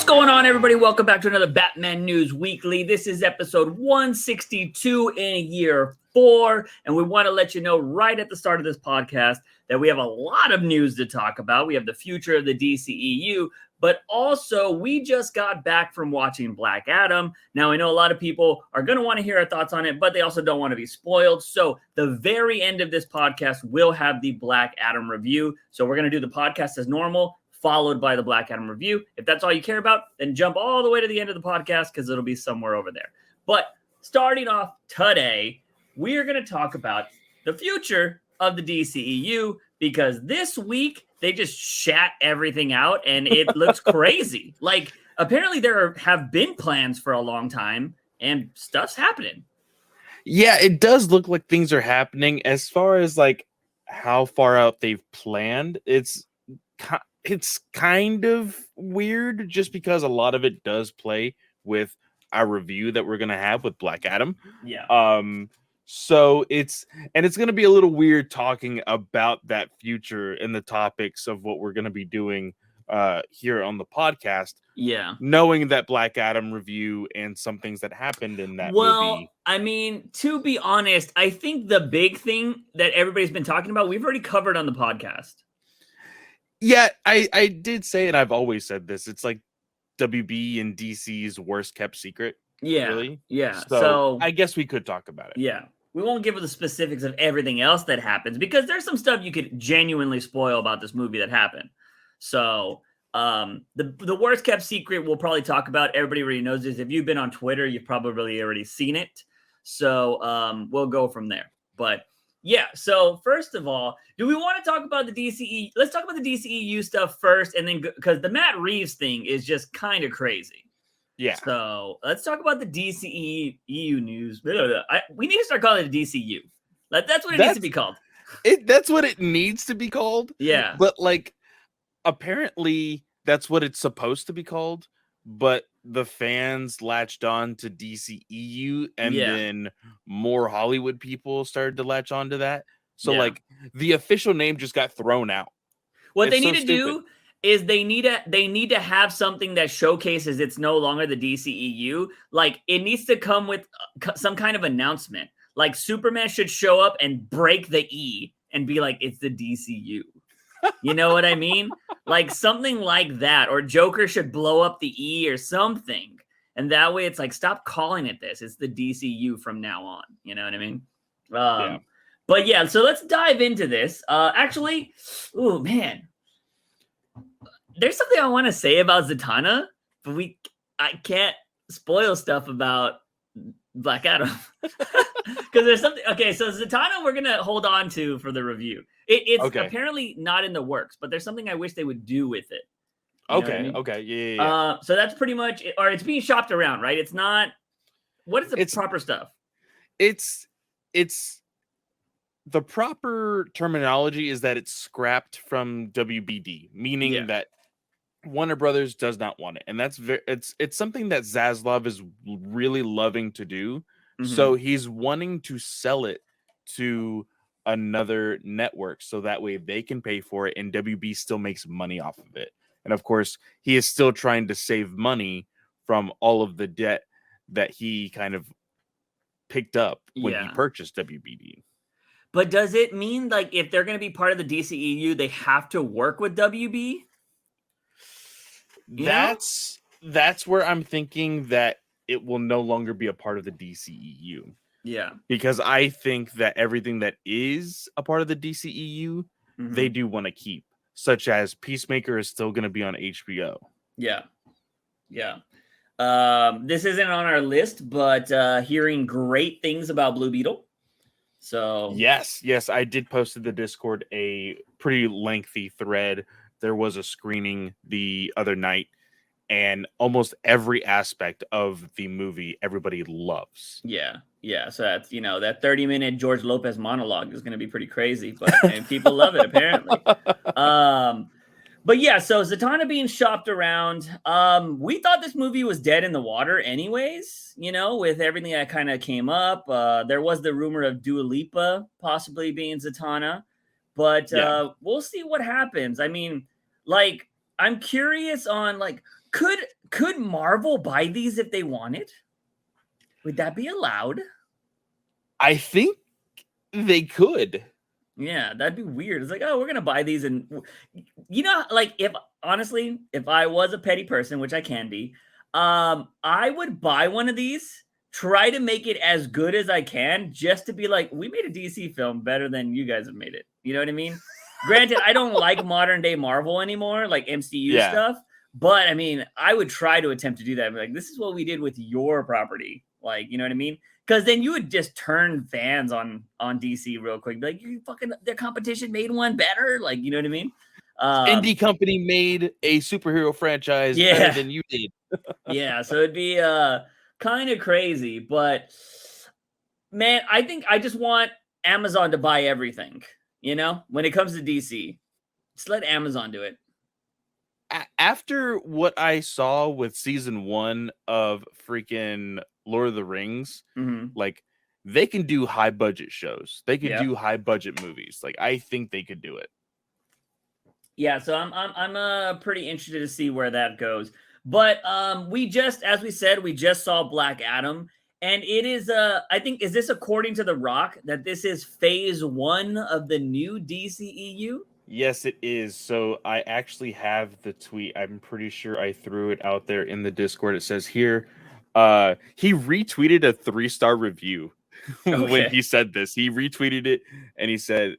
going on, everybody? Welcome back to another Batman News Weekly. This is episode 162 in year 4, and we want to let you know right at the start of this podcast that we have a lot of news to talk about. We have the future of the DCEU, but also we just got back from watching Black Adam. Now, I know a lot of people are going to want to hear our thoughts on it, but they also don't want to be spoiled. So the very end of this podcast will have the Black Adam review. So we're going to do the podcast as normal, followed by the Black Adam review. If that's all you care about, then jump all the way to the end of the podcast because it'll be somewhere over there. But starting off today, we are going to talk about the future of the DCEU because this week they just shat everything out and it looks crazy. Like, apparently there have been plans for a long time and stuff's happening. Yeah, it does look like things are happening. As far as like how far out they've planned, it's kind of weird just because a lot of it does play with our review that we're going to have with Black Adam. Yeah. So it's going to be a little weird talking about that future and the topics of what we're going to be doing here on the podcast. Yeah. Knowing that Black Adam review and some things that happened in that movie. Well, I mean, to be honest, I think the big thing that everybody's been talking about, we've already covered on the podcast. Yeah, I did say, and I've always said this, it's like WB and DC's worst kept secret. Yeah. Really? Yeah. So I guess we could talk about it. Yeah. We won't give the specifics of everything else that happens because there's some stuff you could genuinely spoil about this movie that happened. So the worst kept secret we'll probably talk about. Everybody already knows this. If you've been on Twitter, you've probably already seen it. So we'll go from there. But yeah, so first of all, do we want to talk about the DCE? Let's talk about the DCEU stuff first, and then because the Matt Reeves thing is just kind of crazy. Yeah. So let's talk about the DCEU news. We need to start calling it the DCU. That's what it needs to be called. That's what it needs to be called. Yeah. But like, apparently that's what it's supposed to be called. But the fans latched on to DCEU, and then more Hollywood people started to latch on to that. So like the official name just got thrown out. What they need to do is they need to have something that showcases it's no longer the DCEU. Like, it needs to come with some kind of announcement. Like, Superman should show up and break the E and be like, it's the DCU. You know what I mean? Like something like that. Or Joker should blow up the E or something. And that way it's like, stop calling it this. It's the DCU from now on. You know what I mean? But yeah, so let's dive into this. Actually, oh man. There's something I want to say about Zatanna, but I can't spoil stuff about Black Adam. Because there's something. Okay, so Zatanna we're going to hold on to for the review. It's apparently not in the works, but there's something I wish they would do with it. Okay, yeah. So that's pretty much it, or it's being shopped around, right? It's not. What is the proper stuff? It's the proper terminology is that it's scrapped from WBD, meaning that Warner Brothers does not want it, and that's it's something that Zaslav is really loving to do. Mm-hmm. So he's wanting to sell it to another network so that way they can pay for it and WB still makes money off of it. And of course, he is still trying to save money from all of the debt that he kind of picked up when he purchased WBD. But does it mean like if they're going to be part of the DCEU, they have to work with WB? That's where I'm thinking that it will no longer be a part of the DCEU. Yeah. Because I think that everything that is a part of the DCEU, they do want to keep, such as Peacemaker is still going to be on HBO. Yeah. Yeah. This isn't on our list, but hearing great things about Blue Beetle. So yes, I did post to the Discord a pretty lengthy thread. There was a screening the other night, and almost every aspect of the movie everybody loves. Yeah. So that's, that 30-minute George Lopez monologue is going to be pretty crazy, but and people love it apparently. But yeah, so Zatanna being shopped around. We thought this movie was dead in the water anyways, with everything that kind of came up. There was the rumor of Dua Lipa possibly being Zatanna, but we'll see what happens. I mean, like, I'm curious on, like, could Could Marvel buy these if they wanted? Would that be allowed? I think they could. Yeah, that'd be weird. It's like, oh, we're gonna buy these, and like if honestly, if I was a petty person, which I can be, I would buy one of these, try to make it as good as I can, just to be like, we made a DC film better than you guys have made it. You know what I mean? Granted, I don't like modern day Marvel anymore, like MCU stuff. But I mean, I would try to attempt to do that. Like, this is what we did with your property. Like, you know what I mean? Because then you would just turn fans on DC real quick. Be like, you fucking their competition made one better. Like, you know what I mean? Indie company made a superhero franchise better than you did. Yeah, so it'd be kind of crazy. But man, I think I just want Amazon to buy everything. You know, when it comes to DC, just let Amazon do it. After what I saw with season 1 of freaking Lord of the Rings, like they can do high budget shows. They could do high budget movies. Like I think they could do it. Yeah, so I'm pretty interested to see where that goes. But we just, as we said, we just saw Black Adam, and it is I think, is this according to The Rock that this is phase 1 of the new DCEU? Yes, it is. So I actually have the tweet. I'm pretty sure I threw it out there in the Discord. It says here, he retweeted a 3-star review when he said this. He retweeted it and he said,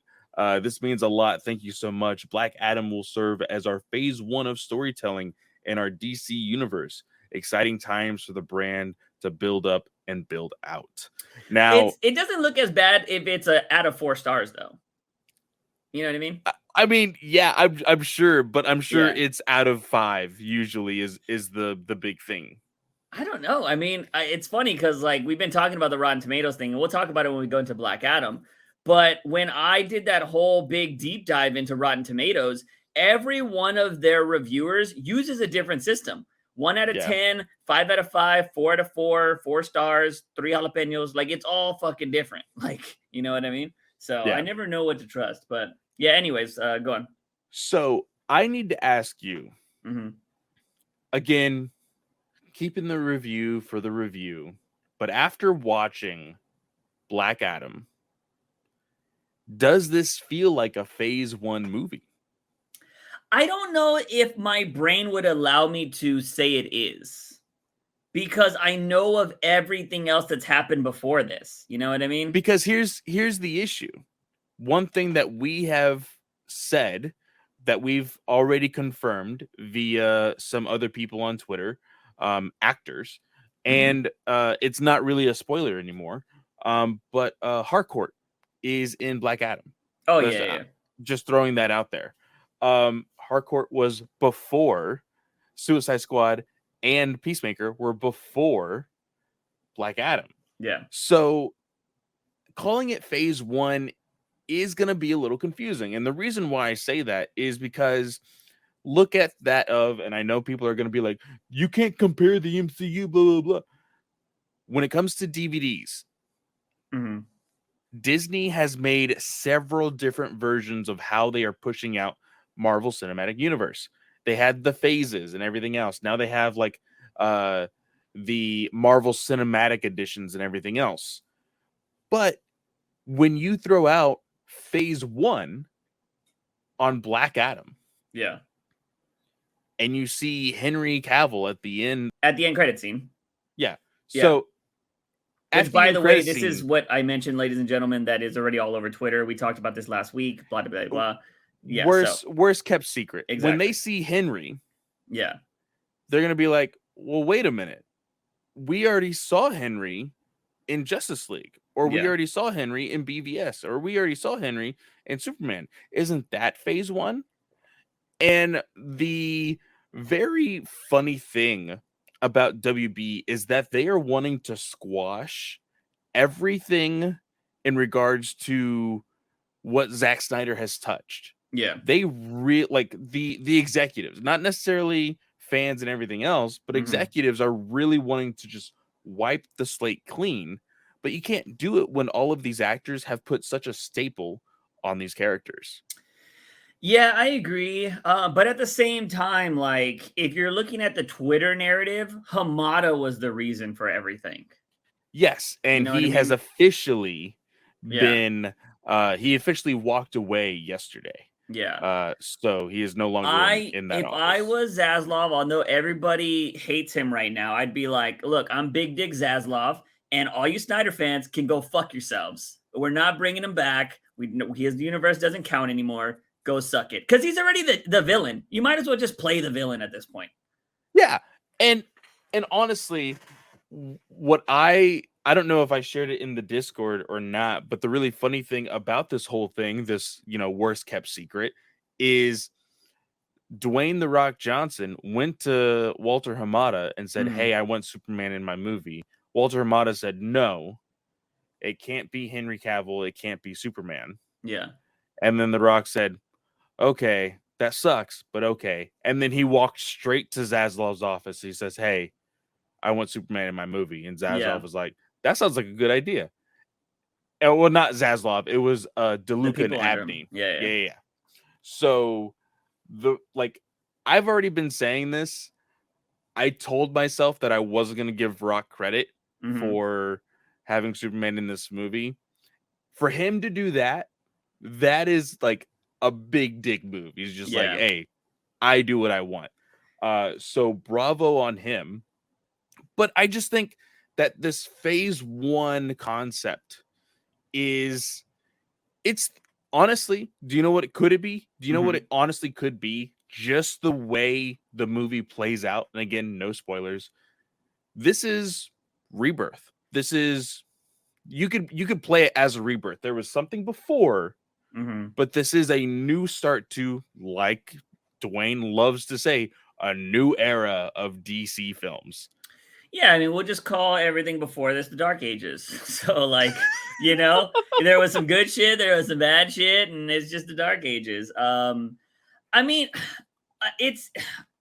this means a lot. Thank you so much. Black Adam will serve as our phase 1 of storytelling in our DC universe. Exciting times for the brand to build up and build out. Now, it doesn't look as bad if it's out of 4 stars, though. You know what I mean? I mean, yeah, I'm sure, but I'm sure it's out of 5 usually is the big thing. I don't know. I mean, it's funny because like we've been talking about the Rotten Tomatoes thing, and we'll talk about it when we go into Black Adam. But when I did that whole big deep dive into Rotten Tomatoes, every one of their reviewers uses a different system. 1 out of 10, 5 out of 5, 4 out of 4, 4 stars, 3 jalapenos. Like it's all fucking different. Like, you know what I mean? So I never know what to trust. But yeah, anyways, go on. So I need to ask you again, keeping the review for the review, but after watching Black Adam, does this feel like a phase 1 movie? I don't know if my brain would allow me to say it is, because I know of everything else that's happened before this. You know what I mean? Because here's the issue. One thing that we have said that we've already confirmed via some other people on Twitter, actors, and it's not really a spoiler anymore. But Harcourt is in Black Adam. Oh, yeah. Just throwing that out there. Harcourt was before Suicide Squad and Peacemaker were before Black Adam. Yeah. So calling it phase 1 is going to be a little confusing. And the reason why I say that is because look at that and I know people are going to be like, you can't compare the MCU, blah, blah, blah. When it comes to DVDs, Disney has made several different versions of how they are pushing out Marvel Cinematic Universe. They had the phases and everything else. Now they have like the Marvel Cinematic editions and everything else. But when you throw out phase 1 on Black Adam, and you see Henry Cavill at the end credit scene, so which, by the way, this is what I mentioned, ladies and gentlemen, that is already all over Twitter. We talked about this last week, blah blah blah blah. Yeah, worst kept secret. Exactly. When they see Henry, they're gonna be like, well, wait a minute, we already saw Henry in Justice League, or we already saw Henry in BVS, or we already saw Henry in Superman. Isn't that phase 1? And the very funny thing about WB is that they are wanting to squash everything in regards to what Zack Snyder has touched. They like the executives, not necessarily fans and everything else, but executives are really wanting to just wipe the slate clean. But you can't do it when all of these actors have put such a staple on these characters. Yeah, I agree. But at the same time, like if you're looking at the Twitter narrative, Hamada was the reason for everything. Yes, You and know what I he has mean? officially Yeah. been he officially walked away yesterday. Yeah. So he is no longer I in that if I office. was Zaslav, although everybody hates him right now, I'd be like, look, I'm Big Dick Zaslav, and all you Snyder fans can go fuck yourselves. We're not bringing him back. His universe doesn't count anymore. Go suck it, because he's already the villain. You might as well just play the villain at this point. Yeah. And honestly, what I don't know if I shared it in the Discord or not, but the really funny thing about this whole thing, this, worst kept secret, is Dwayne the Rock Johnson went to Walter Hamada and said, Mhm. "Hey, I want Superman in my movie." Walter Hamada said, "No, it can't be Henry Cavill, it can't be Superman." Yeah. And then the Rock said, "Okay, that sucks, but okay." And then he walked straight to Zaslav's office. He says, "Hey, I want Superman in my movie." And Yeah. Zaslav was like, "That sounds like a good idea." And, well, not Zaslav, it was The DeLuca and people under him. Abney. Yeah, Yeah, yeah. yeah, yeah. So I've already been saying this. I told myself that I wasn't going to give Rock credit Mhm. for having Superman in this movie. For him to do that, that is like a big dick move. He's just like, Yeah. "Hey, I do what I want." So bravo on him. But I just think that this phase one concept is it's honestly, do you know what it could be? Do you know what Mhm. it honestly could be? Just the way the movie plays out. And again, no spoilers. This is rebirth. This is you could play it as a rebirth. There was something before, Mhm. but this is a new start to, like Dwayne loves to say, a new era of DC films. Yeah, I mean, we'll just call everything before this the Dark Ages. So, like, there was some good shit, there was some bad shit, and it's just the Dark Ages. I mean, it's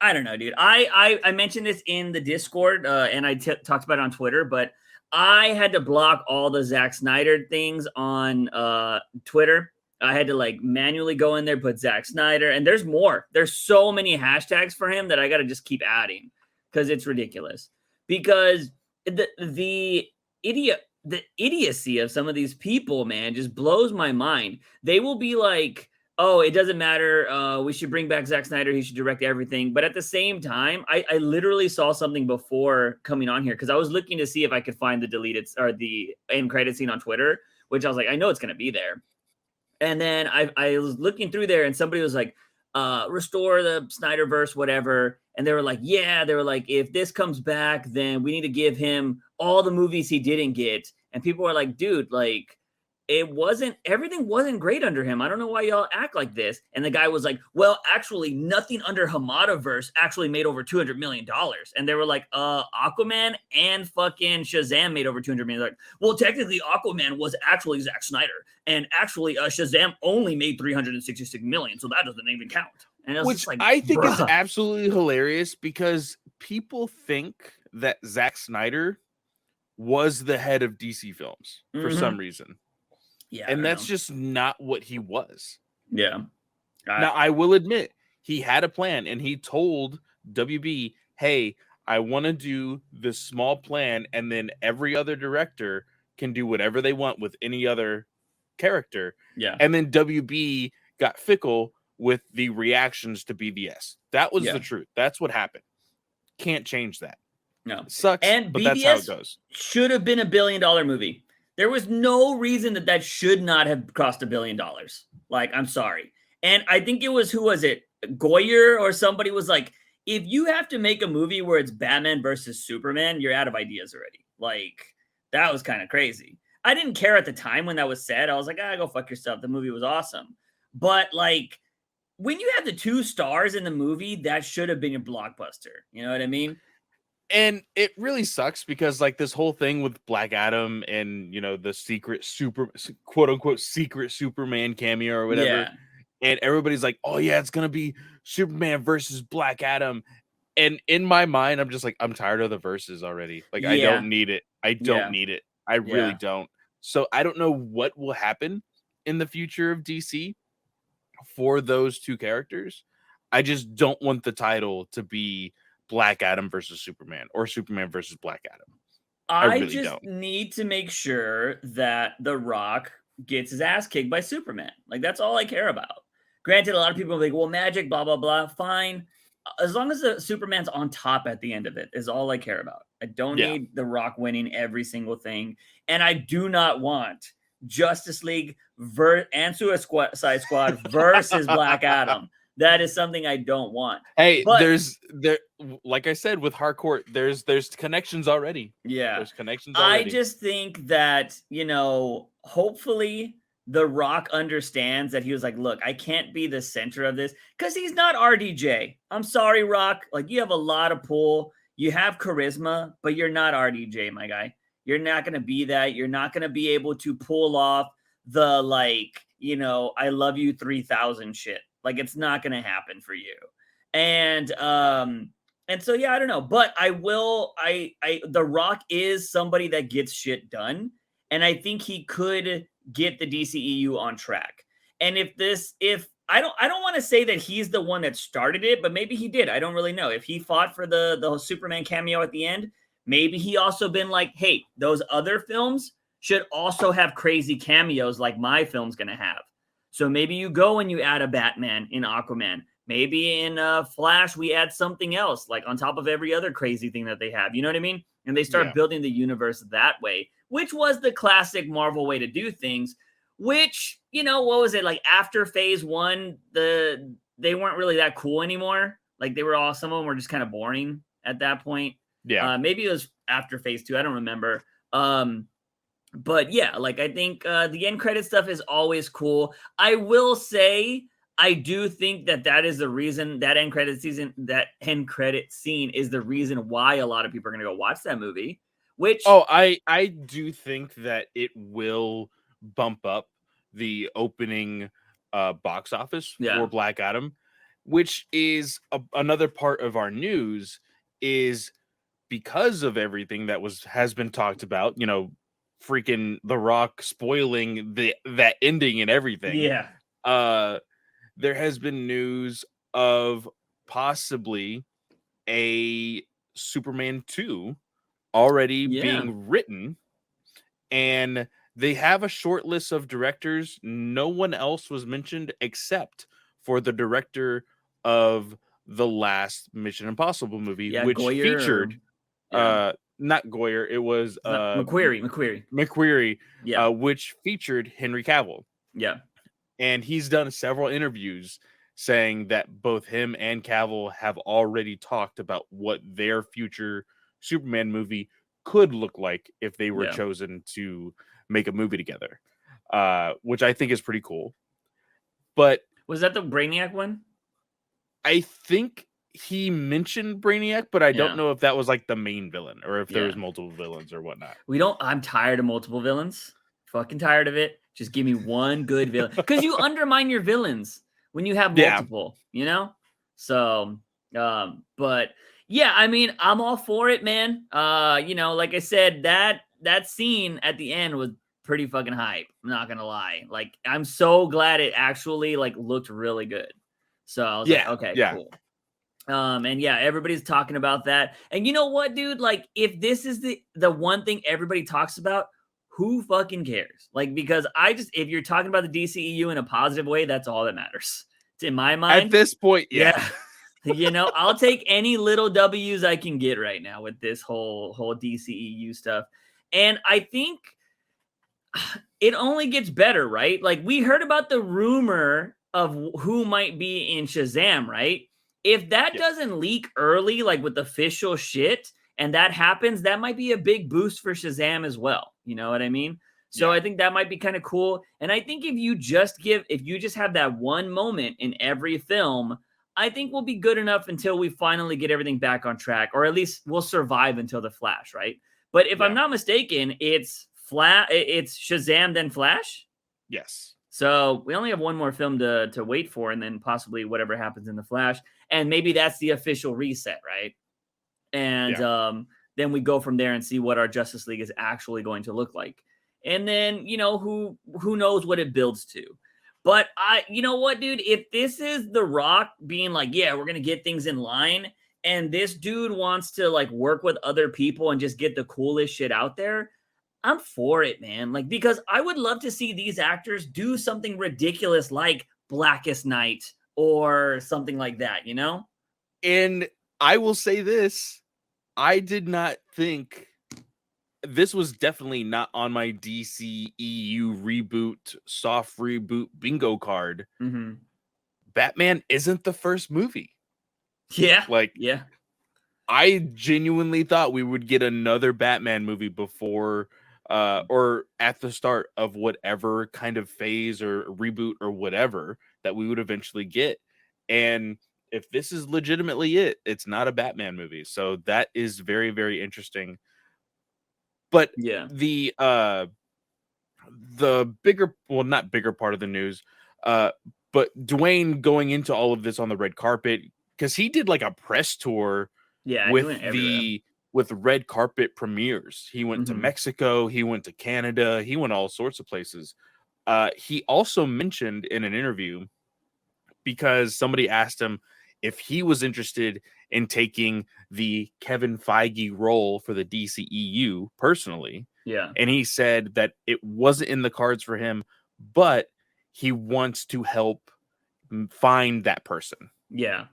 I don't know, dude. I mentioned this in the Discord, and I talked about it on Twitter, but I had to block all the Zack Snyder things on Twitter. I had to like manually go in there, put Zack Snyder, and there's more. There's so many hashtags for him that I got to just keep adding because it's ridiculous. Because the idiocy of some of these people, man, just blows my mind. They will be like, oh, it doesn't matter. We should bring back Zack Snyder. He should direct everything. But at the same time, I literally saw something before coming on here because I was looking to see if I could find the deleted or the end credit scene on Twitter, which I was like, I know it's going to be there. And then I was looking through there and somebody was like, restore the Snyderverse, whatever. And they were like, yeah, they were like, if this comes back, then we need to give him all the movies he didn't get. And people were like, dude, like, everything wasn't great under him. I don't know why y'all act like this. And the guy was like, well, actually, nothing under Hamadaverse actually made over $200 million. And they were like, Aquaman and fucking Shazam made over $200 million. Like, well, technically, Aquaman was actually Zack Snyder. And actually, Shazam only made 366 million. So that doesn't even count. And it was Which just like, I think is bruh. absolutely hilarious because people think that Zack Snyder was the head of DC films for some Mm-hmm. reason. Yeah, I And don't that's know. just not what he was. Yeah. Now, I will admit, he had a plan and he told WB, "Hey, I want to do this small plan, and then every other director can do whatever they want with any other character." Yeah. And then WB got fickle with the reactions to BBS. That was the Yeah. truth. That's what happened. Can't change that. No. It sucks, And but that's how it BBS goes. should have been $1 billion movie. There was no reason that should not have cost $1 billion. Like, I'm sorry. And I think it was, who was it? Goyer or somebody was like, if you have to make a movie where it's Batman versus Superman, you're out of ideas already. Like, that was kind of crazy. I didn't care at the time when that was said. I was like, go fuck yourself. The movie was awesome. But like, when you have the two stars in the movie, that should have been your blockbuster. You know what I mean? And it really sucks because like this whole thing with Black Adam and the secret quote unquote secret Superman cameo or whatever, Yeah. and everybody's like, "Oh yeah, it's gonna be Superman versus Black Adam." And in my mind, I'm just like, I'm tired of the verses already. Like, I Yeah. don't need it. I don't Yeah. need it. I really Yeah. don't. So I don't know what will happen in the future of DC, for those two characters. I just don't want the title to be Black Adam versus Superman or Superman versus Black Adam. I really just don't. need to make sure that The Rock gets his ass kicked by Superman. Like, that's all I care about. Granted, a lot of people are like, well, magic, blah, blah, blah. Fine. As long as the Superman's on top at the end of it is all I care about. I don't need The Rock winning every single thing. And I do not want Justice League and Suicide Squad versus Black Adam. That is something I don't want. Hey, but there, like I said, with Harcourt, there's connections already. Yeah, there's connections already. I just think that, hopefully The Rock understands that he was like, look, I can't be the center of this because he's not RDJ. I'm sorry, Rock. Like, you have a lot of pull, you have charisma, but you're not RDJ, my guy. You're not going to be that. You're not going to be able to pull off the, I love you 3000 shit. Like, it's not going to happen for you. And so, yeah, I don't know, but The Rock is somebody that gets shit done. And I think he could get the DCEU on track. And if I don't want to say that he's the one that started it, but maybe he did. I don't really know. If he fought for the Superman cameo at the end, maybe he also been like, hey, those other films should also have crazy cameos like my film's going to have. So maybe you go and you add a Batman in Aquaman. Maybe in Flash, we add something else, like on top of every other crazy thing that they have. You know what I mean? And they start building the universe that way, which was the classic Marvel way to do things, which, what was it? Like after phase 1, they weren't really that cool anymore. Like some of them were just kind of boring at that point. Yeah. Maybe it was after phase 2. I don't remember. But yeah, like I think the end credit stuff is always cool. I will say, I do think that is the reason that end credit scene is the reason why a lot of people are going to go watch that movie. Which I do think that it will bump up the opening box office for Black Adam, which is another part of our news is because of everything that has been talked about. Freaking The Rock spoiling that ending and everything. Yeah. There has been news of possibly a Superman 2 already being written, and they have a short list of directors. No one else was mentioned except for the director of the last Mission Impossible movie, which featured not Goyer, it was McQuarrie, which featured Henry Cavill. Yeah. And he's done several interviews saying that both him and Cavill have already talked about what their future Superman movie could look like if they were chosen to make a movie together, which I think is pretty cool. But was that the Brainiac one? I think he mentioned Brainiac, but I don't know if that was like the main villain or if there was multiple villains or whatnot. I'm tired of multiple villains. Fucking tired of it. Just give me one good villain. Because you undermine your villains when you have multiple, So, but yeah, I mean, I'm all for it, man. Like I said, that scene at the end was pretty fucking hype. I'm not gonna lie. Like, I'm so glad it actually looked really good. So I was like, okay, cool. And yeah, everybody's talking about that. And you know what, dude? Like, if this is the one thing everybody talks about, who fucking cares? Like, because if you're talking about the DCEU in a positive way, that's all that matters. In my mind. At this point, yeah. I'll take any little W's I can get right now with this whole DCEU stuff. And I think it only gets better, right? Like, we heard about the rumor of who might be in Shazam, right? If that doesn't leak early, like with official shit, and that happens, that might be a big boost for Shazam as well. You know what I mean? So I think that might be kind of cool. And I think if you just have that one moment in every film, I think we'll be good enough until we finally get everything back on track, or at least we'll survive until the Flash, right? But if I'm not mistaken, it's Shazam, then Flash? Yes. So we only have one more film to wait for, and then possibly whatever happens in the Flash. And maybe that's the official reset, right? And then we go from there and see what our Justice League is actually going to look like. And then, who knows what it builds to. But you know what, dude? If this is The Rock being like, yeah, we're gonna get things in line, and this dude wants to like work with other people and just get the coolest shit out there, I'm for it, man. Like, because I would love to see these actors do something ridiculous like Blackest Night or something like that, you know? And I will say this, I did not think this was definitely not on my DCEU reboot, soft reboot bingo card. Mm-hmm. Batman isn't the first movie. Yeah. Like, yeah. I genuinely thought we would get another Batman movie before or at the start of whatever kind of phase or reboot or whatever that we would eventually get. And if this is legitimately it, it's not a Batman movie. So that is very, very interesting. But Yeah. the bigger, well, not bigger part of the news, but Dwayne going into all of this on the red carpet, because he did like a press tour Yeah. He with went everywhere. with red carpet premieres. He went to Mhm. Mexico, he went to Canada, he went all sorts of places. He also mentioned in an interview, because somebody asked him if he was interested in taking the Kevin Feige role for the DCEU personally. Yeah. And he said that it wasn't in the cards for him, but he wants to help find that person. Yeah.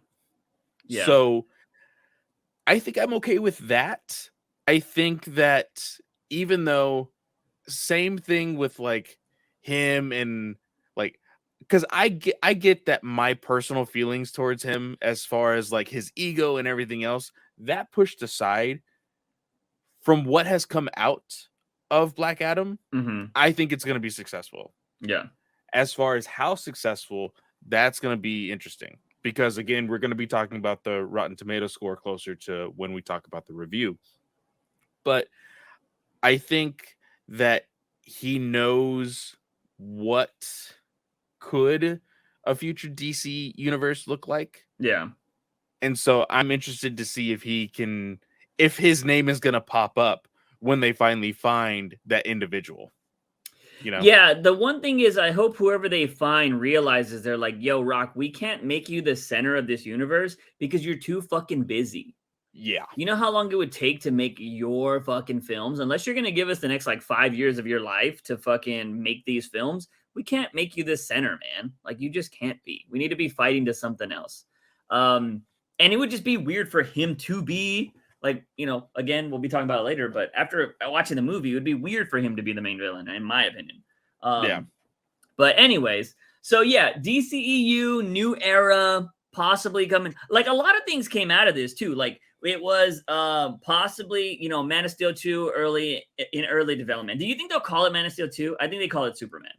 Yeah. So I think I'm okay with that. I think that even though same thing with like him and like, because I get that my personal feelings towards him as far as like his ego and everything else, that pushed aside from what has come out of Black Adam, Mhm. I think it's going to be successful. Yeah. As far as how successful, that's going to be interesting, because again, we're going to be talking about the Rotten Tomato score closer to when we talk about the review. But I think that he knows what could a future DC universe look like. Yeah. And so I'm interested to see if his name is going to pop up when they finally find that individual. You know? Yeah, the one thing is I hope whoever they find realizes they're like, "Yo, Rock, we can't make you the center of this universe because you're too fucking busy." Yeah. You know how long it would take to make your fucking films? Unless you're gonna give us the next like 5 years of your life to fucking make these films, we can't make you the center, man. Like you just can't be. We need to be fighting to something else. And it would just be weird for him to be like, you know, again, we'll be talking about it later, but after watching the movie, it would be weird for him to be the main villain, in my opinion. Yeah. But anyways, so yeah, DCEU, new era, possibly coming. Like a lot of things came out of this too. Like it was possibly, you know, Man of Steel 2 in early development. Do you think they'll call it Man of Steel 2? I think they call it Superman.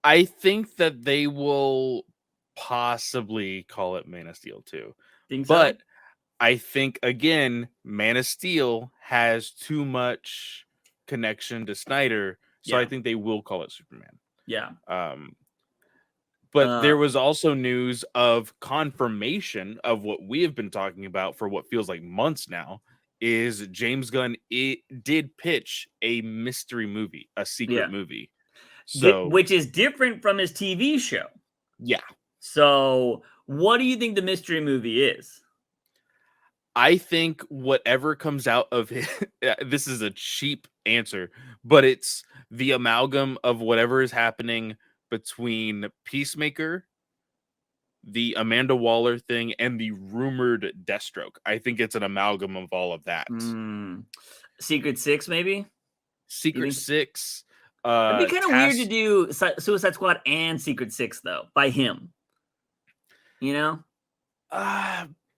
I think that they will possibly call it Man of Steel 2. Think so? But I think, again, Man of Steel has too much connection to Snyder, so I Yeah. think they will call it Superman. Yeah. But there was also news of confirmation of what we have been talking about for what feels like months now, is James Gunn did pitch a mystery movie, a secret Yeah. movie. So, Which is different from his TV show. yeah. So, what do you think the mystery movie is? I think whatever comes out of it, this is a cheap answer, but it's the amalgam of whatever is happening between Peacemaker, the Amanda Waller thing, and the rumored Deathstroke. I think it's an amalgam of all of that. Secret Six, maybe? Secret Six. It'd be kind of weird to do Suicide Squad and Secret Six, though, by him. You know?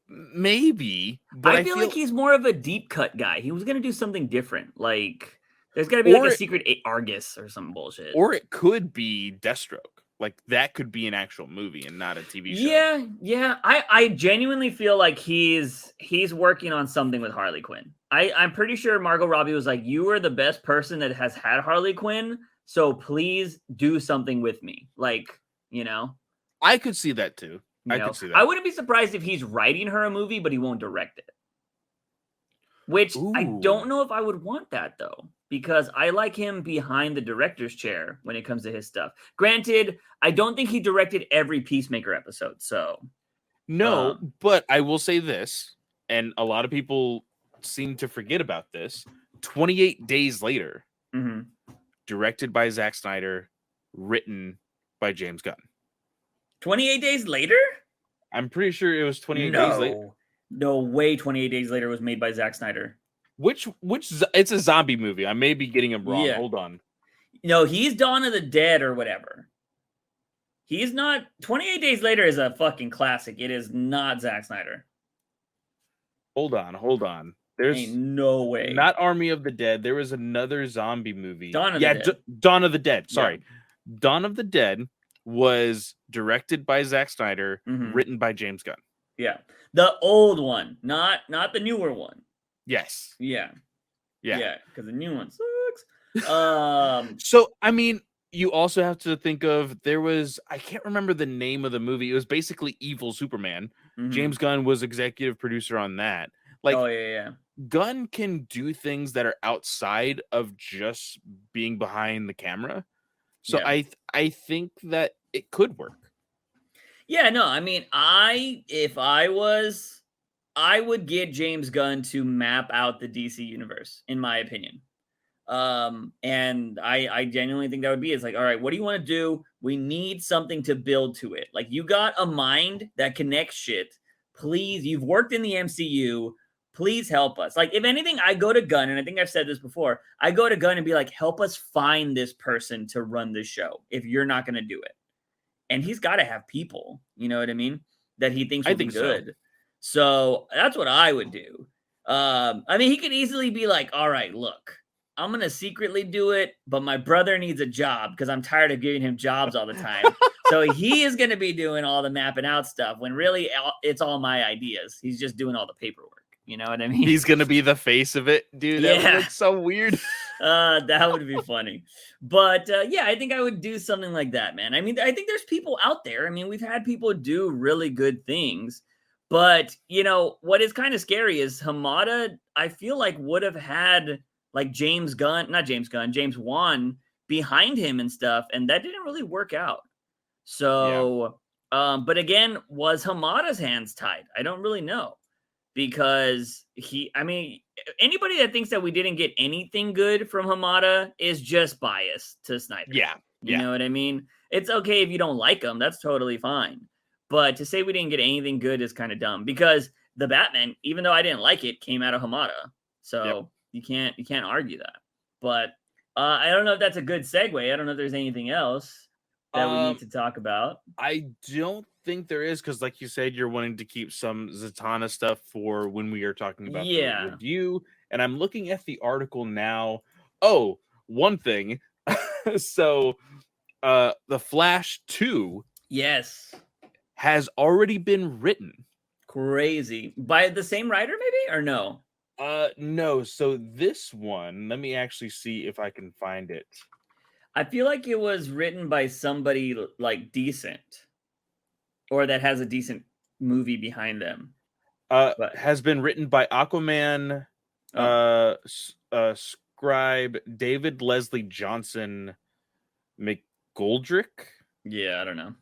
Maybe, but I feel like he's more of a deep cut guy. He was gonna do something different. Like, there's gotta be like a secret Argus or some bullshit. Or it could be Deathstroke. Like that could be an actual movie and not a TV show. Yeah. I genuinely feel like he's working on something with Harley Quinn. I'm pretty sure Margot Robbie was like, "You are the best person that has had Harley Quinn, so please do something with me." Like, you know. I could see that too. I could see that. I wouldn't be surprised if he's writing her a movie, but he won't direct it. Which I don't know if I would want that though. because I like him behind the director's chair when it comes to his stuff. Granted, I don't think he directed every Peacemaker episode, so No, but I will say this, and a lot of people seem to forget about this. 28 Days Later, directed by Zack Snyder, written by James Gunn. 28 Days Later? I'm pretty sure it was 28 Days Later. No way 28 Days Later was made by Zack Snyder. Which it's a zombie movie. I may be getting him wrong. Hold on. No, he's Dawn of the Dead or whatever. He's not. 28 Days Later is a fucking classic. It is not Zack Snyder. Hold on. There's ain't no way. Not Army of the Dead. There was another zombie movie. Dawn of the Dead. Dawn of the Dead. Sorry. Yeah. Dawn of the Dead was directed by Zack Snyder, written by James Gunn. Yeah. The old one, not the newer one. Yes. Yeah. Because the new one sucks. So I mean, you also have to think of I can't remember the name of the movie. It was basically Evil Superman. James Gunn was executive producer on that. Gunn can do things that are outside of just being behind the camera. So I think that it could work. Yeah, no, I mean, if I would get James Gunn to map out the DC universe, in my opinion. And I genuinely think that would be, it's like, all right, what do you want to do? We need something to build to it. Like, you got a mind that connects shit. Please, you've worked in the MCU. Please help us. Like, if anything, I go to Gunn, and I think I've said this before, I go to Gunn and be like, help us find this person to run this show if you're not going to do it. And he's got to have people, you know what I mean, that he thinks would be good. So that's what I would do. I mean, he could easily be like, all right, look, I'm going to secretly do it, but my brother needs a job because I'm tired of giving him jobs all the time. So he is going to be doing all the mapping out stuff when really it's all my ideas. He's just doing all the paperwork. You know what I mean? He's going to be the face of it. Dude, that would look so weird. That would be funny. But yeah, I think I would do something like that, man. I mean, I think there's people out there. I mean, we've had people do really good things. But, you know, what is kind of scary is Hamada, I feel like, would have had like James Wan behind him and stuff. And that didn't really work out. So, but again, was Hamada's hands tied? I don't really know. Because anybody that thinks that we didn't get anything good from Hamada is just biased to Snyder. Yeah. You know what I mean? It's okay if you don't like him. That's totally fine. But to say we didn't get anything good is kind of dumb because the Batman, even though I didn't like it, came out of Hamada. So you can't argue that. But I don't know if that's a good segue. I don't know if there's anything else that we need to talk about. I don't think there is, because like you said, you're wanting to keep some Zatanna stuff for when we are talking about the review. And I'm looking at the article now. Oh, one thing. So the Flash 2 has already been written. Crazy. By the same writer, maybe, or no? No. So this one, let me actually see if I can find it. I feel like it was written by somebody like decent, or that has a decent movie behind them. Has been written by Aquaman scribe David Leslie Johnson McGoldrick. Yeah, I don't know.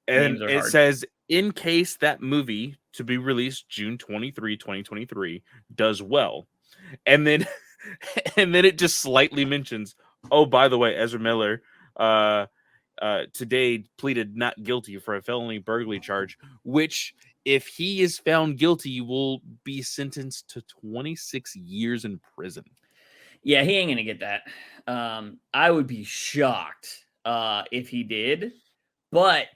And it says, in case that movie to be released June 23, 2023 does well. And then it just slightly mentions, oh, by the way, Ezra Miller today pleaded not guilty for a felony burglary charge, which, if he is found guilty, will be sentenced to 26 years in prison. Yeah, he ain't gonna get that. I would be shocked if he did. But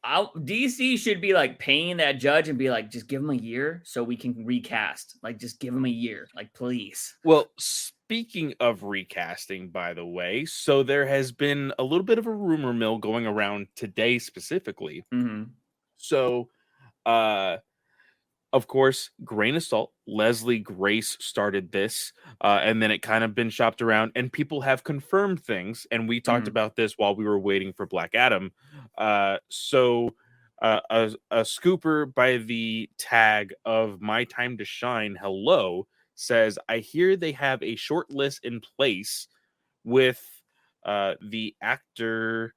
DC should be like paying that judge and be like, just give him a year so we can recast. Like, just give him a year. Like, please. Well, speaking of recasting, by the way, so there has been a little bit of a rumor mill going around today specifically. So, of course, grain of salt, Leslie Grace started this, and then it kind of been shopped around, and people have confirmed things, and we talked about this while we were waiting for Black Adam. So a scooper by the tag of My Time to Shine, hello, says, I hear they have a short list in place with the actor.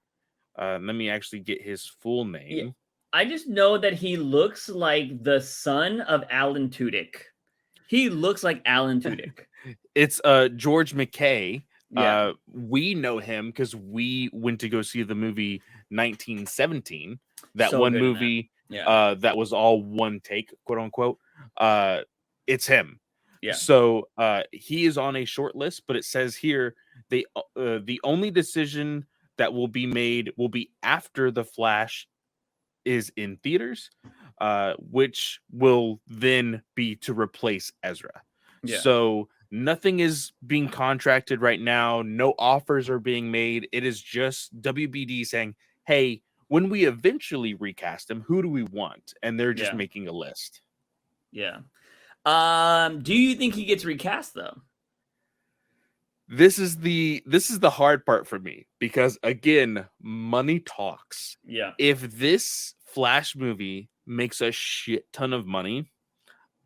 Let me actually get his full name. Yeah. I just know that he looks like the son of Alan Tudyk. He looks like Alan Tudyk. It's George McKay. Yeah. We know him because we went to go see the movie 1917. That So one good in that. movie Yeah. that was all one take, quote unquote. It's him. Yeah. So he is on a short list, but it says here the only decision that will be made will be after The Flash is in theaters, which will then be to replace Ezra. Yeah. So nothing is being contracted right now. No offers are being made. It is just WBD saying, hey, when we eventually recast him, who do we want? And they're just making a list. Yeah. Do you think he gets recast though? This is the hard part for me because again, money talks. Yeah. If this Flash movie makes a shit ton of money,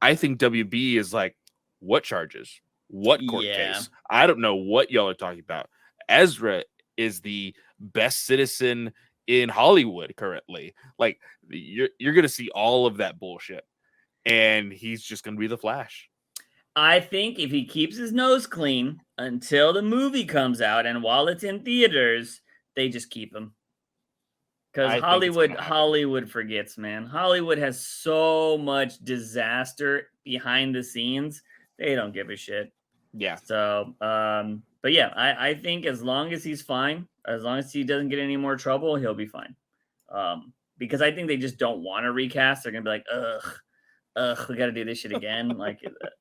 I think WB is like, what charges? What court case? I don't know what y'all are talking about. Ezra is the best citizen in Hollywood currently. Like you're gonna see all of that bullshit, and he's just gonna be the Flash. I think if he keeps his nose clean until the movie comes out, and while it's in theaters, they just keep him. Because Hollywood forgets, man. Hollywood has so much disaster behind the scenes. They don't give a shit. Yeah. So, but yeah, I think as long as he's fine, as long as he doesn't get any more trouble, he'll be fine. Because I think they just don't want to recast. They're gonna be like, we got to do this shit again. Like,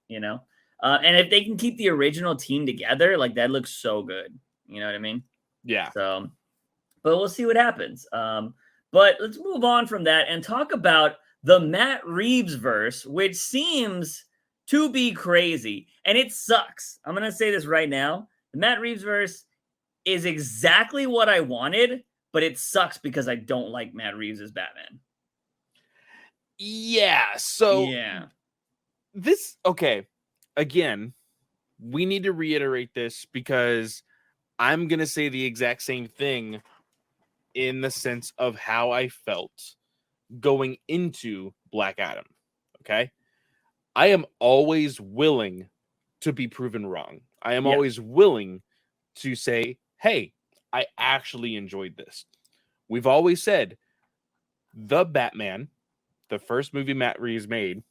you know, and if they can keep the original team together, like that looks so good. You know what I mean? Yeah. So, but we'll see what happens. But let's move on from that and talk about the Matt Reeves verse, which seems to be crazy. And it sucks. I'm going to say this right now. The Matt Reeves verse is exactly what I wanted, but it sucks because I don't like Matt Reeves as Batman. Yeah. So this, okay. Again, we need to reiterate this because I'm going to say the exact same thing in the sense of how I felt going into Black Adam. Okay. I am always willing to be proven wrong. I am always willing to say, hey, I actually enjoyed this. We've always said the Batman, the first movie Matt Reeves made,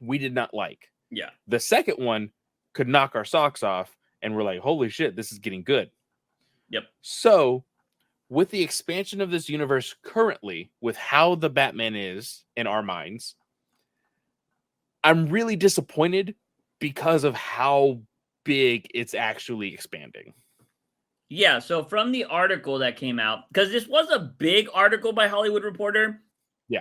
we did not like. Yeah. The second one could knock our socks off and we're like, holy shit, this is getting good. Yep. So with the expansion of this universe currently, with how the Batman is in our minds, I'm really disappointed because of how big it's actually expanding. Yeah, so from the article that came out, because this was a big article by Hollywood Reporter,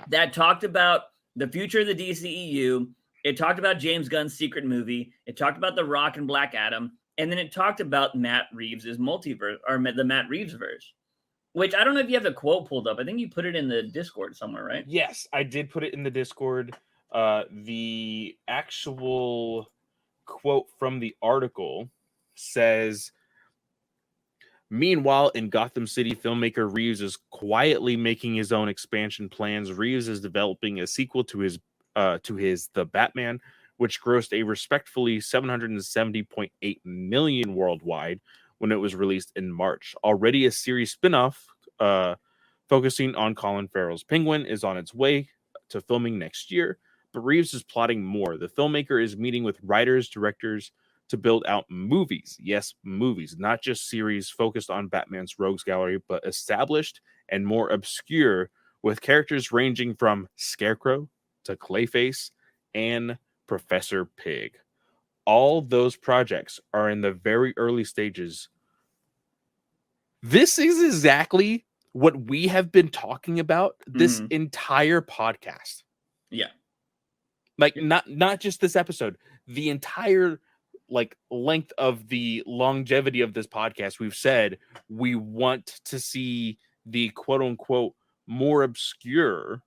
that talked about the future of the DCEU. It talked about James Gunn's secret movie. It talked about The Rock and Black Adam, and then it talked about Matt Reeves' multiverse, or the Matt Reeves verse. Which I don't know if you have the quote pulled up. I think you put it in the Discord somewhere, right? Yes, I did put it in the Discord. The actual quote from the article says, meanwhile, in Gotham City, filmmaker Reeves is quietly making his own expansion plans. Reeves is developing a sequel to his The Batman, which grossed a respectfully $770.8 million worldwide when it was released in March. Already a series spinoff focusing on Colin Farrell's Penguin is on its way to filming next year, but Reeves is plotting more. The filmmaker is meeting with writers, directors to build out movies. Yes, movies, not just series focused on Batman's rogues gallery, but established and more obscure, with characters ranging from Scarecrow to Clayface and Professor Pig. All those projects are in the very early stages. This is exactly what we have been talking about this entire podcast. Yeah. Like not just this episode, the entire like length of the longevity of this podcast. We've said we want to see the quote unquote more obscure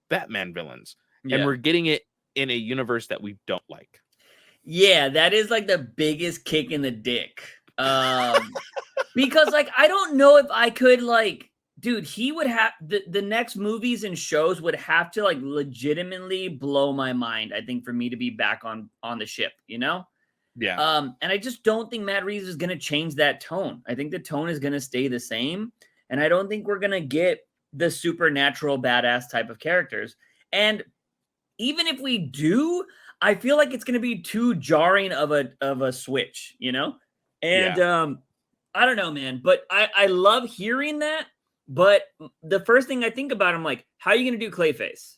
Batman villains. And we're getting it in a universe that we don't like. Yeah, that is like the biggest kick in the dick. Because like I don't know if I could like, dude, he would have the next movies and shows would have to like legitimately blow my mind, I think, for me to be back on the ship, you know? Yeah. And I just don't think Matt Reeves is gonna change that tone. I think the tone is gonna stay the same, and I don't think we're gonna get the supernatural badass type of characters. And even if we do, I feel like it's going to be too jarring of a switch, you know? And Yeah. I don't know, man, but I love hearing that. But the first thing I think about, I'm like, how are you going to do Clayface?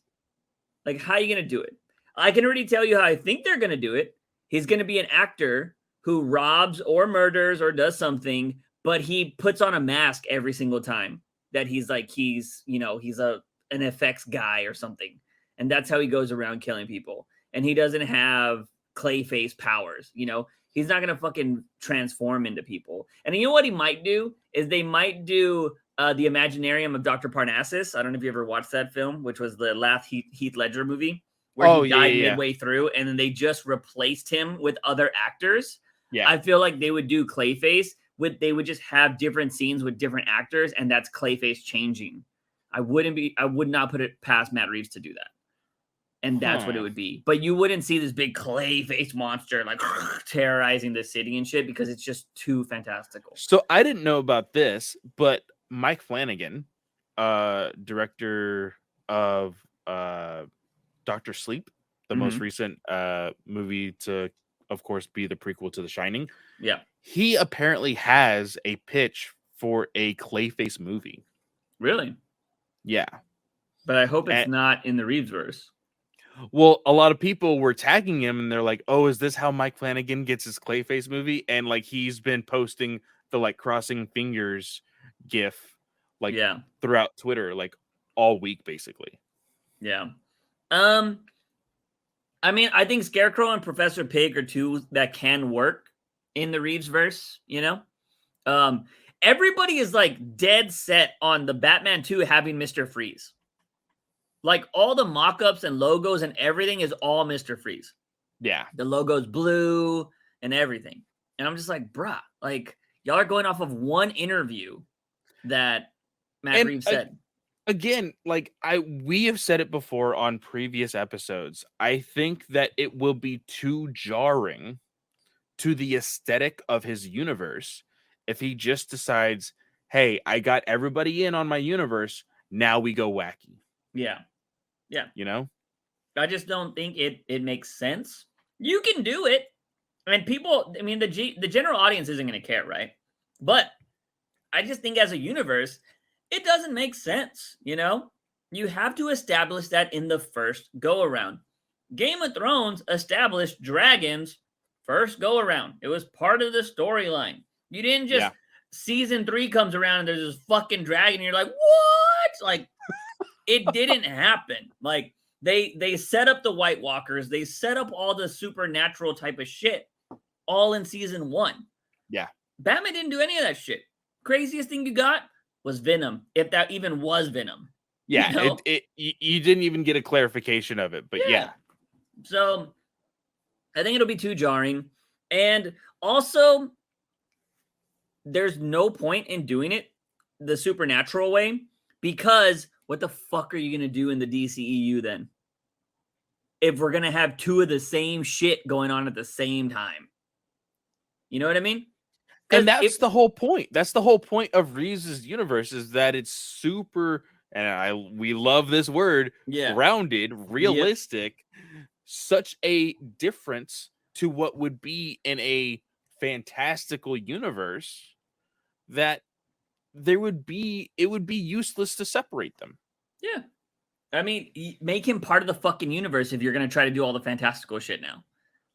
Like, how are you going to do it? I can already tell you how I think they're going to do it. He's going to be an actor who robs or murders or does something, but he puts on a mask every single time that he's like, he's an effects guy or something. And that's how he goes around killing people. And he doesn't have Clayface powers, you know? He's not going to fucking transform into people. And you know what he might do? Is they might do the Imaginarium of Dr. Parnassus. I don't know if you ever watched that film, which was the last Heath Ledger movie where he died midway through, and then they just replaced him with other actors. Yeah. I feel like they would do Clayface they would just have different scenes with different actors, and that's Clayface changing. I would not put it past Matt Reeves to do that. And that's what it would be. But you wouldn't see this big Clayface monster like terrorizing the city and shit because it's just too fantastical. So I didn't know about this, but Mike Flanagan, director of Dr. Sleep, the most recent movie to, of course, be the prequel to The Shining. Yeah. He apparently has a pitch for a Clayface movie. Really? Yeah. But I hope it's not in the Reeves-verse. Well, a lot of people were tagging him and they're like, oh, is this how Mike Flanagan gets his Clayface movie? And like, he's been posting the like crossing fingers gif like throughout Twitter, like all week, basically. Yeah. I mean, I think Scarecrow and Professor Pig are two that can work in the Reeves-verse, you know? Everybody is like dead set on the Batman 2 having Mr. Freeze. Like all the mock-ups and logos and everything is all Mr. Freeze. Yeah. The logo's blue and everything. And I'm just like, bruh, like y'all are going off of one interview that Matt Reeves said. Again, like we have said it before on previous episodes. I think that it will be too jarring to the aesthetic of his universe if he just decides, hey, I got everybody in on my universe. Now we go wacky. Yeah. Yeah. You know? I just don't think it makes sense. You can do it. I mean, people, I mean, the general audience isn't going to care, right? But I just think as a universe, it doesn't make sense, you know? You have to establish that in the first go-around. Game of Thrones established dragons first go-around. It was part of the storyline. You didn't just, season 3 comes around and there's this fucking dragon and you're like, what? Like, it didn't happen. Like, they set up the White Walkers. They set up all the supernatural type of shit all in season 1. Yeah. Batman didn't do any of that shit. Craziest thing you got was Venom, if that even was Venom. Yeah, you know? You didn't even get a clarification of it, but yeah. So I think it'll be too jarring. And also, there's no point in doing it the supernatural way because what the fuck are you going to do in the DCEU then? If we're going to have two of the same shit going on at the same time. You know what I mean? And that's the whole point. That's the whole point of Reeves' universe is that it's super, and we love this word, grounded, realistic, such a difference to what would be in a fantastical universe that it would be useless to separate them. Yeah. I mean, make him part of the fucking universe if you're going to try to do all the fantastical shit now.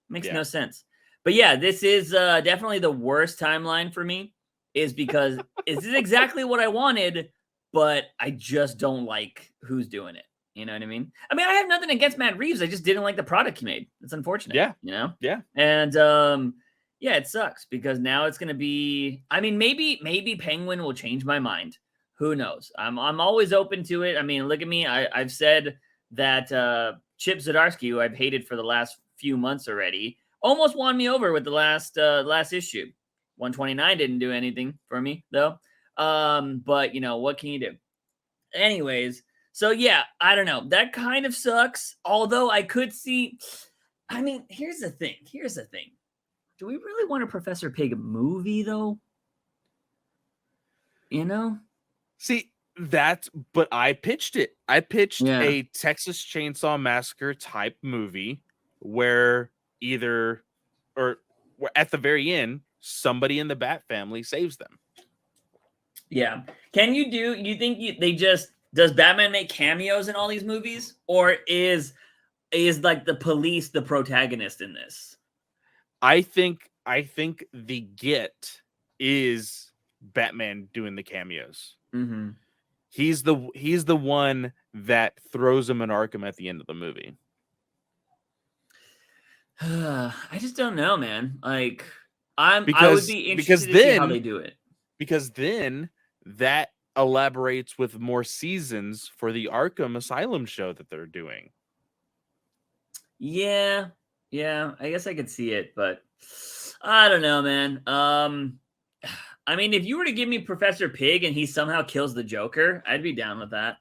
Makes no sense. But yeah, this is definitely the worst timeline for me is because this is exactly what I wanted, but I just don't like who's doing it. You know what I mean? I mean, I have nothing against Matt Reeves. I just didn't like the product he made. It's unfortunate. Yeah. You know? Yeah. And yeah, it sucks because now it's going to be, I mean, maybe Penguin will change my mind. Who knows? I'm always open to it. I mean, look at me. I've said that Chip Zdarsky, who I've hated for the last few months already, almost won me over with the last issue. 129 didn't do anything for me though. But you know, what can you do? Anyways, so yeah, I don't know. That kind of sucks. Although I could see, I mean, here's the thing. Do we really want a Professor Pig movie though? You know? See, but I pitched it. I pitched Yeah. a Texas Chainsaw Massacre type movie where at the very end, somebody in the Bat family saves them. Yeah. Can you think does Batman make cameos in all these movies? Or is like the police the protagonist in this? I think the get is Batman doing the cameos. Mm-hmm. He's the one that throws him in Arkham at the end of the movie. I just don't know, man. Like, I would be interested to see how they do it. Because then that elaborates with more seasons for the Arkham Asylum show that they're doing. Yeah, I guess I could see it, but I don't know, man. I mean, if you were to give me Professor Pig and he somehow kills the Joker, I'd be down with that.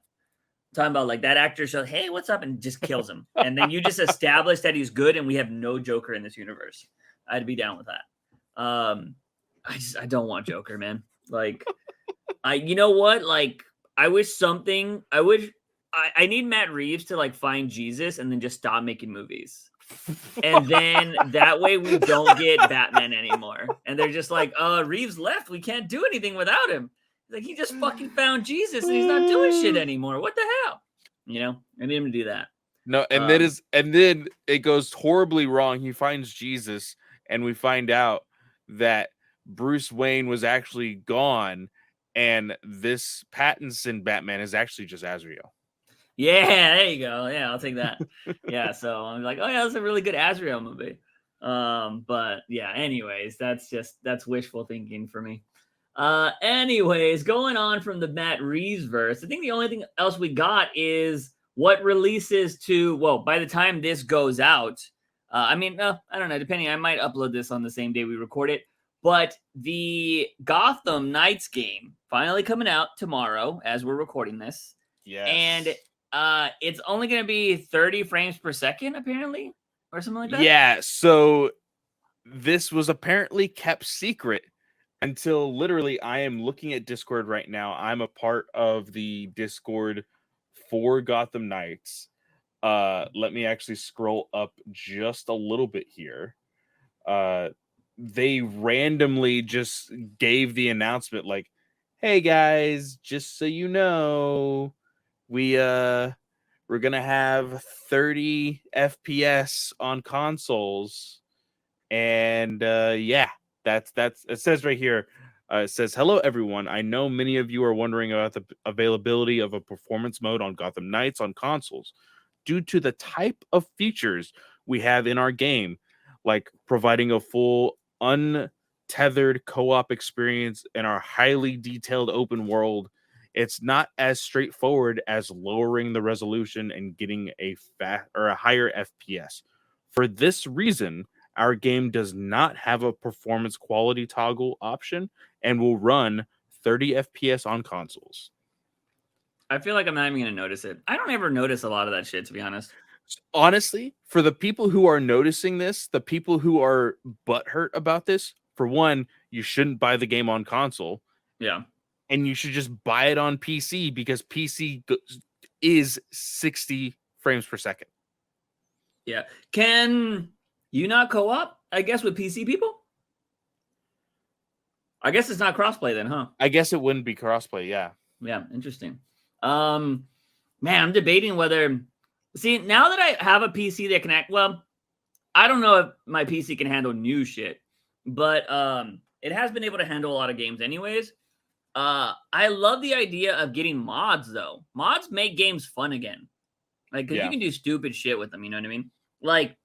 Talking about like that actor shows, hey, what's up, and just kills him, and then you just establish that he's good, and we have no Joker in this universe. I'd be down with that. I don't want Joker, man. Like, you know what? Like, I need Matt Reeves to like find Jesus and then just stop making movies. And then that way we don't get Batman anymore. And they're just like, Reeves left. We can't do anything without him. Like, he just fucking found Jesus and he's not doing shit anymore. What the hell? You know, I need him to do that. No, and then it goes horribly wrong. He finds Jesus, and we find out that Bruce Wayne was actually gone, and this Pattinson Batman is actually just Azrael. Yeah, there you go. Yeah, I'll take that. Yeah, so I'm like, oh yeah, that's a really good Azrael movie. But yeah, anyways, that's wishful thinking for me. Anyways, going on from the Matt Reeves verse, I think the only thing else we got is what releases by the time this goes out. I don't know, depending, I might upload this on the same day we record it. But the Gotham Knights game finally coming out tomorrow as we're recording this. Yes. And it's only going to be 30 frames per second, apparently, or something like that. Yeah, so this was apparently kept secret until literally I am looking at Discord right now. I'm a part of the Discord for Gotham Knights. Let me actually scroll up just a little bit here. They randomly just gave the announcement like, hey guys, just so you know, we're gonna have 30 FPS on consoles, and that's it says right here. It says, hello everyone, I know many of you are wondering about the availability of a performance mode on Gotham Knights on consoles due to the type of features we have in our game, like providing a full untethered co-op experience in our highly detailed open world. It's not as straightforward as lowering the resolution and getting a higher FPS. For this reason, our game does not have a performance quality toggle option and will run 30 FPS on consoles. I feel like I'm not even going to notice it. I don't ever notice a lot of that shit, to be honest. Honestly, for the people who are noticing this, the people who are butthurt about this, for one, you shouldn't buy the game on console. Yeah. And you should just buy it on PC because PC is 60 frames per second. Yeah. Can you not co-op, I guess, with PC people? I guess it's not crossplay then, huh? I guess it wouldn't be crossplay, yeah. Yeah, interesting. Man, I'm debating whether... See, now that I have a PC that can act... Well, I don't know if my PC can handle new shit, but it has been able to handle a lot of games anyways. I love the idea of getting mods, though. Mods make games fun again. Like, because you can do stupid shit with them, you know what I mean? Like,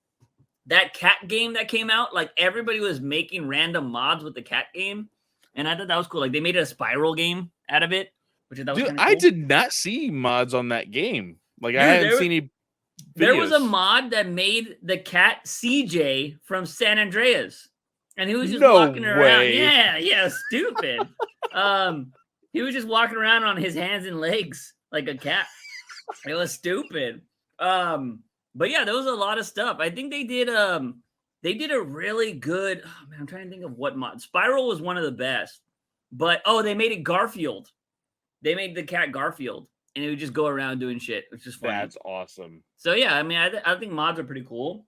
that cat game that came out, like, everybody was making random mods with the cat game, and I thought that was cool. Like, they made a Spiral game out of it, which I thought was kind of cool. I did not see mods on that game. Like, I hadn't seen any There was a mod that made the cat CJ from San Andreas, and he was just walking around. Yeah, stupid. He was just walking around on his hands and legs like a cat. It was stupid. But yeah, there was a lot of stuff. I think they did a really good. Oh man, I'm trying to think of what mod. Spiral was one of the best, but they made it Garfield. They made the cat Garfield, and it would just go around doing shit, which is funny. That's awesome. So yeah, I mean, I think mods are pretty cool,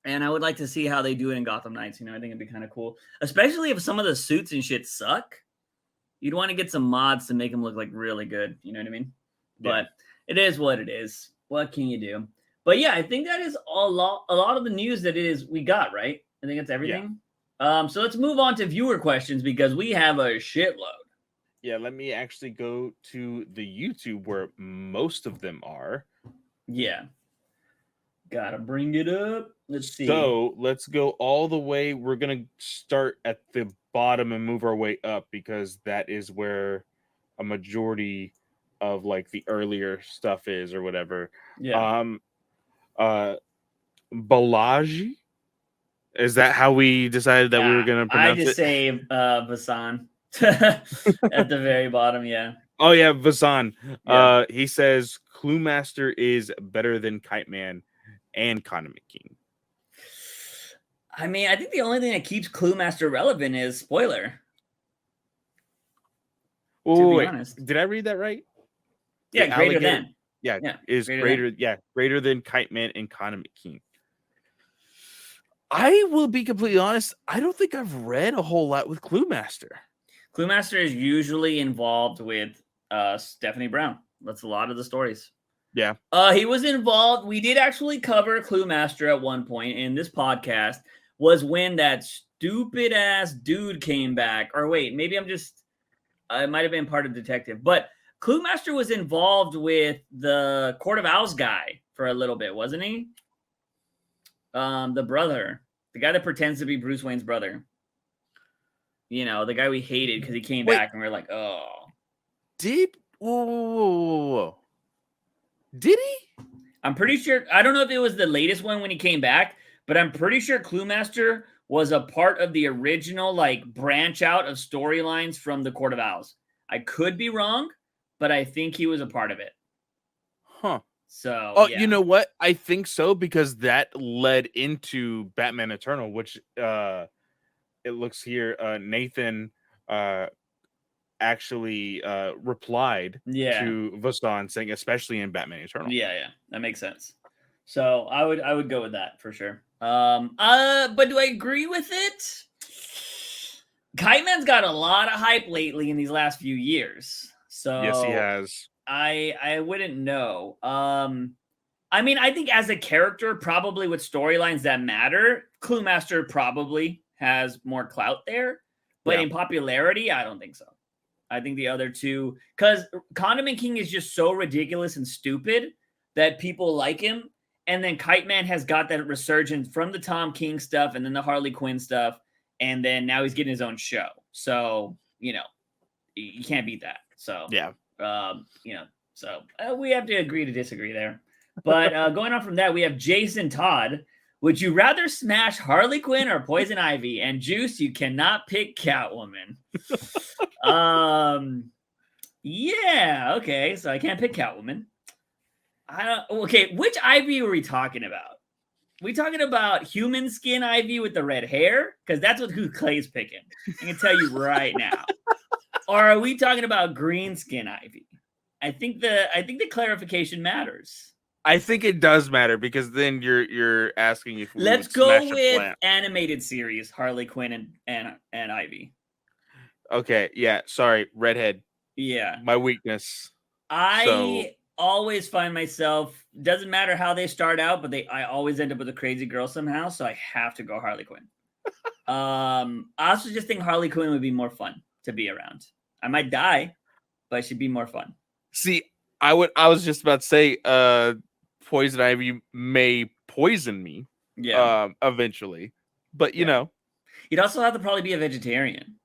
and I would like to see how they do it in Gotham Knights. You know, I think it'd be kind of cool, especially if some of the suits and shit suck. You'd want to get some mods to make them look like really good. You know what I mean? Yeah. But it is what it is. What can you do? But yeah, I think that is a lot of the news that we got, right? I think that's everything. Yeah. So let's move on to viewer questions because we have a shitload. Yeah, let me actually go to the YouTube where most of them are. Yeah. Gotta bring it up. Let's see. So let's go all the way. We're going to start at the bottom and move our way up because that is where a majority of like the earlier stuff is or whatever. Yeah. Balaji? Is that how we decided that we were going to pronounce it? I just say Vasan. At the very bottom, yeah. Oh yeah, Vasan. Yeah. He says Clue Master is better than Kite Man and Condiment King. I mean, I think the only thing that keeps Clue Master relevant is spoiler. Oh, wait, honest. Did I read that right? Yeah, the greater than. Yeah, is greater than Kite Man and Condiment King. I will be completely honest. I don't think I've read a whole lot with Clue Master. Clue Master is usually involved with Stephanie Brown. That's a lot of the stories. Yeah. He was involved. We did actually cover Clue Master at one point in this podcast. Was when that stupid ass dude came back. Or wait, maybe it might have been part of Detective. But Clue Master was involved with the Court of Owls guy for a little bit, wasn't he? The brother. The guy that pretends to be Bruce Wayne's brother. You know, the guy we hated because he came back and we are like, oh. Whoa. Did he? I'm pretty sure. I don't know if it was the latest one when he came back, but I'm pretty sure Clue Master was a part of the original, like, branch out of storylines from the Court of Owls. I could be wrong, but I think he was a part of it. Huh. So, yeah. You know what? I think so because that led into Batman Eternal, which it looks here Nathan actually replied to Vasan saying, especially in Batman Eternal. Yeah, that makes sense. So I would go with that for sure. But do I agree with it? Kite Man's got a lot of hype lately in these last few years. So yes, he has. I wouldn't know. I mean, I think as a character, probably with storylines that matter, Clue Master probably has more clout there. But in popularity, I don't think so. I think the other two, because Condiment King is just so ridiculous and stupid that people like him. And then Kite Man has got that resurgence from the Tom King stuff and then the Harley Quinn stuff. And then now he's getting his own show. So, you can't beat that. So, yeah. So we have to agree to disagree there. But going on from that, we have Jason Todd. Would you rather smash Harley Quinn or Poison Ivy? And Juice, you cannot pick Catwoman. Yeah, okay. So I can't pick Catwoman. Okay, which Ivy are we talking about? We talking about human skin Ivy with the red hair? Because that's who Clay's picking. I can tell you right now. Or are we talking about green skin Ivy? I think the clarification matters. I think it does matter because then you're asking if we let's go with animated series Harley Quinn and Ivy. Okay, yeah. Sorry, redhead. Yeah, my weakness. I always find myself doesn't matter how they start out, but I always end up with a crazy girl somehow. So I have to go Harley Quinn. I also just think Harley Quinn would be more fun to be around. I might die, but she'd be more fun. See, I was just about to say, Poison Ivy may poison me, eventually, but you know, you'd also have to probably be a vegetarian.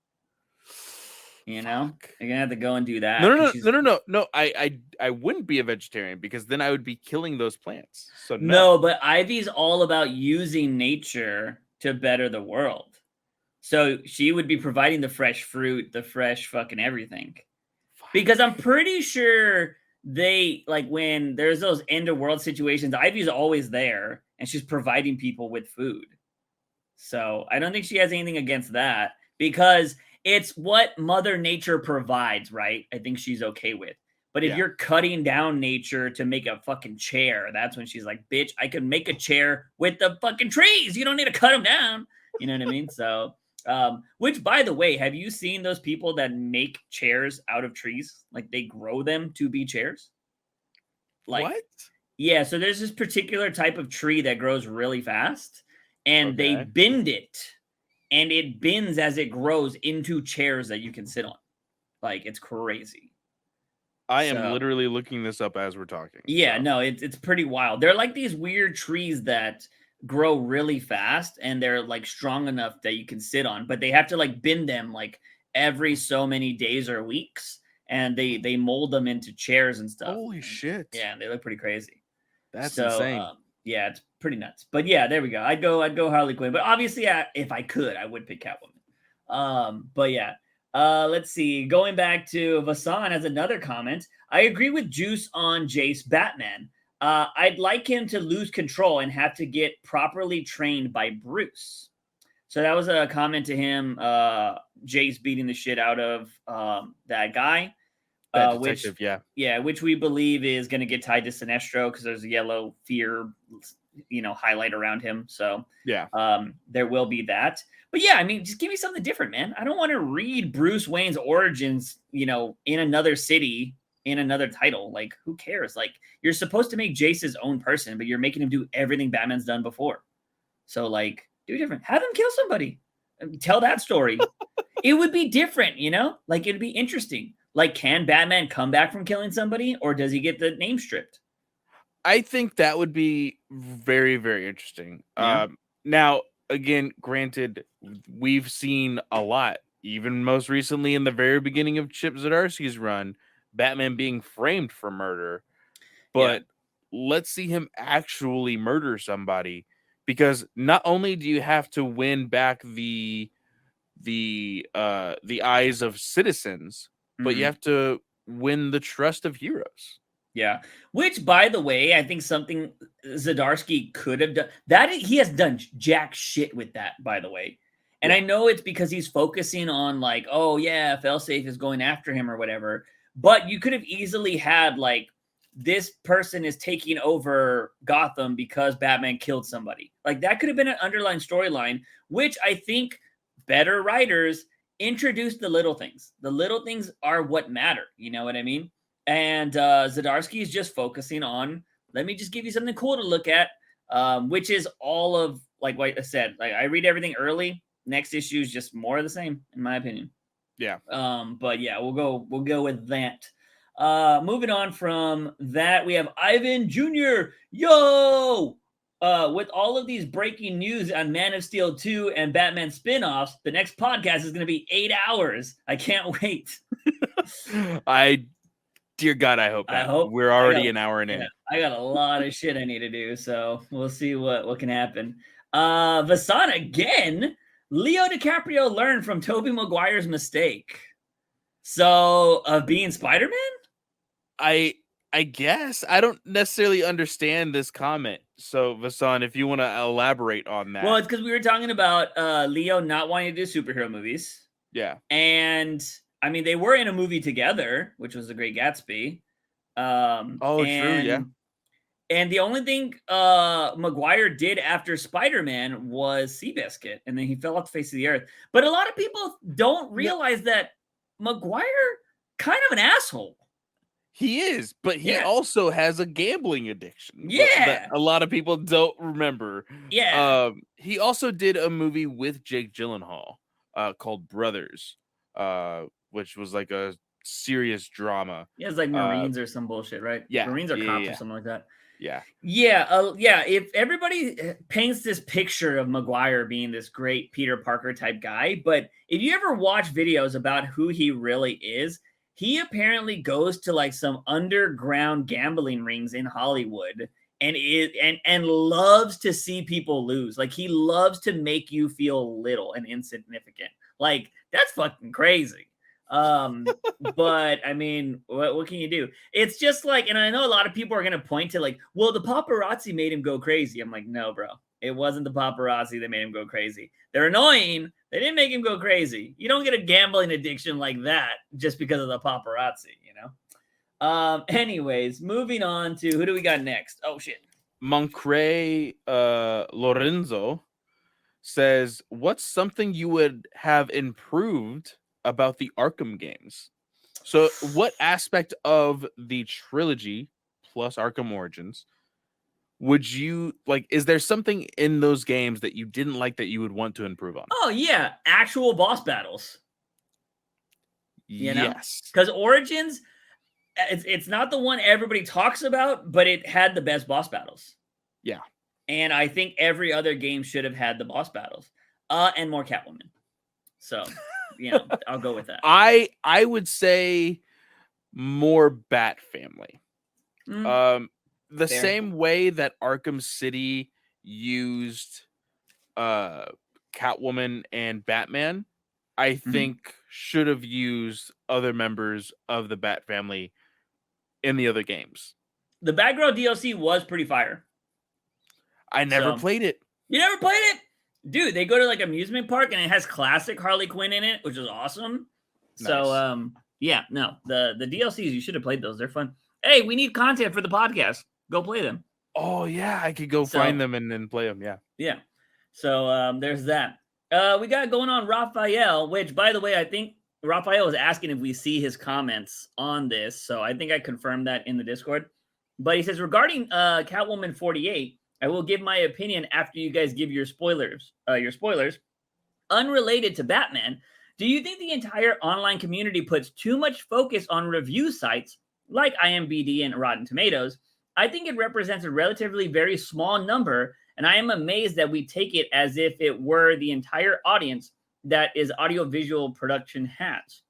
You know, Fuck. you're gonna have to go and do that. No. I wouldn't be a vegetarian because then I would be killing those plants. So No, but Ivy's all about using nature to better the world. So she would be providing the fresh fruit, the fresh fucking everything. Because I'm pretty sure they like when there's those end of world situations, Ivy's always there and she's providing people with food. So I don't think she has anything against that because it's what Mother Nature provides, right? I think she's okay with. But if you're cutting down nature to make a fucking chair, that's when she's like, bitch, I could make a chair with the fucking trees. You don't need to cut them down. You know what I mean? So, which by the way, have you seen those people that make chairs out of trees? Like they grow them to be chairs? Like, what? Yeah, so there's this particular type of tree that grows really fast and they Okay. bend it and it bends as it grows into chairs that you can sit on. Like it's crazy. I am So, literally looking this up as we're talking. yeah, so. no, it's pretty wild. They're like these weird trees that grow really fast and they're like strong enough that you can sit on, but they have to like bend them like every so many days or weeks and they mold them into chairs and stuff. Holy And, shit. yeah, they look pretty crazy. That's So, insane. yeah, it's pretty nuts. But yeah, there we go. I'd go Harley Quinn. But obviously, if I could, I would pick Catwoman. But yeah, let's see. Going back to Vasan has another comment. I agree with Juice on Jace Batman. I'd like him to lose control and have to get properly trained by Bruce. So that was a comment to him. Jace beating the shit out of that guy. That detective, which we believe is going to get tied to Sinestro because there's a yellow fear, highlight around him. So there will be that. But yeah, I mean, just give me something different, man. I don't want to read Bruce Wayne's origins, in another city, in another title. Like, who cares? Like, you're supposed to make Jace his own person, but you're making him do everything Batman's done before. So, like, do different. Have him kill somebody. Tell that story. It would be different, Like, it'd be interesting. Like, can Batman come back from killing somebody, or does he get the name stripped? I think that would be very, very interesting. Yeah. Now, again, granted, we've seen a lot, even most recently in the very beginning of Chip Zdarsky's run, Batman being framed for murder. But let's see him actually murder somebody, because not only do you have to win back the eyes of citizens, but you have to win the trust of heroes. Yeah. Which, by the way, I think something Zdarsky could have done. That he has done jack shit with that, by the way. And I know it's because he's focusing on like, oh yeah, Failsafe is going after him or whatever. But you could have easily had like, this person is taking over Gotham because Batman killed somebody. Like that could have been an underlying storyline, which I think better writers introduce the little things. The little things are what matter. You know what I mean? And Zdarsky is just focusing on, let me just give you something cool to look at, which is all of, like what I said, like I read everything early. Next issue is just more of the same, in my opinion. Yeah. But yeah, we'll go with that. Moving on from that, we have Ivan Jr. Yo! With all of these breaking news on Man of Steel 2 and Batman spin-offs, the next podcast is going to be 8 hours. I can't wait. Dear God, I hope not. I hope we're already an hour in. I got a lot of shit I need to do, so we'll see what can happen. Vasan again. Leo DiCaprio learned from Tobey Maguire's mistake. So, of being Spider-Man? I guess I don't necessarily understand this comment. So, Vasan, if you want to elaborate on that. Well, it's because we were talking about Leo not wanting to do superhero movies. Yeah. And I mean, they were in a movie together, which was The Great Gatsby. True, yeah. And the only thing Maguire did after Spider-Man was Seabiscuit, and then he fell off the face of the earth. But a lot of people don't realize that Maguire kind of an asshole. He is, but he also has a gambling addiction. Yeah. That a lot of people don't remember. Yeah. He also did a movie with Jake Gyllenhaal called Brothers, which was like a serious drama. Yeah, it's like Marines or some bullshit, right? Yeah. Marines are cops or something like that. Yeah. Yeah. If everybody paints this picture of Maguire being this great Peter Parker type guy, but if you ever watch videos about who he really is, he apparently goes to like some underground gambling rings in Hollywood and loves to see people lose. Like he loves to make you feel little and insignificant. Like that's fucking crazy. But I mean, what can you do? It's just like, and I know a lot of people are going to point to like, well, the paparazzi made him go crazy. I'm like, no, bro, it wasn't the paparazzi that made him go crazy. They're annoying. They didn't make him go crazy. You don't get a gambling addiction like that just because of the paparazzi, you know? Anyways, moving on to who do we got next? Oh shit. Moncray Lorenzo says, what's something you would have improved about the Arkham games? So what aspect of the trilogy plus Arkham Origins would you like? Is there something in those games that you didn't like that you would want to improve on? Oh yeah, actual boss battles. You know? Yes. Because Origins, it's not the one everybody talks about, but it had the best boss battles. Yeah. And I think every other game should have had the boss battles. And more Catwoman. So, you know, I'll go with that. I would say more Bat Family. The Fair. same way that Arkham City used Catwoman and Batman, I think should have used other members of the Bat Family in the other games. The Batgirl DLC was pretty fire. I never played it. You never played it? Dude, they go to like amusement park and it has classic Harley Quinn in it, which is awesome. Nice. So yeah, no, the DLCs, you should have played those. They're fun. Hey, we need content for the podcast. Go play them. Oh yeah, I could go find them and then play them. Yeah. Yeah. So there's that. We got going on Raphael, which by the way, I think Raphael was asking if we see his comments on this. So I think I confirmed that in the Discord. But he says, regarding Catwoman 48, I will give my opinion after you guys give your spoilers. Unrelated to Batman, do you think the entire online community puts too much focus on review sites like IMDb and Rotten Tomatoes? I think it represents a relatively very small number, and I am amazed that we take it as if it were the entire audience that is audiovisual production has.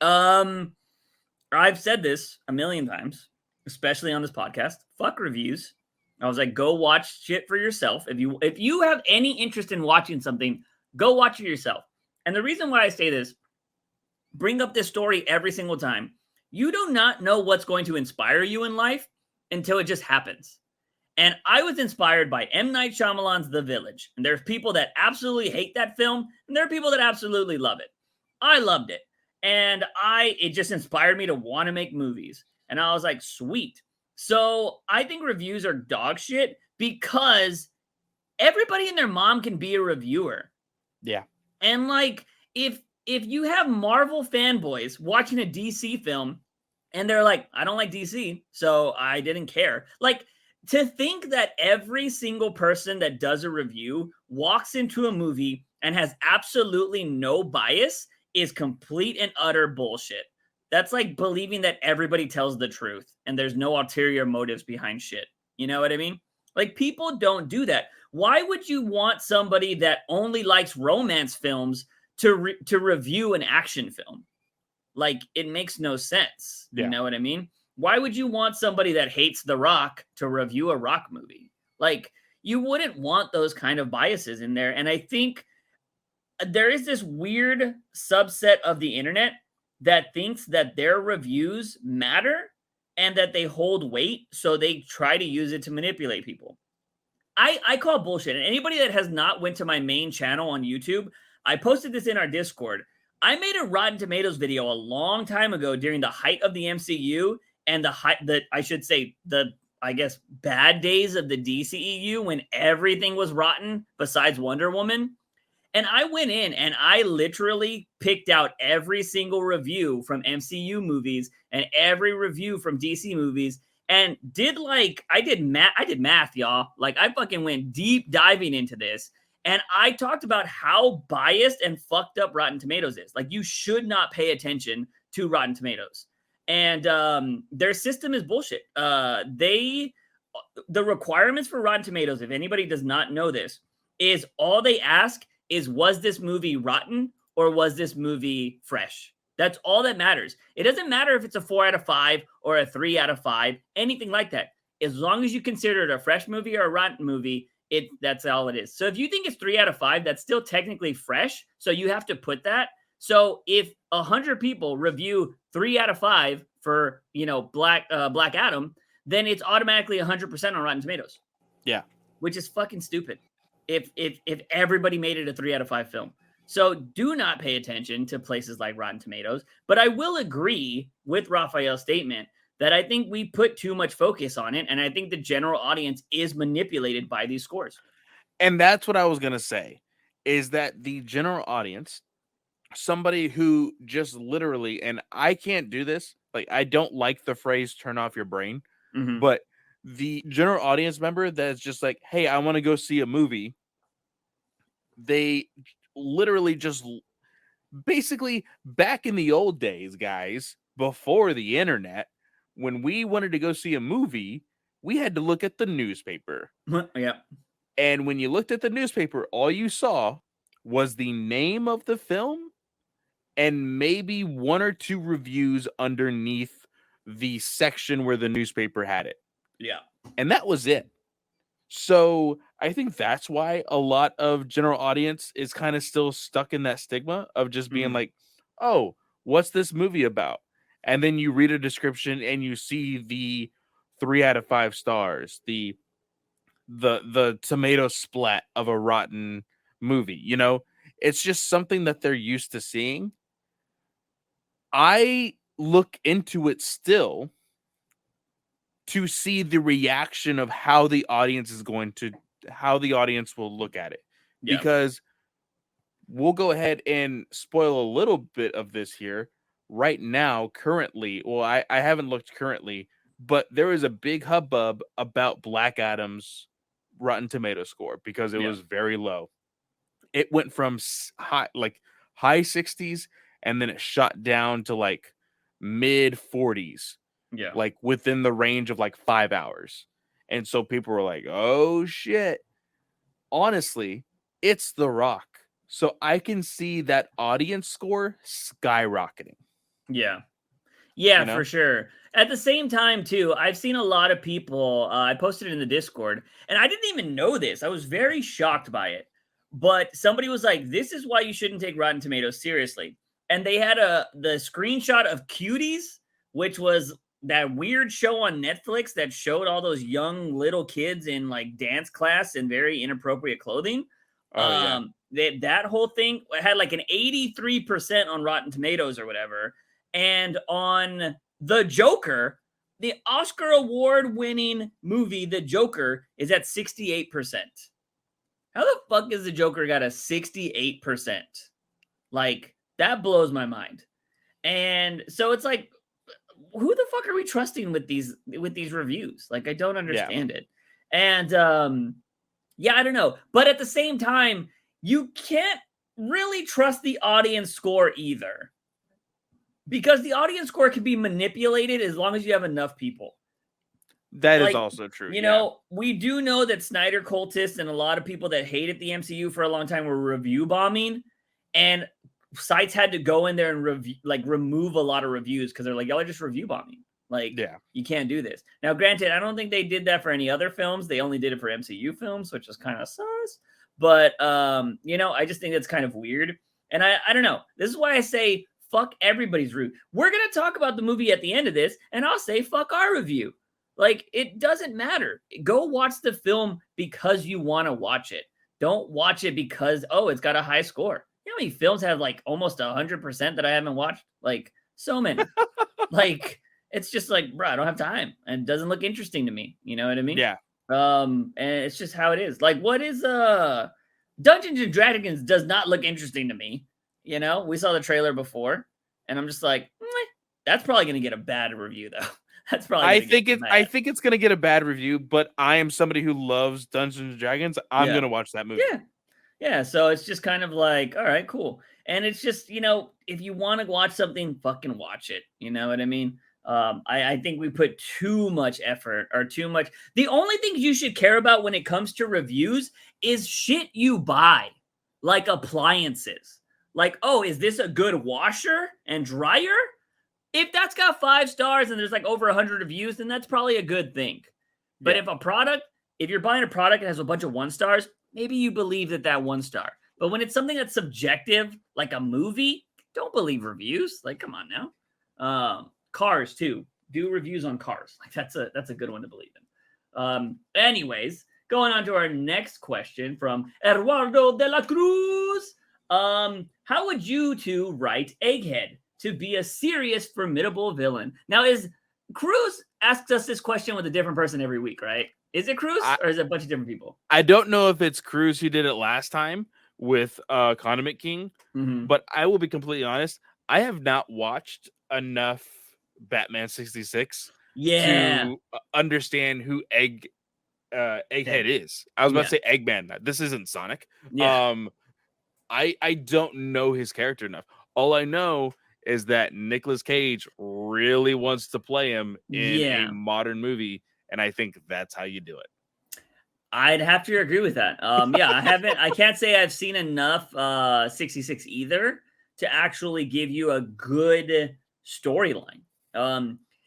I've said this a million times, especially on this podcast. Fuck reviews. I was like, go watch shit for yourself. If you have any interest in watching something, go watch it yourself. And the reason why I say this, bring up this story every single time. You do not know what's going to inspire you in life until it just happens. And I was inspired by M. Night Shyamalan's The Village. And there's people that absolutely hate that film, and there are people that absolutely love it. I loved it. And it just inspired me to want to make movies. And I was like, sweet. So I think reviews are dog shit because everybody and their mom can be a reviewer. Yeah. And like, if you have Marvel fanboys watching a DC film and they're like, I don't like DC, so I didn't care. Like, to think that every single person that does a review walks into a movie and has absolutely no bias is complete and utter bullshit. That's like believing that everybody tells the truth and there's no ulterior motives behind shit. You know what I mean? Like, people don't do that. Why would you want somebody that only likes romance films to review an action film? Like, it makes no sense. Yeah. You know what I mean? Why would you want somebody that hates The Rock to review a Rock movie? Like, you wouldn't want those kind of biases in there. And I think there is this weird subset of the internet that thinks that their reviews matter and that they hold weight, so they try to use it to manipulate people. I call bullshit. And anybody that has not went to my main channel on YouTube, I posted this in our Discord. I made a Rotten Tomatoes video a long time ago during the height of the MCU and the bad days of the DCEU when everything was rotten besides Wonder Woman. And I went in and I literally picked out every single review from MCU movies and every review from DC movies and I did math, y'all. Like, I fucking went deep diving into this. And I talked about how biased and fucked up Rotten Tomatoes is. Like, you should not pay attention to Rotten Tomatoes. And their system is bullshit. They the requirements for Rotten Tomatoes, if anybody does not know this, is all they ask is, was this movie rotten or was this movie fresh? That's all that matters. It doesn't matter if it's a 4 out of 5 or a 3 out of 5, anything like that. As long as you consider it a fresh movie or a rotten movie, that's all it is. So if you think it's 3 out of 5, that's still technically fresh. So you have to put that. So if 100 people review 3 out of 5 for, Black Adam, then it's automatically 100% on Rotten Tomatoes. Yeah. Which is fucking stupid. If everybody made it a 3 out of 5 film. So do not pay attention to places like Rotten Tomatoes. But I will agree with Raphael's statement that I think we put too much focus on it. And I think the general audience is manipulated by these scores. And that's what I was going to say, is that the general audience, somebody who just literally, and I can't do this, like I don't like the phrase turn off your brain, but the general audience member that's just like, hey, I want to go see a movie. They literally just basically back in the old days, guys, before the internet, when we wanted to go see a movie, we had to look at the newspaper. Yeah. And when you looked at the newspaper, all you saw was the name of the film and maybe 1 or 2 reviews underneath the section where the newspaper had it. Yeah. And that was it. So I think that's why a lot of general audience is kind of still stuck in that stigma of just being like, oh, what's this movie about? And then you read a description and you see the 3 out of 5 stars, the tomato splat of a rotten movie. It's just something that they're used to seeing. I look into it still to see the reaction of how the audience will look at it. Yeah. Because we'll go ahead and spoil a little bit of this here. Right now, currently, well, I haven't looked currently, but there is a big hubbub about Black Adam's Rotten Tomato score because it was very low. It went from high 60s and then it shot down to like mid 40s. Yeah. Like within the range of like 5 hours. And so people were like, oh shit. Honestly, it's The Rock. So I can see that audience score skyrocketing. Yeah. Yeah, for sure. At the same time, too, I've seen a lot of people, I posted it in the Discord, and I didn't even know this. I was very shocked by it. But somebody was like, this is why you shouldn't take Rotten Tomatoes seriously. And they had the screenshot of Cuties, which was that weird show on Netflix that showed all those young little kids in like dance class and very inappropriate clothing. That whole thing had like an 83% on Rotten Tomatoes or whatever. And on The Joker, the Oscar award-winning movie, The Joker, is at 68%. How the fuck is The Joker got a 68%? Like, that blows my mind. And so it's like, who the fuck are we trusting with these reviews? Like, I don't understand it. And I don't know. But at the same time, you can't really trust the audience score either. Because the audience score can be manipulated as long as you have enough people. That is also true. You know, we do know that Snyder cultists and a lot of people that hated the MCU for a long time were review bombing. And sites had to go in there and remove a lot of reviews because they're like, y'all are just review bombing. Like, you can't do this. Now, granted, I don't think they did that for any other films. They only did it for MCU films, which is kind of sus. But, I just think that's kind of weird. And I don't know. This is why I say fuck everybody's review. We're going to talk about the movie at the end of this, and I'll say fuck our review. Like, it doesn't matter. Go watch the film because you want to watch it. Don't watch it because, it's got a high score. You know how many films have like almost 100% that I haven't watched? Like, so many. Like, it's just like, bro, I don't have time. And it doesn't look interesting to me. You know what I mean? Yeah. And it's just how it is. Like, what is Dungeons and Dragons does not look interesting to me. You know, we saw the trailer before, and I'm just like, that's probably going to get a bad review, though. That's probably. I think it's going to get a bad review, but I am somebody who loves Dungeons and Dragons. I'm going to watch that movie. Yeah. So it's just kind of like, all right, cool. And it's just, if you want to watch something, fucking watch it. You know what I mean? I think we put too much effort or too much. The only things you should care about when it comes to reviews is shit you buy, like appliances. Like, oh, is this a good washer and dryer? If that's got 5 stars and there's like over 100 reviews, then that's probably a good thing. But if you're buying a product that has a bunch of 1 stars, maybe you believe that 1 star. But when it's something that's subjective, like a movie, don't believe reviews. Like, come on now. Cars too. Do reviews on cars. Like that's a good one to believe in. Anyways, going on to our next question from Eduardo de la Cruz. How would you two write Egghead to be a serious, formidable villain? Now, is Cruz asks us this question with a different person every week, right? Is it Cruz or is it a bunch of different people? I don't know if it's Cruz who did it last time with Condiment King, but I will be completely honest. I have not watched enough Batman 66 to understand who Egghead is. I was about to say Eggman. This isn't Sonic. I don't know his character enough. All I know is that Nicolas Cage really wants to play him in a modern movie, and I think that's how you do it. I'd have to agree with that. I can't say I've seen enough 66 either to actually give you a good storyline.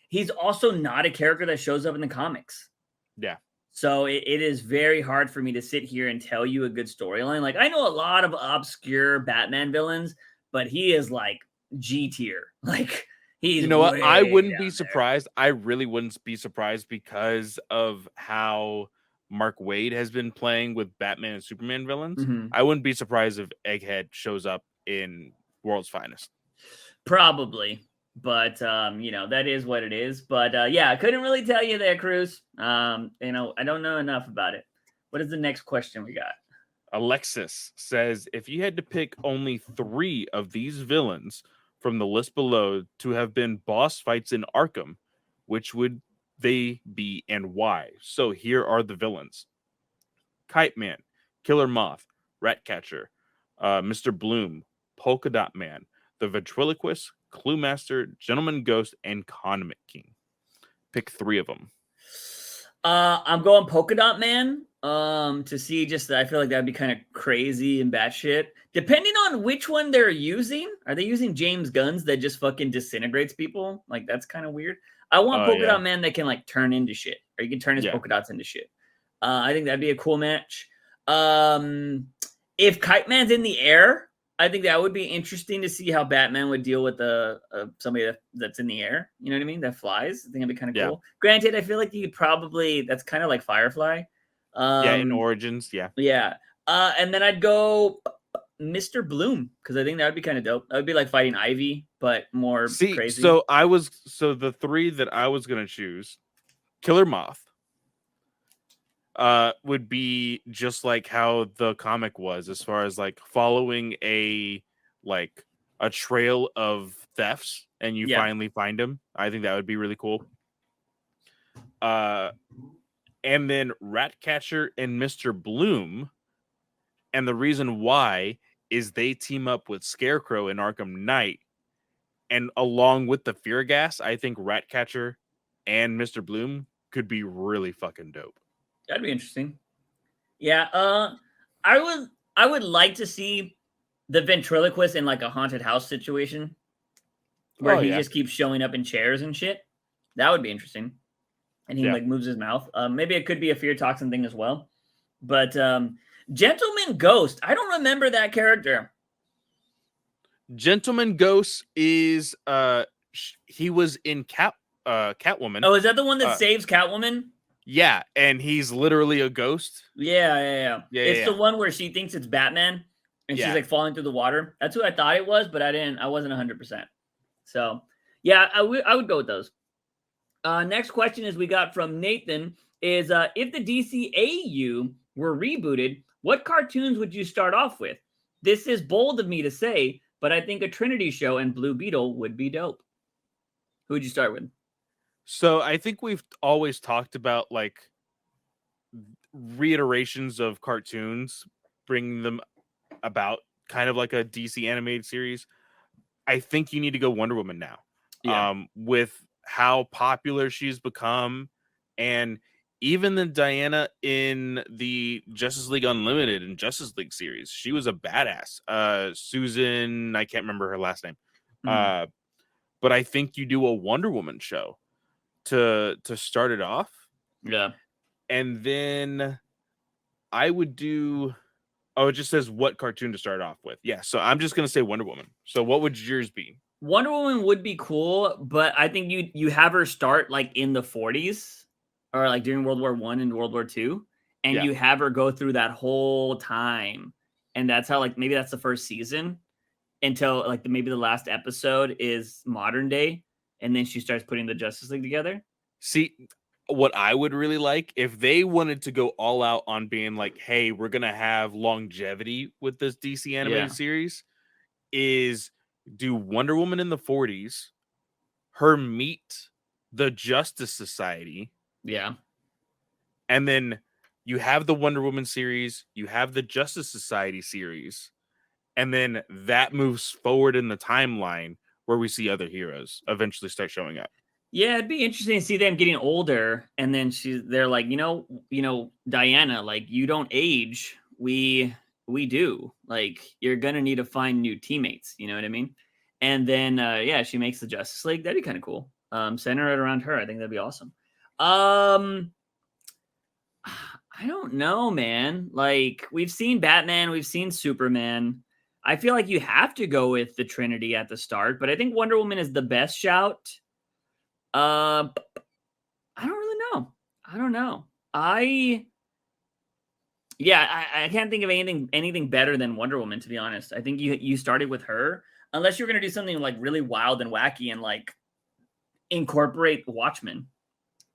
He's also not a character that shows up in the comics. Yeah. So it is very hard for me to sit here and tell you a good storyline. Like, I know a lot of obscure Batman villains, but he is like G tier. Like, he's, you know what? I wouldn't be surprised. I really wouldn't be surprised because of how Mark Waid has been playing with Batman and Superman villains. I wouldn't be surprised if Egghead shows up in World's Finest. Probably. But, that is what it is. But, I couldn't really tell you there, Cruz. I don't know enough about it. What is the next question we got? Alexis says, if you had to pick only 3 of these villains from the list below to have been boss fights in Arkham, which would they be and why? So here are the villains. Kite Man, Killer Moth, Ratcatcher, Mr. Bloom, Polka Dot Man, the Ventriloquist, Clue Master, Gentleman Ghost, and Condiment King. Pick 3 of them. I'm going Polka Dot Man. To see just I feel like that'd be kind of crazy and batshit. Depending on which one they're using. Are they using James Gunn's that just fucking disintegrates people? Like, that's kind of weird. I want Polka Dot Man that can like turn into shit, or you can turn his polka dots into shit. I think that'd be a cool match. If Kite Man's in the air, I think that would be interesting to see how Batman would deal with somebody that's in the air. You know what I mean? That flies. I think that'd be kind of cool. Granted, I feel like you could probably, that's kind of like Firefly. In Origins, Yeah. And then I'd go Mr. Bloom, because I think that would be kind of dope. That would be like fighting Ivy, but more crazy. So the 3 that I was gonna choose, Killer Moth, would be just like how the comic was, as far as like following a trail of thefts and you finally find him. I think that would be really cool. And then Ratcatcher and Mr. Bloom, and the reason why is they team up with Scarecrow in Arkham Knight, and along with the Fear Gas, I think Ratcatcher and Mr. Bloom could be really fucking dope. That'd be interesting. Yeah, I would like to see the ventriloquist in like a haunted house situation where he just keeps showing up in chairs and shit. That would be interesting. And he like moves his mouth. Maybe it could be a fear toxin thing as well. But Gentleman Ghost, I don't remember that character. Gentleman Ghost is he was in Catwoman. Oh, is that the one that saves Catwoman? Yeah, and he's literally a ghost. Yeah. It's the one where she thinks it's Batman and she's like falling through the water. That's who I thought it was, but I wasn't 100%. So, yeah, I would go with those. Next question is we got from Nathan is if the DCEU were rebooted, what cartoons would you start off with? This is bold of me to say, but I think a Trinity show and Blue Beetle would be dope. Who would you start with? So I think we've always talked about like reiterations of cartoons, bringing them about, kind of like a DC animated series. I think you need to go Wonder Woman now. With how popular she's become, and even the Diana in the Justice League Unlimited and Justice League series, she was a badass. Susan, I can't remember her last name. But I think you do a Wonder Woman show to start it off. Yeah. And then I would do, oh, it just says what cartoon to start off with. Yeah, so I'm just going to say Wonder Woman. So what would yours be? Wonder Woman would be cool, but I think you have her start like in the 40s or like during World War I and World War II, and you have her go through that whole time. And that's how, like, maybe that's the first season until like maybe the last episode is modern day, and then she starts putting the Justice League together. See, what I would really like if they wanted to go all out on being like, hey, we're going to have longevity with this DC animated series, is do Wonder Woman in the 40s, her meet the Justice Society. Yeah. And then you have the Wonder Woman series, you have the Justice Society series, and then that moves forward in the timeline where we see other heroes eventually start showing up. Yeah, it'd be interesting to see them getting older, and then they're like, you know, Diana, like, you don't age. We do. Like, you're gonna need to find new teammates. You know what I mean? And then yeah, she makes the Justice League. That'd be kind of cool. Center it around her. I think that'd be awesome. I don't know, man. Like, we've seen Batman, we've seen Superman. I feel like you have to go with the Trinity at the start, but I think Wonder Woman is the best shout. I don't really know. I don't know. I can't think of anything better than Wonder Woman, to be honest. I think you started with her, unless you're gonna do something like really wild and wacky and like incorporate Watchmen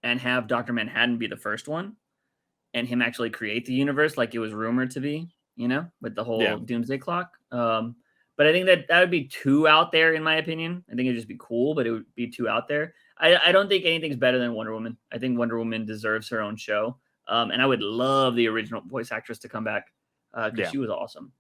and have Dr. Manhattan be the first one and him actually create the universe like it was rumored to be, you know, with the whole Doomsday Clock. But I think that would be too out there, in my opinion. I think it'd just be cool, but it would be too out there. I don't think anything's better than Wonder Woman. I think Wonder Woman deserves her own show. And I would love the original voice actress to come back because she was awesome.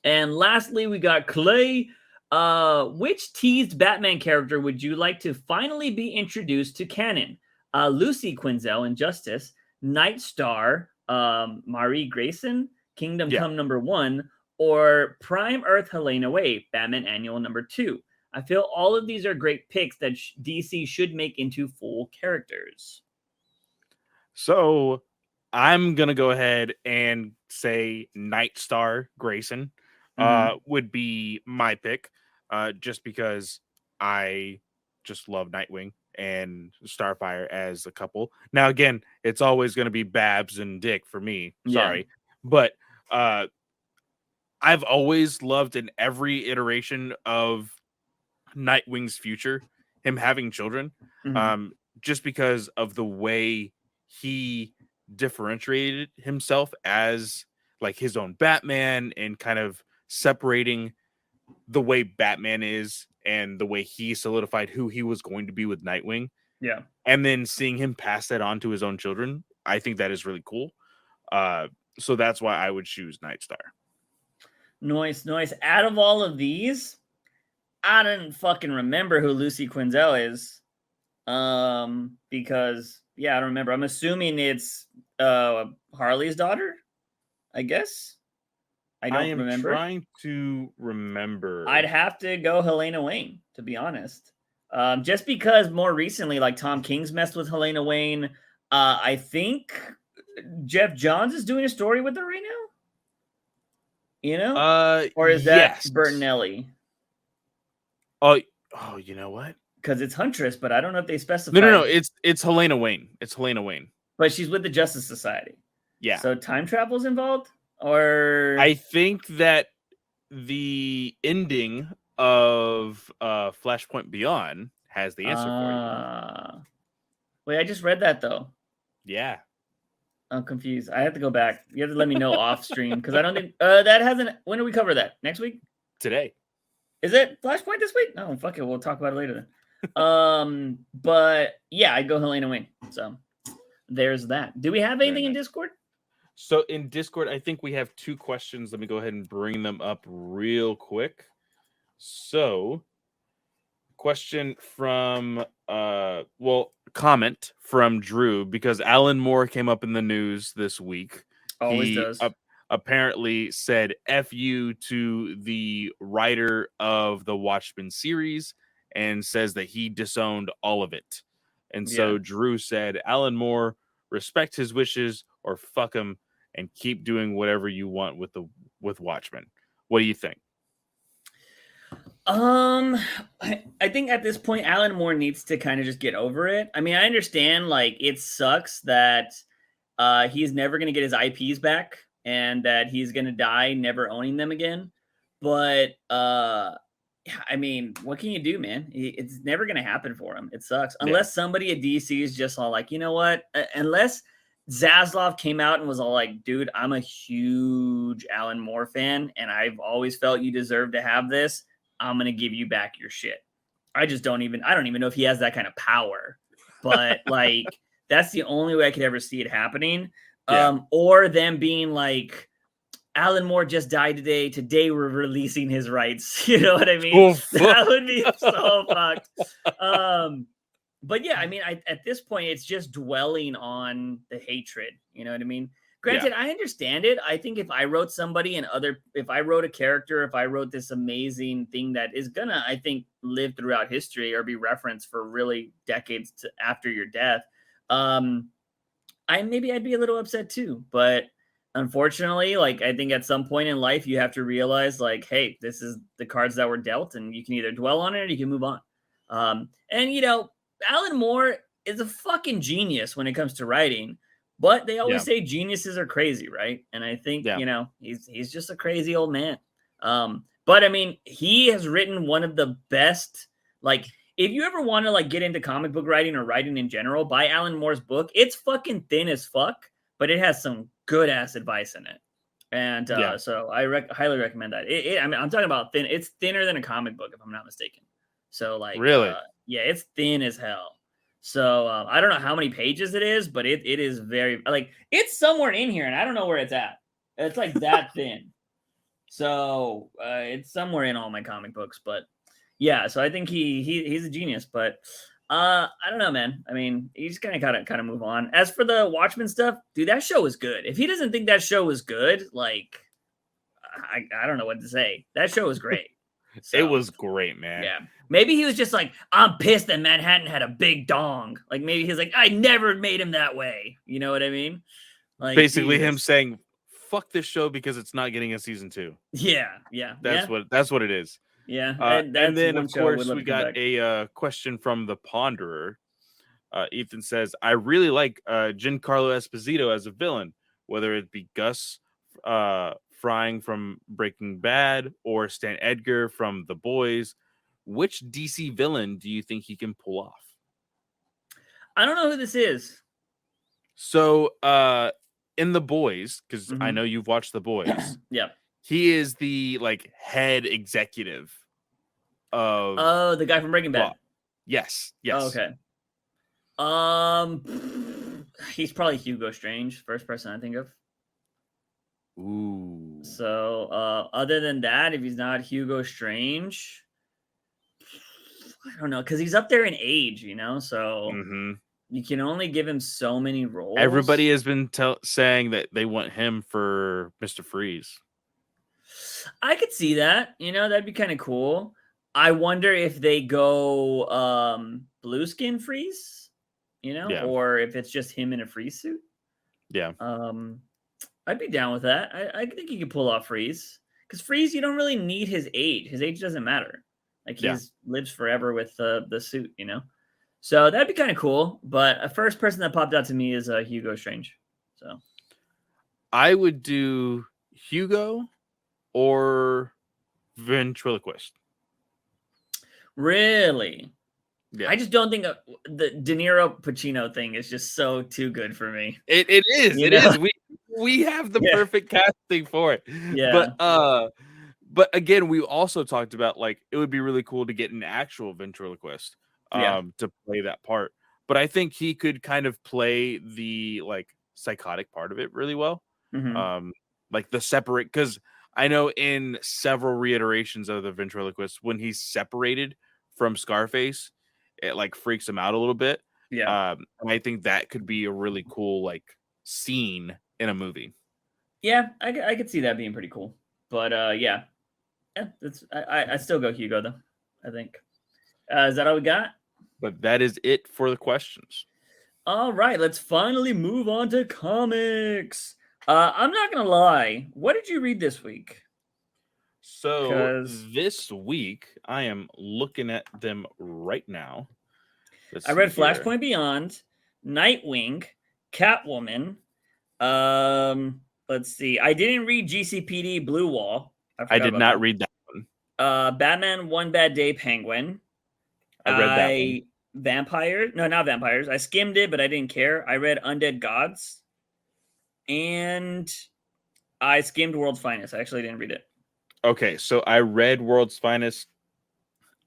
And lastly, we got Clay. Which teased Batman character would you like to finally be introduced to canon? Lucy Quinzel in Justice, Night Star, Marie Grayson, Kingdom Come #1, or Prime Earth Helena Way, Batman Annual #2. I feel all of these are great picks that DC should make into full characters. So I'm going to go ahead and say Night Star Grayson would be my pick, just because I just love Nightwing and Starfire as a couple. Now, again, it's always going to be Babs and Dick for me. Sorry. But I've always loved in every iteration of Nightwing's future, him having children, just because of the way he differentiated himself as like his own Batman and kind of separating the way Batman is and the way he solidified who he was going to be with Nightwing. Yeah. And then seeing him pass that on to his own children, I think that is really cool. So that's why I would choose Night Star. Nice. Out of all of these, I didn't fucking remember who Lucy Quinzel is. Because I don't remember. I'm assuming it's Harley's daughter, I guess. I don't remember. Trying to remember. I'd have to go Helena Wayne, to be honest. Just because more recently, like Tom King's messed with Helena Wayne. I think Jeff Johns is doing a story with her right now. You know? Or is that Bertinelli? Oh, you know what? Because it's Huntress, but I don't know if they specify. No. It's Helena Wayne. It's Helena Wayne. But she's with the Justice Society. Yeah. So time travel's involved? Or I think that the ending of Flashpoint Beyond has the answer for you. Wait, I just read that though. Yeah. I'm confused. I have to go back. You have to let me know off stream because I don't think that hasn't. When do we cover that? Next week? Today. Is it Flashpoint this week? Oh, fuck it. We'll talk about it later then. But yeah, I'd go Helena Wayne. So there's that. Do we have anything in Discord? So in Discord, I think we have 2 questions. Let me go ahead and bring them up real quick. So, question from comment from Drew, because Alan Moore came up in the news this week. Always does. Apparently said F you to the writer of the Watchmen series and says that he disowned all of it. And so Drew said, Alan Moore, respect his wishes or fuck him and keep doing whatever you want with Watchmen. What do you think? I think at this point, Alan Moore needs to kind of just get over it. I mean, I understand, like, it sucks that he's never going to get his IPs back and that he's going to die never owning them again. But, I mean, what can you do, man? It's never going to happen for him. It sucks. Unless somebody at DC is just all like, you know what? Unless Zaslav came out and was all like, dude, I'm a huge Alan Moore fan, and I've always felt you deserve to have this. I'm going to give you back your shit. I don't even know if he has that kind of power, but like, that's the only way I could ever see it happening. Or them being like, Alan Moore just died today. Today we're releasing his rights. You know what I mean? That would be so fucked. But yeah, I mean, at this point, it's just dwelling on the hatred. You know what I mean? Granted, I understand it. I think if I wrote somebody if I wrote a character, if I wrote this amazing thing that is gonna, I think, live throughout history or be referenced for really decades after your death, I'd be a little upset too. But unfortunately, like, I think at some point in life, you have to realize, like, hey, this is the cards that were dealt, and you can either dwell on it or you can move on. And you know, Alan Moore is a fucking genius when it comes to writing. But they always say geniuses are crazy, right? And I think, you know, he's just a crazy old man. But I mean, he has written one of the best, like, if you ever want to like get into comic book writing or writing in general, buy Alan Moore's book. It's fucking thin as fuck, but it has some good ass advice in it. And so I highly recommend that. I mean, I'm talking about thin. It's thinner than a comic book, if I'm not mistaken. So like, really, it's thin as hell. So I don't know how many pages it is, but it is very, like, it's somewhere in here and I don't know where it's at. It's like that thin. So it's somewhere in all my comic books, but yeah, so I think he's a genius, but I don't know, man. I mean, he's kind of move on. As for the Watchmen stuff, dude, that show was good. If he doesn't think that show was good, like, I don't know what to say. That show was great. So, it was great, man. Yeah. Maybe he was just like, I'm pissed that Manhattan had a big dong. Like, maybe he's like, I never made him that way. You know what I mean? Like, basically him saying, fuck this show because it's not getting a season 2. Yeah. That's what it is. Yeah. And then, of course, we got a question from the Ponderer. Ethan says, I really like Giancarlo Esposito as a villain, whether it be Gus Frying from Breaking Bad or Stan Edgar from The Boys. Which DC villain do you think he can pull off? I don't know who this is. So, in The Boys, because I know you've watched The Boys. Yeah. He is the like head executive of. Oh, the guy from Breaking Bad. Yes. Oh, okay. He's probably Hugo Strange, first person I think of. Ooh. So, other than that, if he's not Hugo Strange, I don't know, because he's up there in age, you know, so you can only give him so many roles. Everybody has been saying that they want him for Mr. Freeze. I could see that, you know, that'd be kind of cool. I wonder if they go blue skin Freeze, you know, or if it's just him in a Freeze suit. Yeah. I'd be down with that. I think he could pull off Freeze, because Freeze, you don't really need his age. His age doesn't matter. Like, he lives forever with the suit, you know? So that'd be kind of cool. But a first person that popped out to me is Hugo Strange. So I would do Hugo or Ventriloquist. Really? Yeah. I just don't think the De Niro Pacino thing is just so too good for me. It is. It is. We have the perfect casting for it. Yeah. But again, we also talked about, like, it would be really cool to get an actual ventriloquist to play that part. But I think he could kind of play the like psychotic part of it really well. Like the separate, because I know in several reiterations of the ventriloquist, when he's separated from Scarface, it like freaks him out a little bit. Yeah. And I think that could be a really cool like scene in a movie. Yeah, I could see that being pretty cool. But yeah, that's I still go Hugo though. I think. Is that all we got? But that is it for the questions. All right, let's finally move on to comics. I'm not gonna lie. What did you read this week? So this week, I am looking at them right now. I read Flashpoint Beyond, Nightwing, Catwoman. Let's see. I didn't read GCPD Blue Wall. I did not read that one. Batman One Bad Day Penguin. I read that one. Vampires. No, not vampires. I skimmed it, but I didn't care. I read Undead Gods. And I skimmed World's Finest. I actually didn't read it. Okay, so I read World's Finest.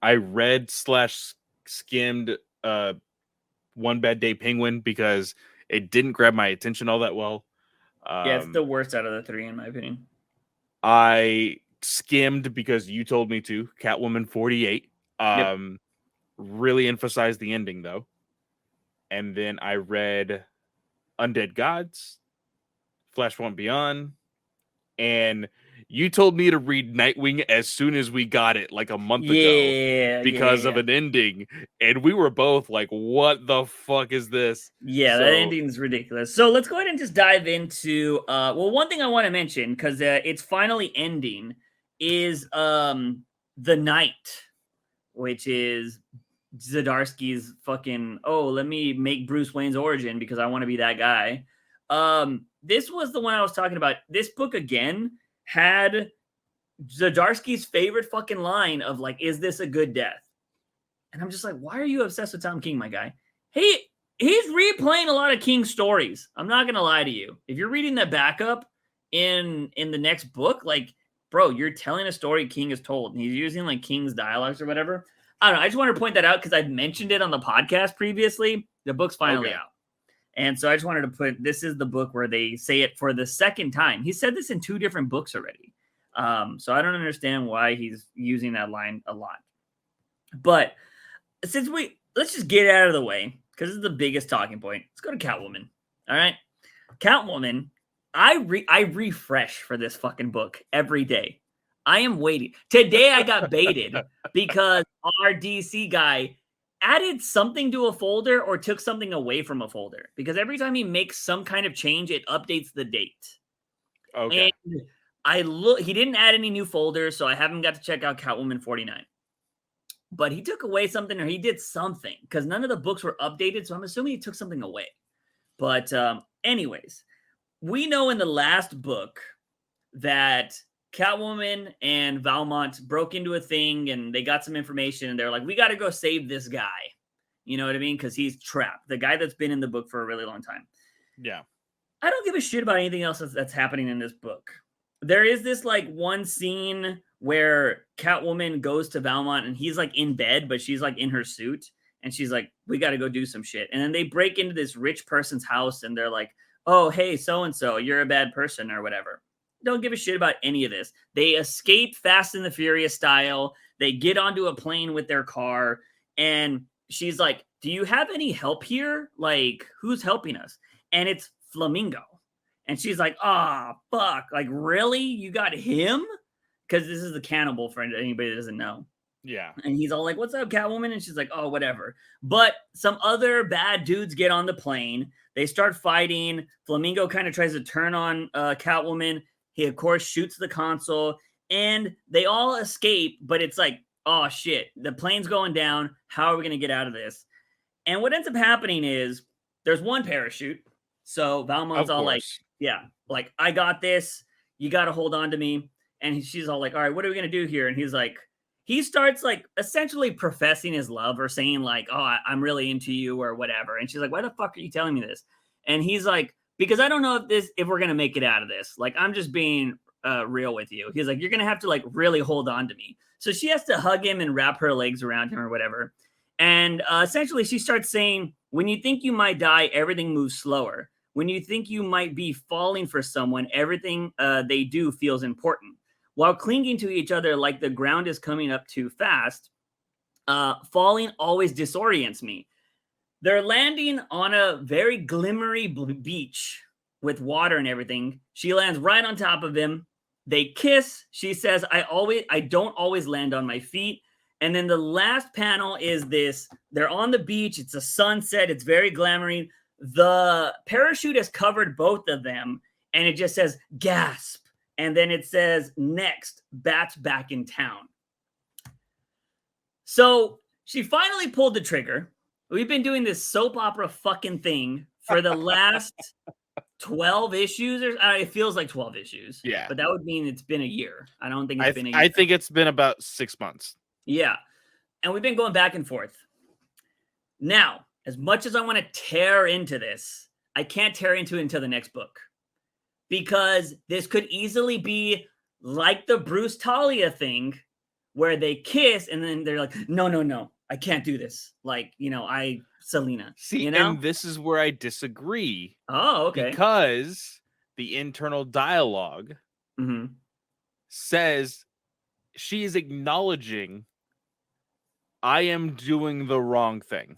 I read / skimmed One Bad Day Penguin because it didn't grab my attention all that well. Yeah, it's the worst out of the three, in my opinion. I skimmed because you told me to. Catwoman 48. Really emphasized the ending, though. And then I read Undead Gods, Flashpoint Beyond, and you told me to read Nightwing as soon as we got it, like a month ago, because of an ending. And we were both like, what the fuck is this? Yeah, that ending's ridiculous. So let's go ahead and just dive into, well, one thing I want to mention, because it's finally ending, is The Knight, which is Zdarsky's fucking, let me make Bruce Wayne's origin because I want to be that guy. This was the one I was talking about. This book, again, had Zdarsky's favorite fucking line of like, is this a good death? And I'm just like, why are you obsessed with Tom King, my guy? He's replaying a lot of King stories. I'm not going to lie to you. If you're reading the backup in the next book, like, bro, you're telling a story King has told, and he's using like King's dialogues or whatever. I don't know. I just wanted to point that out because I've mentioned it on the podcast previously. The book's finally out. And so I just wanted to put, this is the book where they say it for the second time. He said this in 2 different books already. So I don't understand why he's using that line a lot. But since let's just get it out of the way, because this is the biggest talking point. Let's go to Catwoman. All right. Catwoman, I refresh for this fucking book every day. I am waiting. Today I got baited because our DC guy added something to a folder or took something away from a folder, because every time he makes some kind of change, it updates the date. Okay. And he didn't add any new folders, so I haven't got to check out Catwoman 49. But he took away something, or he did something, because none of the books were updated, so I'm assuming he took something away. But anyways, we know in the last book that Catwoman and Valmont broke into a thing and they got some information and they're like, we got to go save this guy. You know what I mean? Because he's trapped. The guy that's been in the book for a really long time. Yeah. I don't give a shit about anything else that's happening in this book. There is this like one scene where Catwoman goes to Valmont and he's like in bed, but she's like in her suit. And she's like, we got to go do some shit. And then they break into this rich person's house and they're like, oh, hey, so-and-so, you're a bad person or whatever. Don't give a shit about any of this. They escape Fast and the Furious style. They get onto a plane with their car. And she's like, do you have any help here? Like, who's helping us? And it's Flamingo. And she's like, fuck. Like, really? You got him? Because this is the cannibal, for anybody that doesn't know. Yeah. And he's all like, what's up, Catwoman? And she's like, oh, whatever. But some other bad dudes get on the plane. They start fighting. Flamingo kind of tries to turn on Catwoman. He, of course, shoots the console. And they all escape. But it's like, oh, shit. The plane's going down. How are we going to get out of this? And what ends up happening is there's one parachute. So Valmont's all like, yeah, like, I got this. You got to hold on to me. And she's all like, all right, what are we going to do here? And he's like, he starts like essentially professing his love or saying like, oh, I'm really into you or whatever. And she's like, why the fuck are you telling me this? And he's like, because I don't know if we're going to make it out of this. Like, I'm just being real with you. He's like, you're going to have to like really hold on to me. So she has to hug him and wrap her legs around him or whatever. And essentially she starts saying, when you think you might die, everything moves slower. When you think you might be falling for someone, everything they do feels important. While clinging to each other like the ground is coming up too fast, Falling always disorients me. They're landing on a very glimmery beach with water and everything. She lands right on top of him. They kiss. She says, I don't always land on my feet. And then the last panel is this. They're on the beach. It's a sunset. It's very glamoury. The parachute has covered both of them. And it just says, gasp. And then it says, next, Bat's back in town. So she finally pulled the trigger. We've been doing this soap opera fucking thing for the last 12 issues. Or it feels like 12 issues. Yeah. But that would mean it's been a year. I don't think it's been a year. I think it's been about 6 months. Yeah. And we've been going back and forth. Now, as much as I want to tear into this, I can't tear into it until the next book. Because this could easily be like the Bruce Talia thing where they kiss and then they're like, no, I can't do this. Like, Selena. See, and this is where I disagree. Oh, okay. Because the internal dialogue says she is acknowledging I am doing the wrong thing,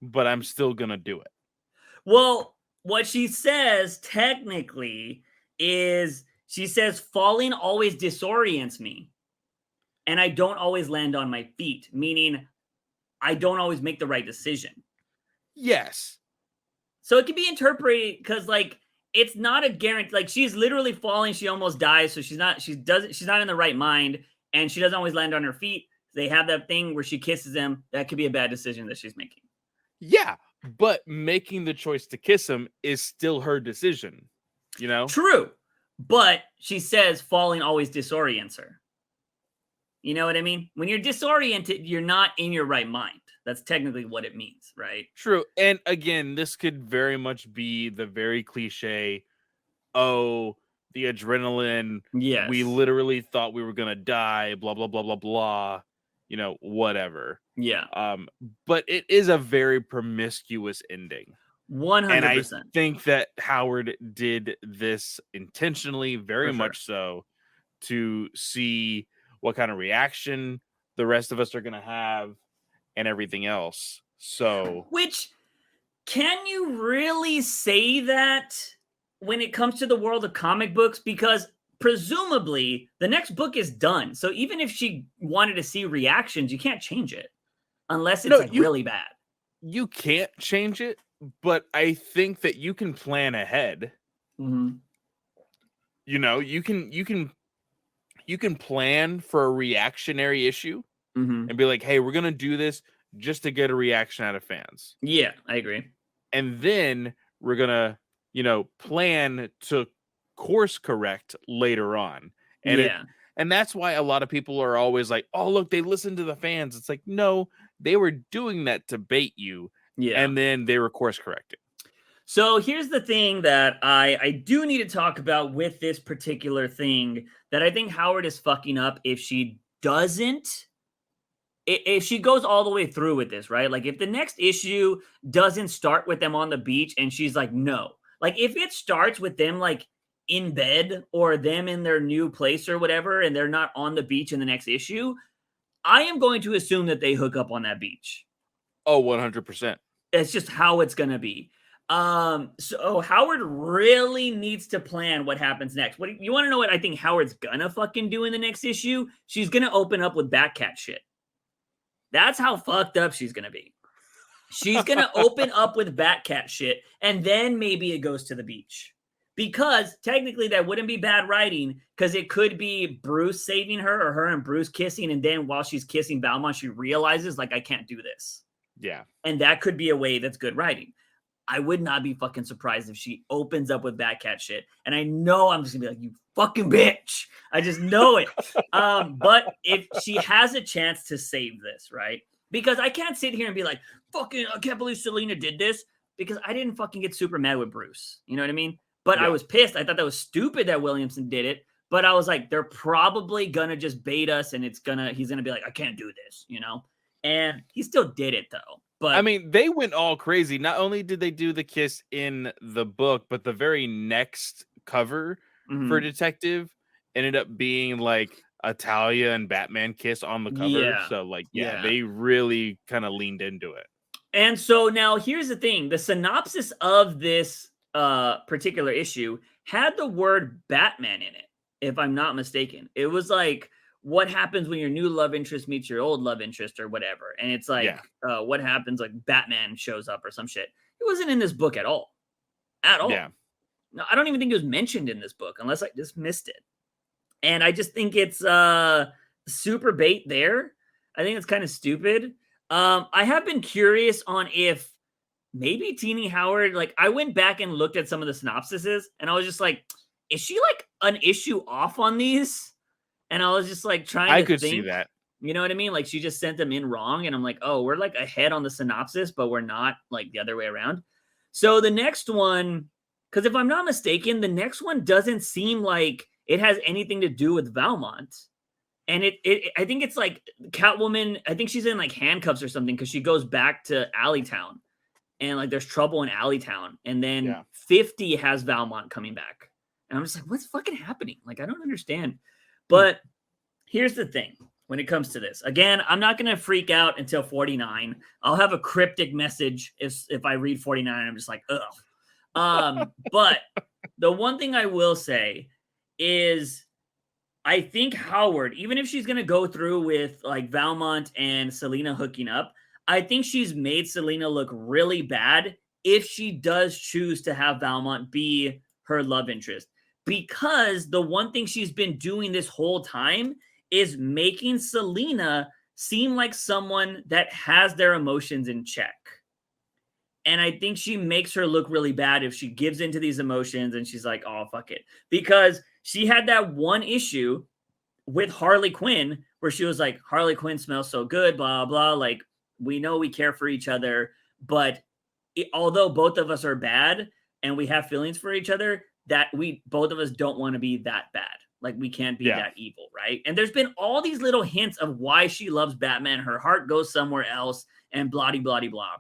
but I'm still going to do it. Well, what she says technically is she says falling always disorients me and I don't always land on my feet, meaning I don't always make the right decision. Yes. So it can be interpreted because it's not a guarantee. Like she's literally falling. She almost dies. So she's not in the right mind and she doesn't always land on her feet. They have that thing where she kisses him. That could be a bad decision that she's making. Yeah. But making the choice to kiss him is still her decision, True. But she says falling always disorients her. You know what I mean? When you're disoriented, you're not in your right mind. That's technically what it means, right? True. And again, this could very much be the very cliche, the adrenaline. Yes. We literally thought we were going to die, blah, blah, blah, blah, blah. Whatever. Yeah. But it is a very promiscuous ending. 100%. And I think that Howard did this intentionally, very much so, to see what kind of reaction the rest of us are going to have and everything else. So, which can you really say that when it comes to the world of comic books? Because presumably the next book is done. So even if she wanted to see reactions, you can't change it unless it's really bad. You can't change it, but I think that you can plan ahead. Mm-hmm. You can plan for a reactionary issue and be like, hey, we're going to do this just to get a reaction out of fans. Yeah, I agree. And then we're going to, plan to course correct later on. And and that's why a lot of people are always like, oh, look, they listen to the fans. It's like, no, they were doing that to bait you. Yeah. And then they were course correcting. So here's the thing that I do need to talk about with this particular thing that I think Howard is fucking up if she doesn't, if she goes all the way through with this, right? Like if the next issue doesn't start with them on the beach and she's like, no. Like if it starts with them like in bed or them in their new place or whatever and they're not on the beach in the next issue, I am going to assume that they hook up on that beach. Oh, 100%. It's just how it's going to be. So Howard really needs to plan what happens next. What you want to know what I think Howard's gonna fucking do in the next issue? She's gonna open up with Batcat shit. That's how fucked up she's gonna be. She's gonna open up with Batcat shit, and then maybe it goes to the beach. Because technically that wouldn't be bad writing, because it could be Bruce saving her or her and Bruce kissing, and then while she's kissing Balmont, she realizes, like, I can't do this. Yeah. And that could be a way that's good writing. I would not be fucking surprised if she opens up with Batcat shit. And I know I'm just gonna be like, you fucking bitch. I just know it. But if she has a chance to save this, right? Because I can't sit here and be like, fucking, I can't believe Selena did this. Because I didn't fucking get super mad with Bruce. You know what I mean? But I was pissed. I thought that was stupid that Williamson did it. But I was like, they're probably gonna just bait us and he's gonna be like, I can't do this, And he still did it though. But I mean, they went all crazy. Not only did they do the kiss in the book, but the very next cover for Detective ended up being like Talia and Batman kiss on the cover. Yeah. So like, Yeah. they really kind of leaned into it. And so now here's the thing. The synopsis of this particular issue had the word Batman in it, if I'm not mistaken. It was like, what happens when your new love interest meets your old love interest or whatever. And it's like, what happens, like Batman shows up or some shit. It wasn't in this book at all. At all. Yeah. No, I don't even think it was mentioned in this book unless I just missed it. And I just think it's super bait there. I think it's kind of stupid. I have been curious on if maybe Teenie Howard, like I went back and looked at some of the synopsises and I was just like, is she like an issue off on these? And I was just like trying to think. See that. You know what I mean? Like she just sent them in wrong. And I'm like, oh, we're like ahead on the synopsis, but we're not like the other way around. So the next one, because if I'm not mistaken, the next one doesn't seem like it has anything to do with Valmont. And I think it's like Catwoman, I think she's in like handcuffs or something because she goes back to Alleytown and like there's trouble in Alleytown. And then 50 has Valmont coming back. And I'm just like, what's fucking happening? Like, I don't understand. But here's the thing when it comes to this. Again, I'm not going to freak out until 49. I'll have a cryptic message if I read 49. I'm just like, ugh. But the one thing I will say is I think Howard, even if she's going to go through with like Valmont and Selena hooking up, I think she's made Selena look really bad if she does choose to have Valmont be her love interest. Because the one thing she's been doing this whole time is making Selena seem like someone that has their emotions in check. And I think she makes her look really bad if she gives into these emotions and she's like, oh, fuck it. Because she had that one issue with Harley Quinn where she was like, Harley Quinn smells so good, blah, blah. Like, we know we care for each other. But although both of us are bad and we have feelings for each other, that both of us don't want to be that bad. Like, we can't be that evil, right? And there's been all these little hints of why she loves Batman. Her heart goes somewhere else and blah, blah, blah, blah.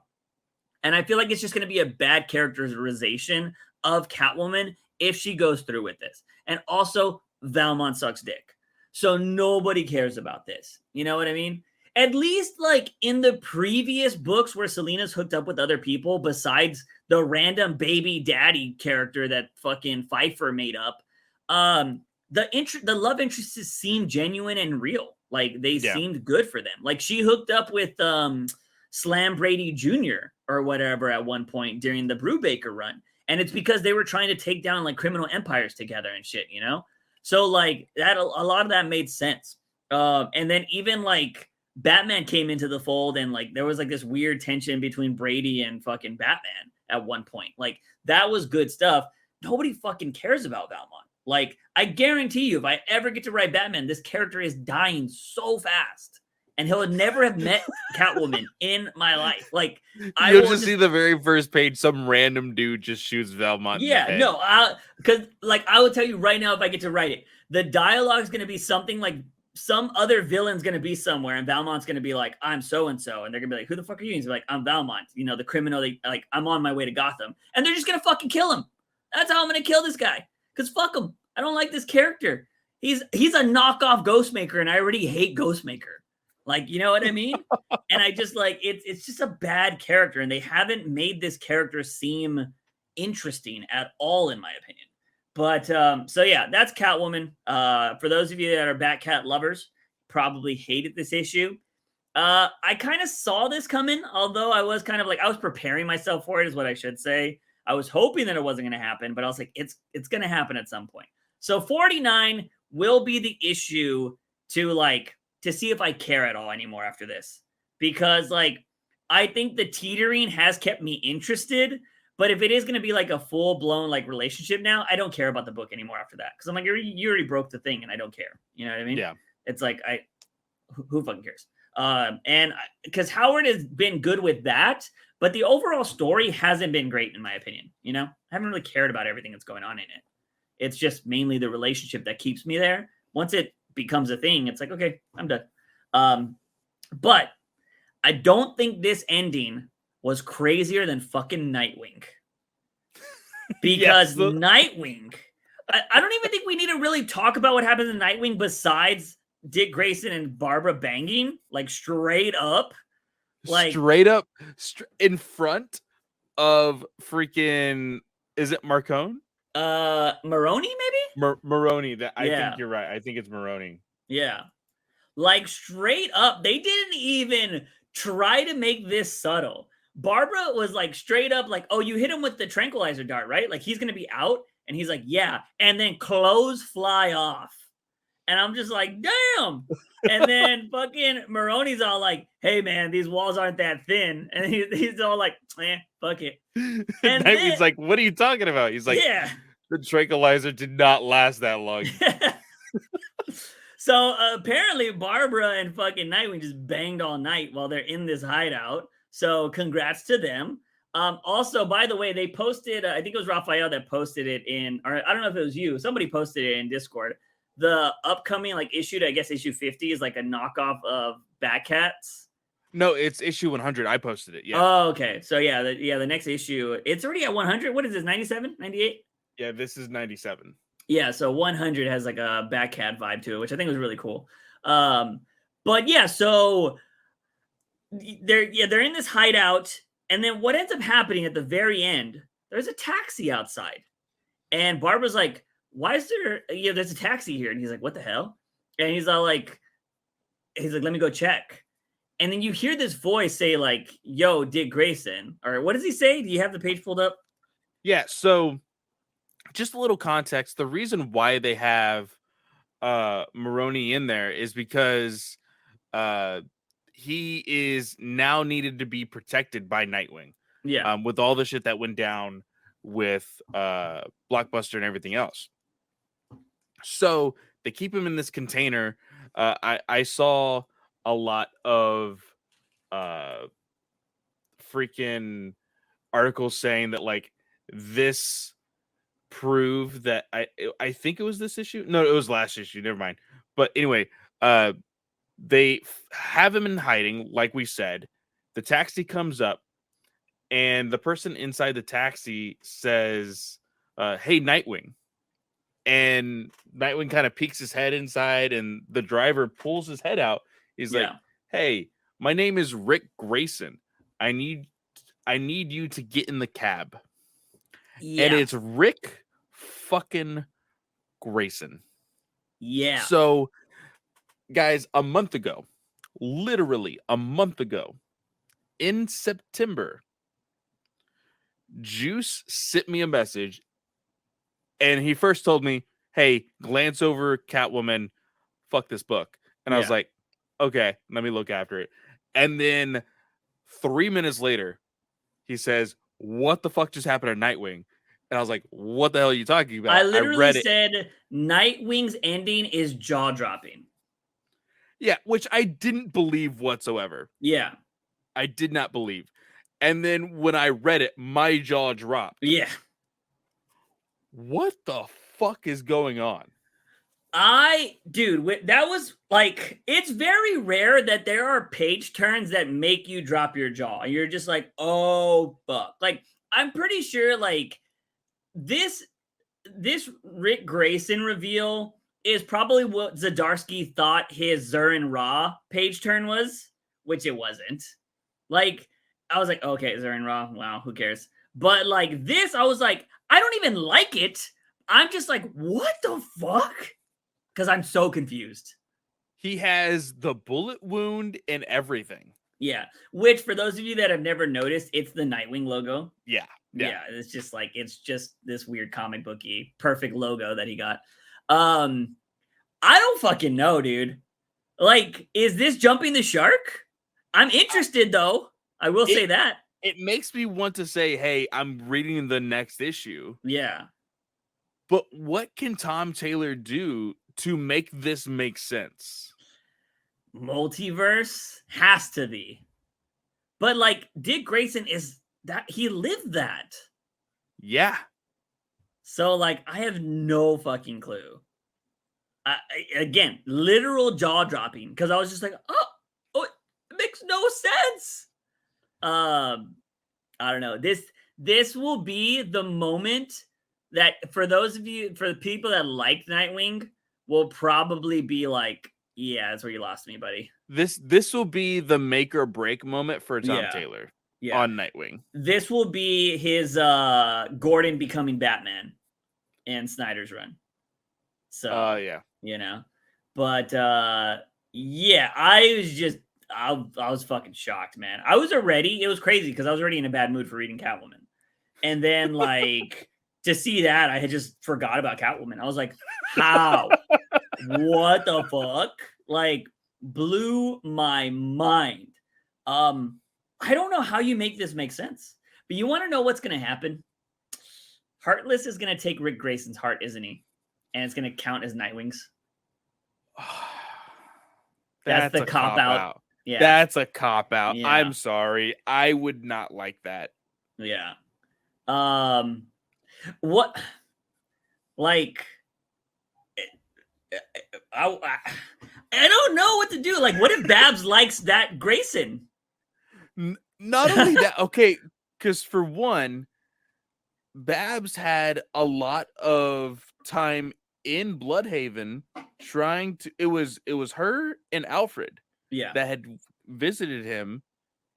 And I feel like it's just going to be a bad characterization of Catwoman if she goes through with this. And also, Valmont sucks dick. So nobody cares about this. You know what I mean? At least like in the previous books where Selena's hooked up with other people besides the random baby daddy character that fucking Pfeiffer made up, the love interests seemed genuine and real. Like they seemed good for them. Like she hooked up with Slam Brady Jr. or whatever at one point during the Brubaker run. And it's because they were trying to take down like criminal empires together and shit, you know? So like that, a lot of that made sense. And then even like Batman came into the fold and like there was like this weird tension between Brady and fucking Batman at one point. Like that was good stuff. Nobody fucking cares about Valmont. Like I guarantee you, if I ever get to write Batman, this character is dying so fast. And he'll never have met Catwoman in my life. Like, you'll just see the very first page, some random dude just shoots Valmont. Yeah, no, because like I will tell you right now, if I get to write it, the dialogue is going to be something like some other villain's going to be somewhere, and Valmont's going to be like, "I'm so and so," and they're going to be like, "Who the fuck are you?" And he's like, "I'm Valmont, you know, the criminal. Like, I'm on my way to Gotham," and they're just going to fucking kill him. That's how I'm going to kill this guy. Because fuck him. I don't like this character. He's a knockoff Ghostmaker, and I already hate Ghostmaker. Like, you know what I mean? And I just like, it's just a bad character. And they haven't made this character seem interesting at all, in my opinion. But so yeah, that's Catwoman. For those of you that are Batcat lovers, probably hated this issue. I kind of saw this coming, although I was kind of like, I was preparing myself for it is what I should say. I was hoping that it wasn't going to happen, but I was like, it's going to happen at some point. So 49 will be the issue to see if I care at all anymore after this. Because, like, I think the teetering has kept me interested. But if it is going to be, like, a full-blown, like, relationship now, I don't care about the book anymore after that. Because I'm like, you already broke the thing, and I don't care. You know what I mean? Yeah. It's like, who fucking cares? And because Howard has been good with that, but the overall story hasn't been great, in my opinion. You know? I haven't really cared about everything that's going on in it. It's just mainly the relationship that keeps me there. Once it becomes a thing, it's like, okay, I'm done. But I don't think this ending was crazier than fucking Nightwing. Because Nightwing, I don't even think we need to really talk about what happens in Nightwing besides Dick Grayson and Barbara banging, like straight up. Like straight up in front of freaking, is it Marcone? Maroney, maybe? Maroney. That I Yeah. think you're right. I think it's Maroney. Yeah. Like straight up. They didn't even try to make this subtle. Barbara was like straight up like, oh, you hit him with the tranquilizer dart, right? Like he's gonna be out. And he's like, yeah. And then clothes fly off. And I'm just like, damn. And then fucking Maroney's all like, hey man, these walls aren't that thin. And he's all like, fuck it. And Nightwing's like, what are you talking about? He's like, yeah. The tranquilizer did not last that long. So apparently Barbara and fucking Nightwing just banged all night while they're in this hideout. So congrats to them. Also, by the way, they posted, I think it was Raphael that posted it in, or I don't know if it was you. Somebody posted it in Discord. The upcoming like issue, I guess issue 50 is like a knockoff of Batcats. No, it's issue 100. I posted it. Yeah. Oh, okay. So yeah, the next issue, it's already at 100. What is this? 97, 98? Yeah, this is 97. Yeah, so 100 has like a Batcat vibe to it, which I think was really cool. But yeah, so they're in this hideout, and then what ends up happening at the very end, there's a taxi outside. And Barbara's like, why is there, there's a taxi here? And he's like, what the hell? And he's like, let me go check. And then you hear this voice say like, yo, Dick Grayson. Or what does he say? Do you have the page pulled up? Yeah, so just a little context. The reason why they have Maroney in there is because he is now needed to be protected by Nightwing. Yeah. With all the shit that went down with Blockbuster and everything else. So they keep him in this container. I saw a lot of freaking articles saying that like this proved that I think it was this issue. No, it was last issue. Never mind. But anyway, they have him in hiding, like we said. The taxi comes up, and the person inside the taxi says, "Hey, Nightwing." And Nightwing kind of peeks his head inside, and the driver pulls his head out. He's like, "Hey, my name is Rick Grayson. I need you to get in the cab." Yeah. And it's Rick fucking Grayson. Yeah. So, guys, a month ago, literally a month ago, in September, Juice sent me a message, and he first told me, hey, glance over Catwoman, fuck this book. And I was like, okay, let me look after it. And then 3 minutes later, he says, what the fuck just happened to Nightwing? And I was like, what the hell are you talking about? I literally said Nightwing's ending is jaw-dropping. Yeah, which I didn't believe whatsoever. Yeah. I did not believe. And then when I read it, my jaw dropped. Yeah. What the fuck is going on? Dude, that was like, it's very rare that there are page turns that make you drop your jaw. You're just like, oh, fuck. Like, I'm pretty sure, like, this Rick Grayson reveal is probably what Zdarsky thought his Zur Ra page turn was, which it wasn't. Like, I was like, okay, Zur Ra, wow, who cares? But, like, this, I was like, I don't even like it. I'm just like, what the fuck? Because I'm so confused. He has the bullet wound and everything. Yeah. Which, for those of you that have never noticed, it's the Nightwing logo. Yeah. It's just like, it's just this weird comic booky perfect logo that he got. I don't fucking know, dude. Like, is this jumping the shark? I'm interested, though. I will say that. It makes me want to say, hey, I'm reading the next issue. Yeah. But what can Tom Taylor do to make this make sense? Multiverse has to be. But like Dick Grayson is that he lived that. Yeah. So like I have no fucking clue. Again, literal jaw dropping because I was just like, oh, it makes no sense. I don't know. This will be the moment that for those of you, for the people that like Nightwing, will probably be like, Yeah, that's where you lost me, buddy. This will be the make or break moment for Tom Taylor on Nightwing. This will be his Gordon becoming Batman in Snyder's run. So yeah. you know. But yeah, I was fucking shocked, man. It was crazy because I was already in a bad mood for reading Catwoman. And then like to see that, I had just forgot about Catwoman. I was like, how? What the fuck? Like, blew my mind. I don't know how you make this make sense, but you want to know what's going to happen? Heartless is going to take Rick Grayson's heart, isn't he? And it's going to count as Nightwing's. That's the cop out. Yeah. That's a cop out. Yeah. I'm sorry. I would not like that. Yeah. What? Like, I don't know what to do. Like, what if Babs likes that Grayson? Not only that, okay, because for one, Babs had a lot of time in Bloodhaven trying to. It was her and Alfred, that had visited him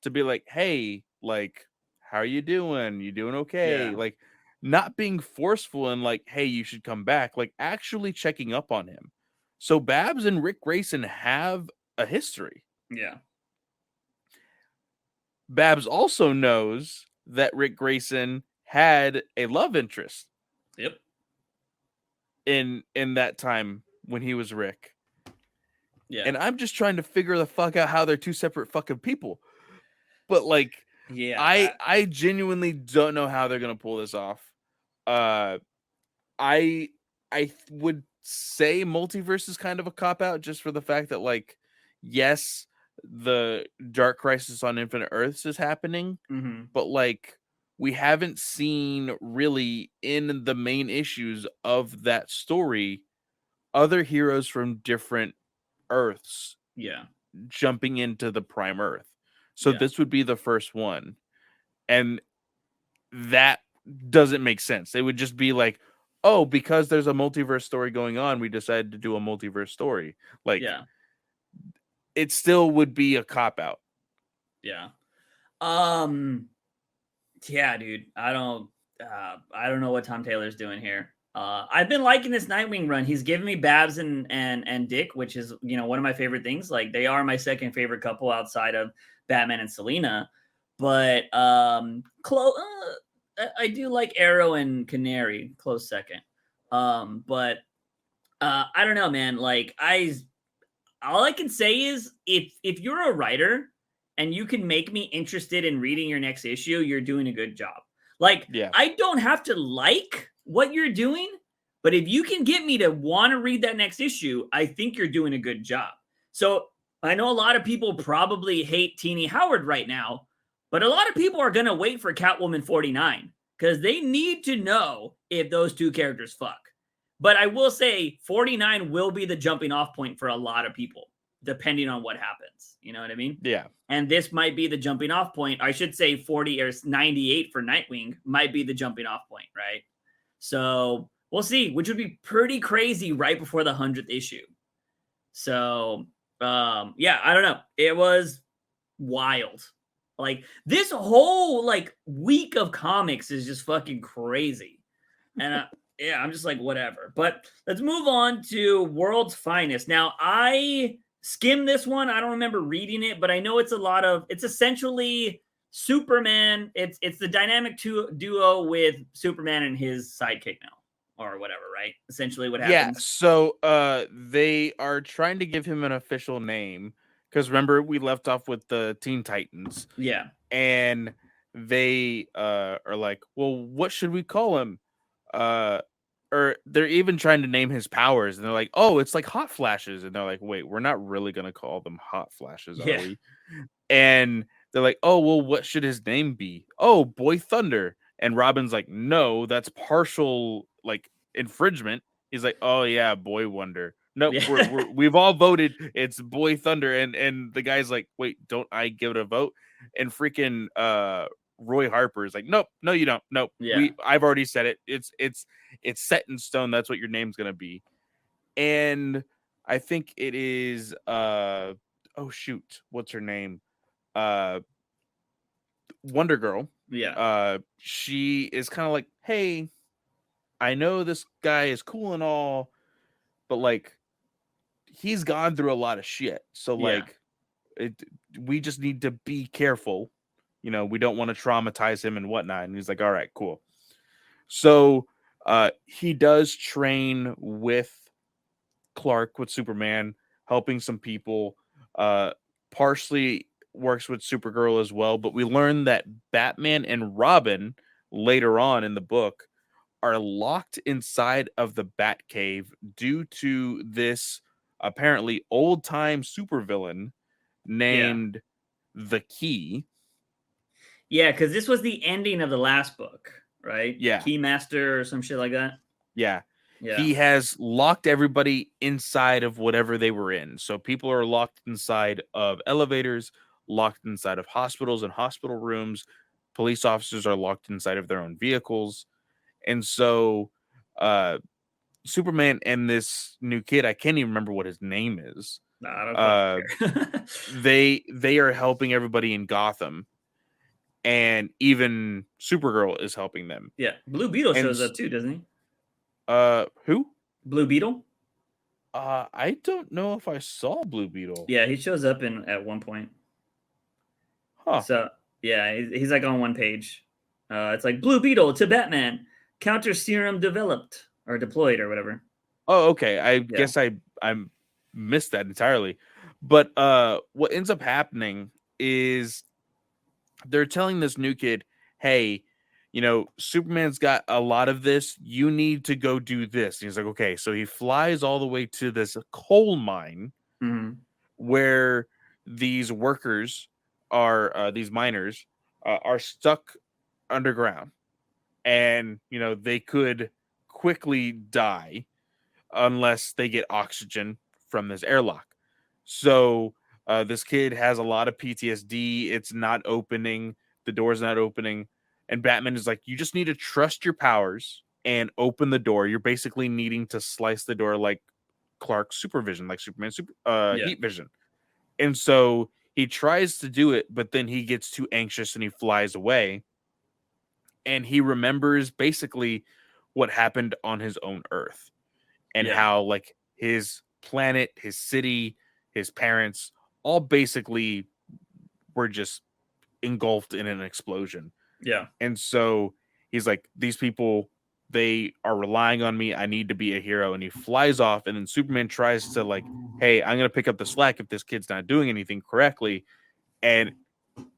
to be like, hey, like, how are you doing? You doing okay? Like, not being forceful and like, hey, you should come back. Like, actually checking up on him. So Babs and Rick Grayson have a history. Yeah. Babs also knows that Rick Grayson had a love interest. Yep. In that time when he was Rick. Yeah. And I'm just trying to figure the fuck out how they're two separate fucking people. But like, I genuinely don't know how they're gonna pull this off. I would say multiverse is kind of a cop out just for the fact that, like, yes, the Dark Crisis on Infinite Earths is happening, but like, we haven't seen really in the main issues of that story other heroes from different Earths jumping into the Prime Earth. So this would be the first one. And that doesn't make sense. It would just be like, oh, because there's a multiverse story going on, we decided to do a multiverse story. Like, it still would be a cop out. Yeah. Yeah, dude. I don't know what Tom Taylor's doing here. I've been liking this Nightwing run. He's given me Babs and Dick, which is, you know, one of my favorite things. Like, they are my second favorite couple outside of Batman and Selina. But I do like Arrow and Canary, close second. But I don't know, man. Like, all I can say is if you're a writer and you can make me interested in reading your next issue, you're doing a good job. Like, I don't have to like what you're doing, but if you can get me to want to read that next issue, I think you're doing a good job. So I know a lot of people probably hate Teenie Howard right now, but a lot of people are going to wait for Catwoman 49 because they need to know if those two characters fuck. But I will say 49 will be the jumping off point for a lot of people, depending on what happens. You know what I mean? Yeah. And this might be the jumping off point. I should say 40 or 98 for Nightwing might be the jumping off point, right? So we'll see, which would be pretty crazy right before the 100th issue. So, yeah, I don't know. It was wild. Like, this whole, like, week of comics is just fucking crazy. And yeah, I'm just like, whatever. But let's move on to World's Finest. Now, I skimmed this one. I don't remember reading it, but I know it's essentially Superman. It's the dynamic duo with Superman and his sidekick now, or whatever, right? Essentially what happens. Yeah, so they are trying to give him an official name, because remember, we left off with the Teen Titans. Yeah. And they are like, well, what should we call him? Or they're even trying to name his powers, and they're like, oh, it's like hot flashes. And they're like, wait, we're not really gonna call them hot flashes, are we? And they're like, oh, well, what should his name be? Oh, Boy Thunder. And Robin's like, no, that's partial, like, infringement. He's like, oh yeah, Boy Wonder. No, we've all voted. It's Boy Thunder. And the guy's like, wait, don't I give it a vote? And freaking Roy Harper is like, nope, no, you don't. Nope. Yeah. I've already said it. It's set in stone. That's what your name's gonna be. And I think it is oh shoot, what's her name? Uh Wonder Girl. Yeah. She is kind of like, hey, I know this guy is cool and all, but like he's gone through a lot of shit. So Yeah. like we just need to be careful. You know, we don't want to traumatize him and whatnot. And he's like, all right, cool. So he does train with Clark, with Superman, helping some people. Partially works with Supergirl as well, but we learn that Batman and Robin later on in the book are locked inside of the Batcave due to this apparently old-time supervillain Yeah. named the Key. Yeah, because this was the ending of the last book, right? Yeah, Keymaster or some shit like that. yeah. Yeah. He has locked everybody inside of whatever they were in. So people are locked inside of elevators, locked inside of hospitals and hospital rooms. Police officers are locked inside of their own vehicles. And so Superman and this new kid, I can't even remember what his name is. No, I don't Uh, fucking care. they are helping everybody in Gotham, and even Supergirl is helping them. Yeah. Blue Beetle And shows up too, doesn't he? who? Blue Beetle? I don't know if I saw Blue Beetle. Yeah, he shows up in at one point. Huh. So yeah, he's like on one page. It's like Blue Beetle to Batman. Counter serum developed or deployed or whatever. Oh, okay. I guess I missed that entirely. But what ends up happening is they're telling this new kid, hey, you know, Superman's got a lot of this. You need to go do this. And he's like, okay. So he flies all the way to this coal mine where these workers are, these miners are stuck underground. And, you know, they could quickly die unless they get oxygen from this airlock. So this kid has a lot of PTSD. It's not opening. The door's not opening. And Batman is like, you just need to trust your powers and open the door. You're basically needing to slice the door like Clark's supervision, like Superman's heat vision. And so he tries to do it, but then he gets too anxious and he flies away. And he remembers basically what happened on his own Earth and how like his planet, his city, his parents all basically were just engulfed in an explosion. Yeah. And so he's like, these people, they are relying on me. I need to be a hero. And he flies off. And then Superman tries to like, hey, I'm going to pick up the slack if this kid's not doing anything correctly. And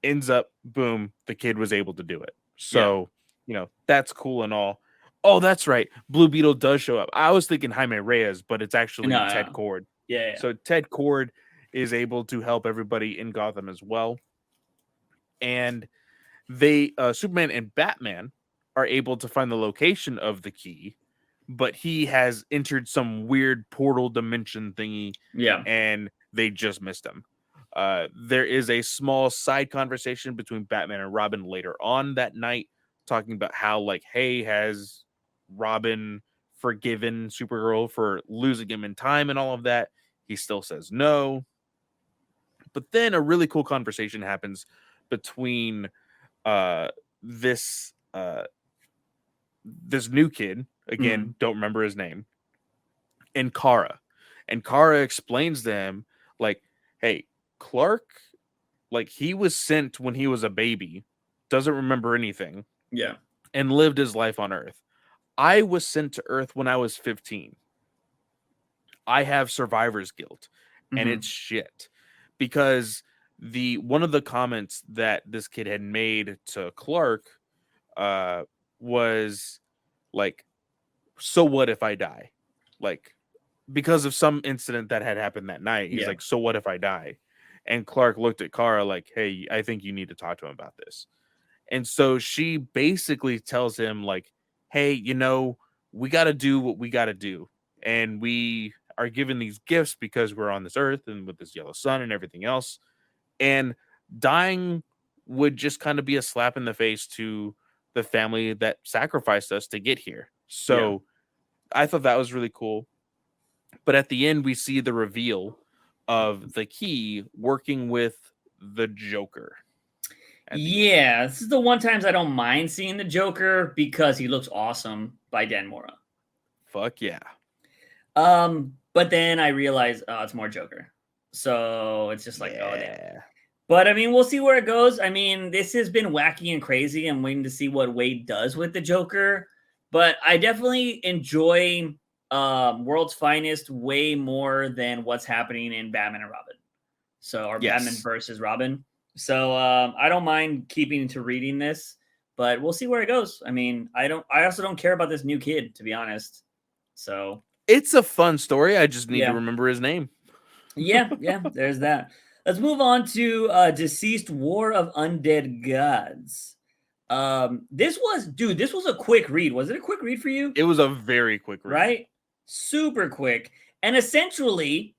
ends up, boom, the kid was able to do it. So, you know, that's cool and all. Oh, that's right. Blue Beetle does show up. I was thinking Jaime Reyes, but it's actually Ted Kord. Yeah. So Ted Kord is able to help everybody in Gotham as well. And they, Superman and Batman are able to find the location of the key, but he has entered some weird portal dimension thingy. Yeah. And they just missed him. There is a small side conversation between Batman and Robin later on that night, talking about how, like, hey, has Robin forgiven Supergirl for losing him in time and all of that? He still says no. But then a really cool conversation happens between this new kid, again, don't remember his name, and Kara. And Kara explains to him, like, hey, Clark, like, he was sent when he was a baby, doesn't remember anything. Yeah. And lived his life on Earth. I was sent to Earth when I was 15. I have survivor's guilt, and it's shit. Because one of the comments that this kid had made to Clark was like, so what if I die? Like, because of some incident that had happened that night, he's like, so what if I die? And Clark looked at Kara like, hey, I think you need to talk to him about this. And so she basically tells him, like, hey, you know, we got to do what we got to do. And we are given these gifts because we're on this earth and with this yellow sun and everything else. And dying would just kind of be a slap in the face to the family that sacrificed us to get here. So I thought that was really cool. But at the end, we see the reveal of the key working with the Joker. Yeah, this is the one times I don't mind seeing the Joker because he looks awesome by Dan Mora. Fuck yeah. But then I realize, oh, it's more Joker. So it's just like, oh, damn. But I mean, we'll see where it goes. I mean, this has been wacky and crazy. I'm waiting to see what Wade does with the Joker. But I definitely enjoy World's Finest way more than what's happening in Batman and Robin. So, or Batman versus Robin. So I don't mind keeping to reading this, but we'll see where it goes. I mean, I also don't care about this new kid, to be honest. So it's a fun story. I just need to remember his name. yeah, there's that. Let's move on to Deceased War of Undead Gods. This was a quick read. Was it a quick read for you? It was a very quick read. Right? Super quick. And essentially,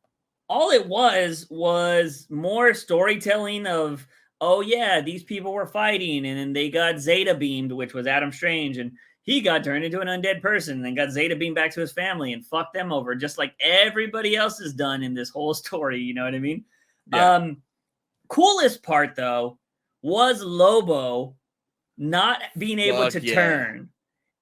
all it was more storytelling of, oh yeah, these people were fighting and then they got Zeta beamed, which was Adam Strange, and he got turned into an undead person and then got Zeta beamed back to his family and fucked them over, just like everybody else has done in this whole story. You know what I mean? Yeah. Coolest part though was Lobo not being able to turn.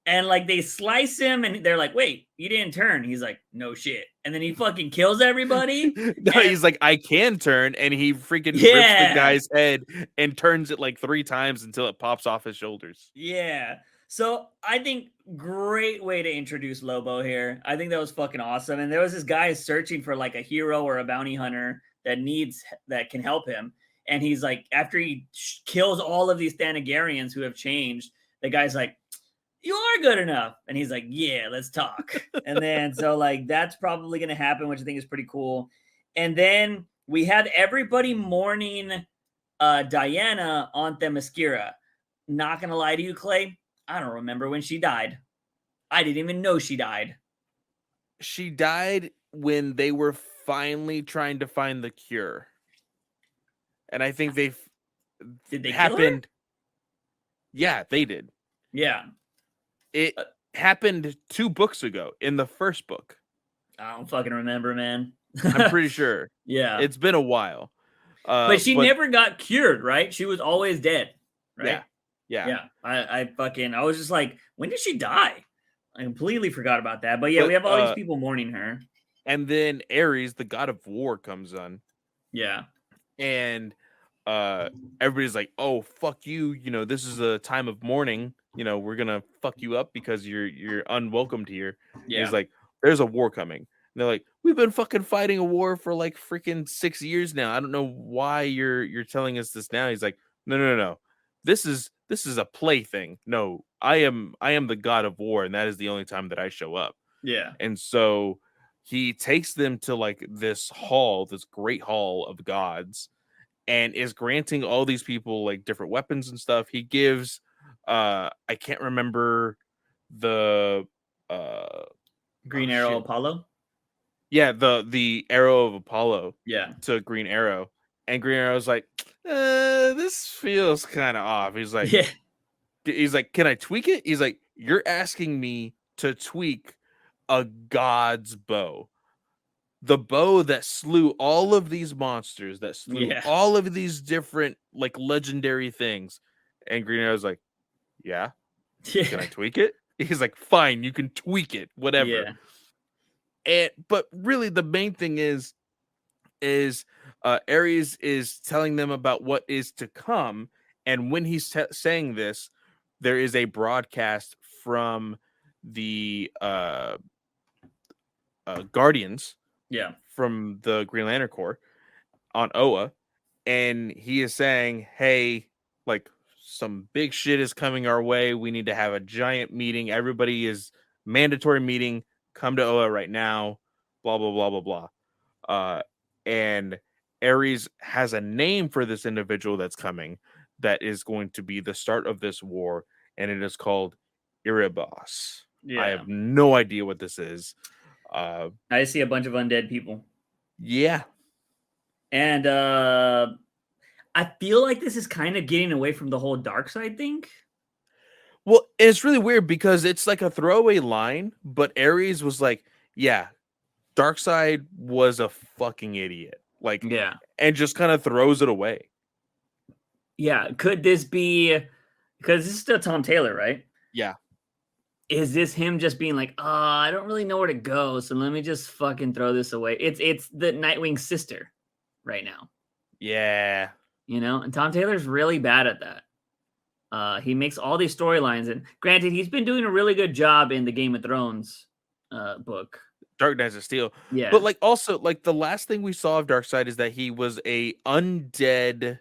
And like they slice him and they're like, wait, you didn't turn. He's like, no shit. And then he fucking kills everybody. He's like, I can turn. And he freaking rips the guy's head and turns it like 3 times until it pops off his shoulders. Yeah. So I think great way to introduce Lobo here. I think that was fucking awesome. And there was this guy searching for like a hero or a bounty hunter that can help him. And he's like, after he kills all of these Thanagarians who have changed, the guy's like, you are good enough. And he's like, yeah, let's talk. And then, so like, that's probably going to happen, which I think is pretty cool. And then we had everybody mourning Diana on Themyscira. Not going to lie to you, Clay. I don't remember when she died. I didn't even know she died. She died when they were finally trying to find the cure. And I think did they happened. Yeah, they did. Yeah. It happened 2 books ago in the first book. I don't fucking remember, man. I'm pretty sure. Yeah. It's been a while. But she never got cured, right? She was always dead, right? Yeah. I was just like, when did she die? I completely forgot about that. But yeah, we have all these people mourning her. And then Ares, the god of war, comes on. Yeah. And everybody's like, oh, fuck you. You know, this is a time of mourning. You know, we're gonna fuck you up because you're unwelcomed here. Yeah. He's like, there's a war coming. And they're like, we've been fucking fighting a war for like freaking 6 years now. I don't know why you're telling us this now. He's like, no. This is a plaything. No, I am the god of war, and that is the only time that I show up. Yeah. And so he takes them to like this hall, this great hall of gods, and is granting all these people like different weapons and stuff. He gives I can't remember the Green Arrow Apollo. Yeah, the arrow of Apollo. Yeah, to Green Arrow, and Green Arrow's like, this feels kind of off. He's like, can I tweak it? He's like, you're asking me to tweak a god's bow, the bow that slew all of these monsters, that slew all of these different like legendary things. And Green Arrow's like, yeah. Can I tweak it? He's like, fine, you can tweak it, whatever. Yeah. But really the main thing is Ares is telling them about what is to come. And when he's saying this, there is a broadcast from the Guardians, from the Green Lantern Corps on Oa, and he is saying, hey, like, some big shit is coming our way. We need to have a giant meeting. Everybody is mandatory meeting. Come to Oa right now. Blah, blah, blah, blah, blah. And Ares has a name for this individual that's coming that is going to be the start of this war, and it is called Erebos. I have no idea what this is. I see a bunch of undead people. Yeah. And I feel like this is kind of getting away from the whole dark side thing. Well, it's really weird because it's like a throwaway line, but Ares was like, yeah, Darkseid was a fucking idiot. Like, Yeah. and just kind of throws it away. Yeah. Could this be, because this is still Tom Taylor, right? Yeah. Is this him just being like, I don't really know where to go, so let me just fucking throw this away? It's the Nightwing's sister right now. Yeah. And Tom Taylor's really bad at that. He makes all these storylines, and granted, he's been doing a really good job in the Game of Thrones book. Dark Knights of Steel. Yeah. But like also like the last thing we saw of Darkseid is that he was a undead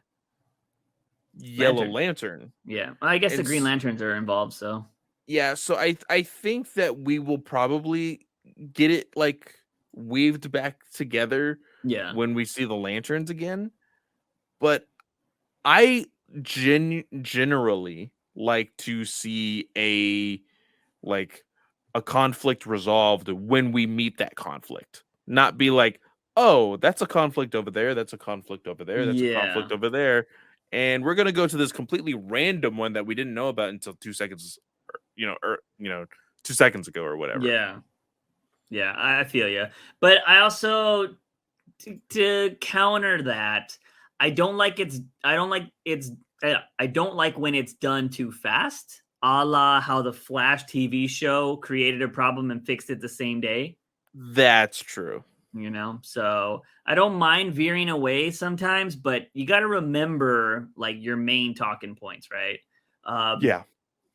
Yellow Lantern. Yeah. I guess the Green Lanterns are involved, so. Yeah, so I think that we will probably get it like weaved back together when we see the lanterns again. But I generally like to see a conflict resolved when we meet that conflict. Not be like, oh, that's a conflict over there, that's a conflict over there, that's a conflict over there. And we're gonna go to this completely random one that we didn't know about until 2 seconds, 2 seconds ago or whatever. Yeah, I feel you. But I also, to counter that, I don't like when it's done too fast, a la how the Flash TV show created a problem and fixed it the same day. That's true. So I don't mind veering away sometimes, but you got to remember like your main talking points, right? Yeah.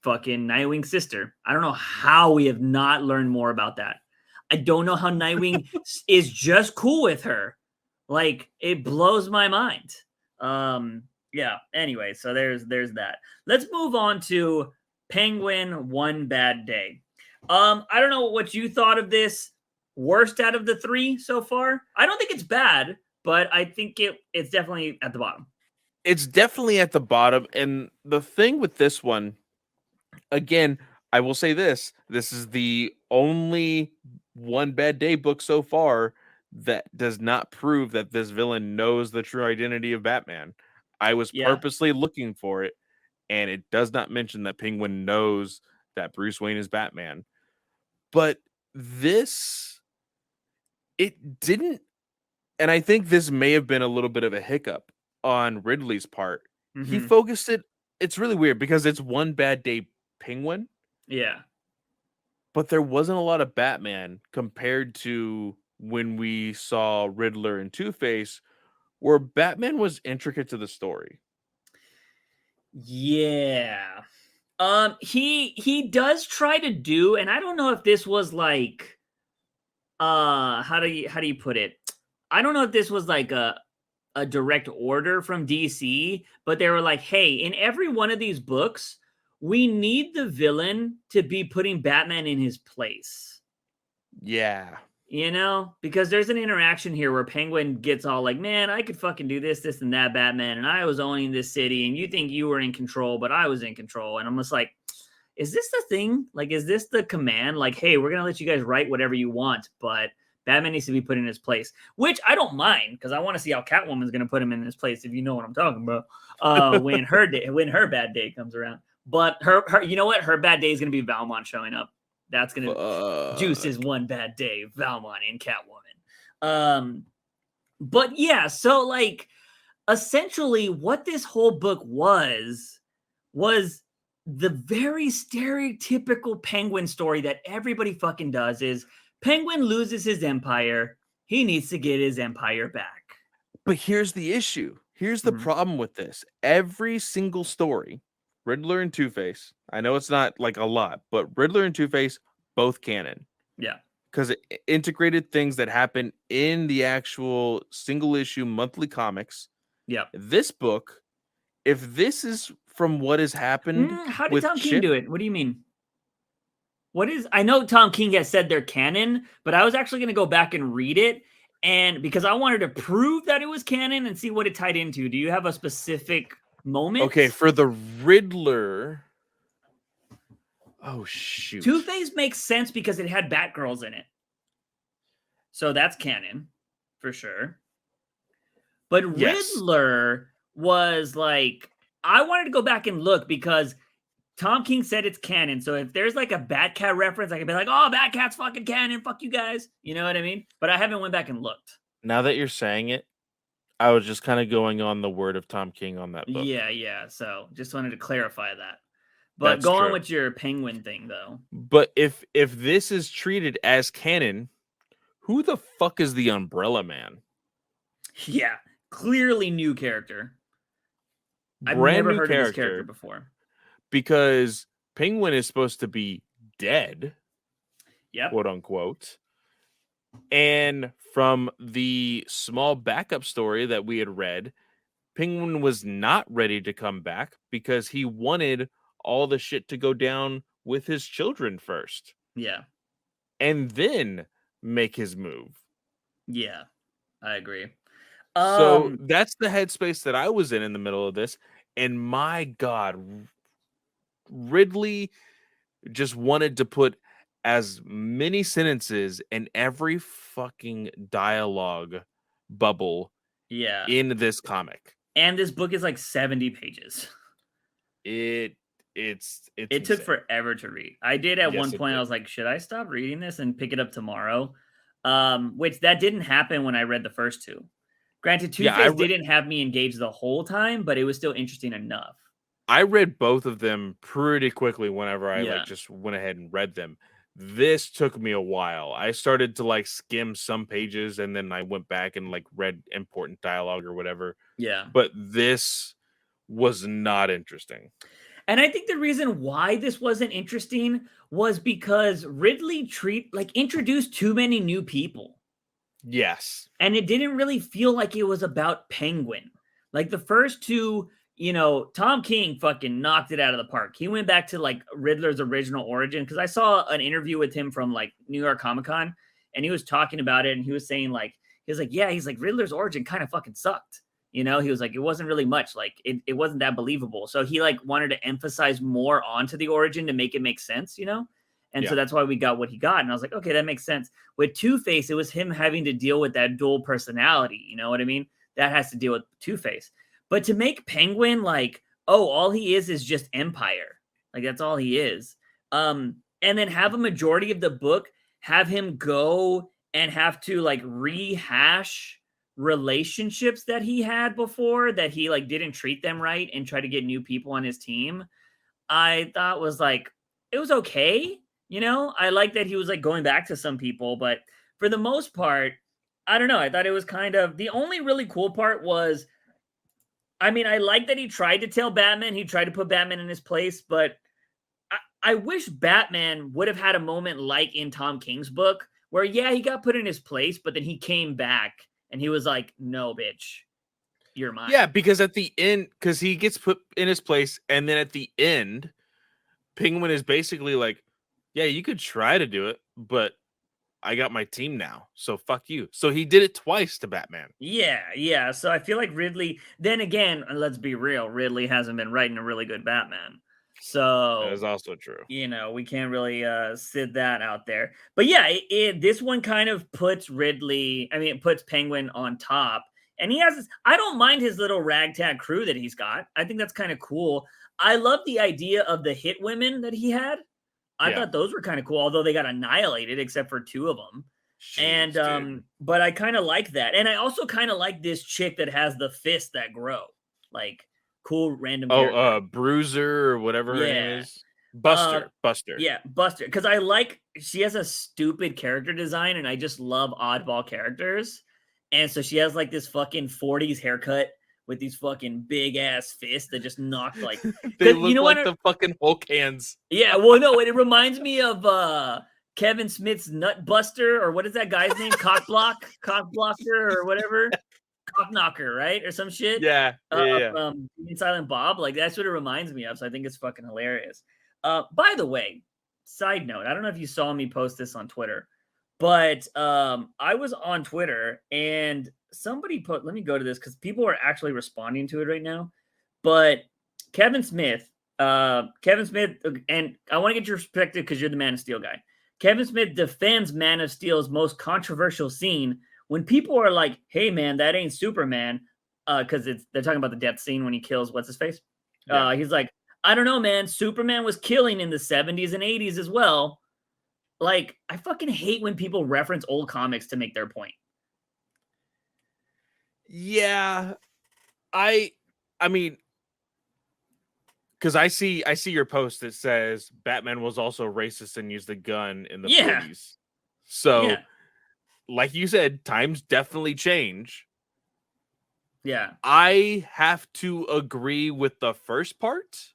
Fucking Nightwing's sister. I don't know how we have not learned more about that. I don't know how Nightwing is just cool with her. Like, it blows my mind. Yeah. Anyway, so there's that. Let's move on to Penguin One Bad Day. I don't know what you thought of this. Worst out of the 3 so far? I don't think it's bad, but I think it's definitely at the bottom. It's definitely at the bottom. And the thing with this one, again, I will say this is the only One Bad Day book so far that does not prove that this villain knows the true identity of Batman. I was purposely looking for it, and it does not mention that Penguin knows that Bruce Wayne is Batman. But it didn't, and I think this may have been a little bit of a hiccup on Ridley's part. Mm-hmm. He focused it's really weird because it's One Bad Day Penguin. Yeah. But there wasn't a lot of Batman compared to when we saw Riddler and Two-Face, where Batman was intricate to the story. Yeah. He does try to do, and I don't know if this was like, how do you put it? I don't know if this was like a direct order from DC, but they were like, hey, in every one of these books, we need the villain to be putting Batman in his place. Yeah. Because there's an interaction here where Penguin gets all like, man, I could fucking do this, and that, Batman, and I was owning this city, and you think you were in control, but I was in control. And I'm just like, is this the thing? Like, is this the command? Like, hey, we're going to let you guys write whatever you want, but Batman needs to be put in his place, which I don't mind, because I want to see how Catwoman's going to put him in his place, if you know what I'm talking about, when her bad day comes around. But her you know what? Her bad day is going to be Valmont showing up. That's going to juice his one bad day, Valmont and Catwoman. But yeah, so like essentially what this whole book was the very stereotypical Penguin story that everybody fucking does is Penguin loses his empire. He needs to get his empire back. But here's the issue. Here's the problem with this. Every single story, Riddler and Two-Face, I know it's not like a lot, but Riddler and Two-Face, both canon. Yeah. Because it integrated things that happen in the actual single issue monthly comics. Yeah. This book, if this is from what has happened. How did Tom King do it? What do you mean? I know Tom King has said they're canon, but I was actually going to go back and read it. And because I wanted to prove that it was canon and see what it tied into. Do you have a specific moment? Okay, for the Riddler. Oh, shoot. Two-Face makes sense because it had Batgirls in it. So that's canon, for sure. But Riddler was like, I wanted to go back and look because Tom King said it's canon. So if there's like a Batcat reference, I can be like, oh, Batcat's fucking canon. Fuck you guys. You know what I mean? But I haven't went back and looked. Now that you're saying it, I was just kind of going on the word of Tom King on that book. Yeah. So just wanted to clarify that. But go on with your Penguin thing, though. But if this is treated as canon, who the fuck is the Umbrella Man? Yeah, clearly new character. I've Brand never new heard of this character before. Because Penguin is supposed to be dead, quote unquote. And from the small backup story that we had read, Penguin was not ready to come back because he wanted all the shit to go down with his children first. Yeah. And then make his move. Yeah, I agree. So that's the headspace that I was in the middle of this. And my God, Ridley just wanted to put as many sentences in every fucking dialogue bubble in this comic. And this book is like 70 pages. It took forever to read. I did at one point. I was like, should I stop reading this and pick it up tomorrow? Which that didn't happen when I read the first two. Granted, Two-Face didn't have me engaged the whole time, but it was still interesting enough. I read both of them pretty quickly whenever I just went ahead and read them. This took me a while. I started to skim some pages and then I went back and read important dialogue or whatever. Yeah. But this was not interesting. And I think the reason why this wasn't interesting was because Ridley introduced too many new people. Yes. And it didn't really feel like it was about Penguin. Like the first two, Tom King fucking knocked it out of the park. He went back to Riddler's original origin because I saw an interview with him from New York Comic-Con and he was talking about it and he was saying Riddler's origin kind of fucking sucked. He was like, it wasn't really much. It wasn't that believable. So he wanted to emphasize more onto the origin to make it make sense, And so that's why we got what he got. And I was like, okay, that makes sense. With Two-Face, it was him having to deal with that dual personality. You know what I mean? That has to deal with Two-Face. But to make Penguin all he is just Empire. That's all he is. And then have a majority of the book have him go and have to rehash relationships that he had before that he didn't treat them right and try to get new people on his team. I thought was it was okay. I like that he was going back to some people, but for the most part, I don't know. I thought it was kind of the only really cool part was, I like that he tried to tell Batman, he tried to put Batman in his place, but I wish Batman would have had a moment like in Tom King's book where, he got put in his place, but then he came back and he was like, no, bitch, you're mine. Yeah, because at the end, because he gets put in his place, and then at the end, Penguin is basically like, yeah, you could try to do it, but I got my team now, so fuck you. So he did it twice to Batman. Yeah. So I feel like Ridley, then again, let's be real, Ridley hasn't been writing a really good Batman. So that is also true. We can't really sit that out there. But yeah, this one kind of puts it puts Penguin on top. And he has I don't mind his little ragtag crew that he's got. I think that's kind of cool. I love the idea of the hit women that he had. I thought those were kind of cool, although they got annihilated except for two of them. Jeez, and but I kind of like that. And I also kind of like this chick that has the fists that grow. Cool random character. Bruiser or whatever her name is. Buster. Yeah, Buster. Because she has a stupid character design, and I just love oddball characters. And so she has this fucking 40s haircut with these fucking big ass fists that just knock they look like the fucking Hulk hands. Yeah, well, no, it reminds me of Kevin Smith's Nut Buster, or what is that guy's name? Cockblocker, or whatever. Cockknocker, right? Or some shit. Yeah. Silent Bob. That's what it reminds me of. So I think it's fucking hilarious. By the way, side note, I don't know if you saw me post this on Twitter, but I was on Twitter and somebody let me go to this because people are actually responding to it right now. But Kevin Smith, and I want to get your perspective because you're the Man of Steel guy. Kevin Smith defends Man of Steel's most controversial scene when people are like, hey, man, that ain't Superman, because they're talking about the death scene when he kills what's-his-face. Yeah. He's like, I don't know, man. Superman was killing in the 70s and 80s as well. Like, I fucking hate when people reference old comics to make their point. Yeah, I mean, because I see your post that says Batman was also racist and used a gun in the 40s. So, like you said, times definitely change. Yeah. I have to agree with the first part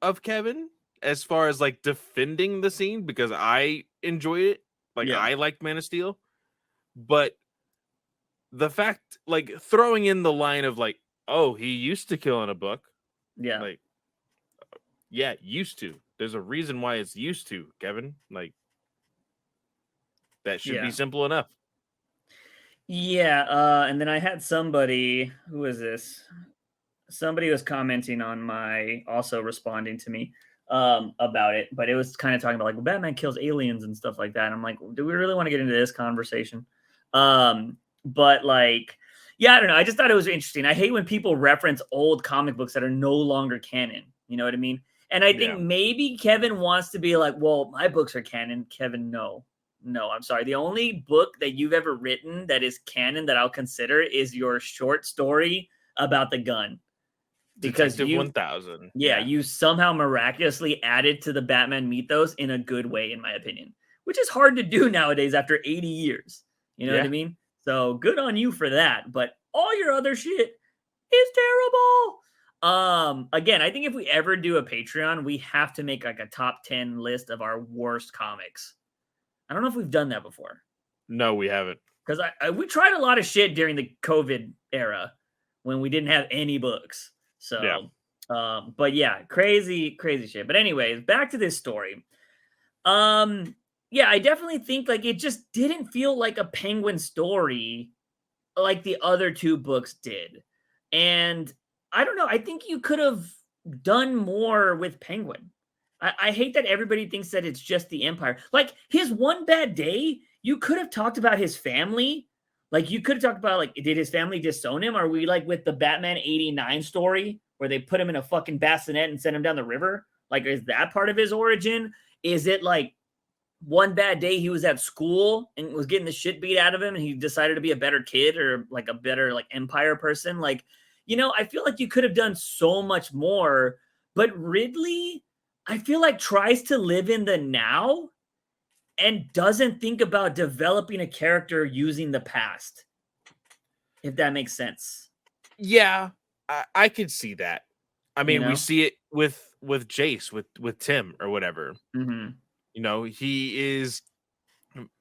of Kevin as far as like defending the scene because I enjoyed it. Like I liked Man of Steel. But the fact, like throwing in the line of like, oh, he used to kill in a book. Yeah. Like, yeah, used to. There's a reason why it's used to, Kevin. Like, that should be simple enough. Yeah. And then I had somebody, who is this? Somebody was commenting on also responding to me about it, but it was kind of talking about like, well, Batman kills aliens and stuff like that. And I'm like, do we really want to get into this conversation? But like, yeah, I don't know. I just thought it was interesting. I hate when people reference old comic books that are no longer canon. You know what I mean? And I think maybe Kevin wants to be like, well, my books are canon. Kevin, no, I'm sorry. The only book that you've ever written that is canon that I'll consider is your short story about the gun. Because Detective 1000. You somehow miraculously added to the Batman mythos in a good way, in my opinion, which is hard to do nowadays after 80 years. You know what I mean? So good on you for that. But all your other shit is terrible. Again, I think if we ever do a Patreon, we have to make like a top 10 list of our worst comics. I don't know if we've done that before. No, we haven't. Because we tried a lot of shit during the COVID era when we didn't have any books. So, but yeah, crazy shit. But anyways, back to this story. Yeah, I definitely think like it just didn't feel like a Penguin story like the other two books did. And I don't know, I think you could have done more with Penguin. I hate that everybody thinks that it's just the Empire. Like his one bad day, you could have talked about his family. Like you could have talked about like, did his family disown him? Are we like with the Batman 89 story where they put him in a fucking bassinet and sent him down the river? Like, is that part of his origin? Is it like one bad day he was at school and was getting the shit beat out of him and he decided to be a better kid or like a better like Empire person? Like, you know, I feel like you could have done so much more, but Ridley, I feel like tries to live in the now and doesn't think about developing a character using the past, if that makes sense. Yeah, I could see that. I mean, we see it with Jace, with Tim or whatever. Mm-hmm. You know, he is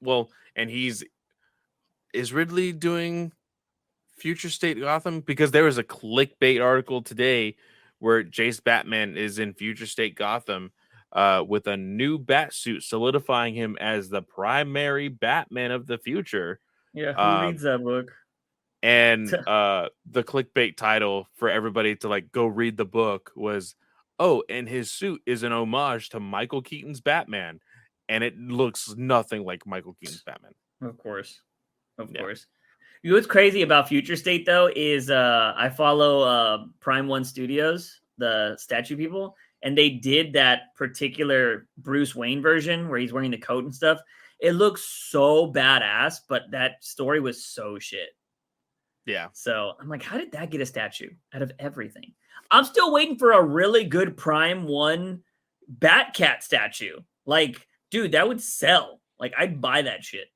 well, and is Ridley doing Future State Gotham? Because there was a clickbait article today where Jace Batman is in Future State Gotham with a new bat suit, solidifying him as the primary Batman of the future. Yeah, who reads that book? And the clickbait title for everybody to like go read the book was, oh, and his suit is an homage to Michael Keaton's Batman. And it looks nothing like Michael Keaton's Batman. Of course. You know what's crazy about Future State though is I follow Prime One Studios, the statue people, and they did that particular Bruce Wayne version where he's wearing the coat and stuff. It looks so badass, but that story was so shit. Yeah. So I'm like, how did that get a statue out of everything? I'm still waiting for a really good Prime One Batcat statue. Like, dude, that would sell. Like, I'd buy that shit.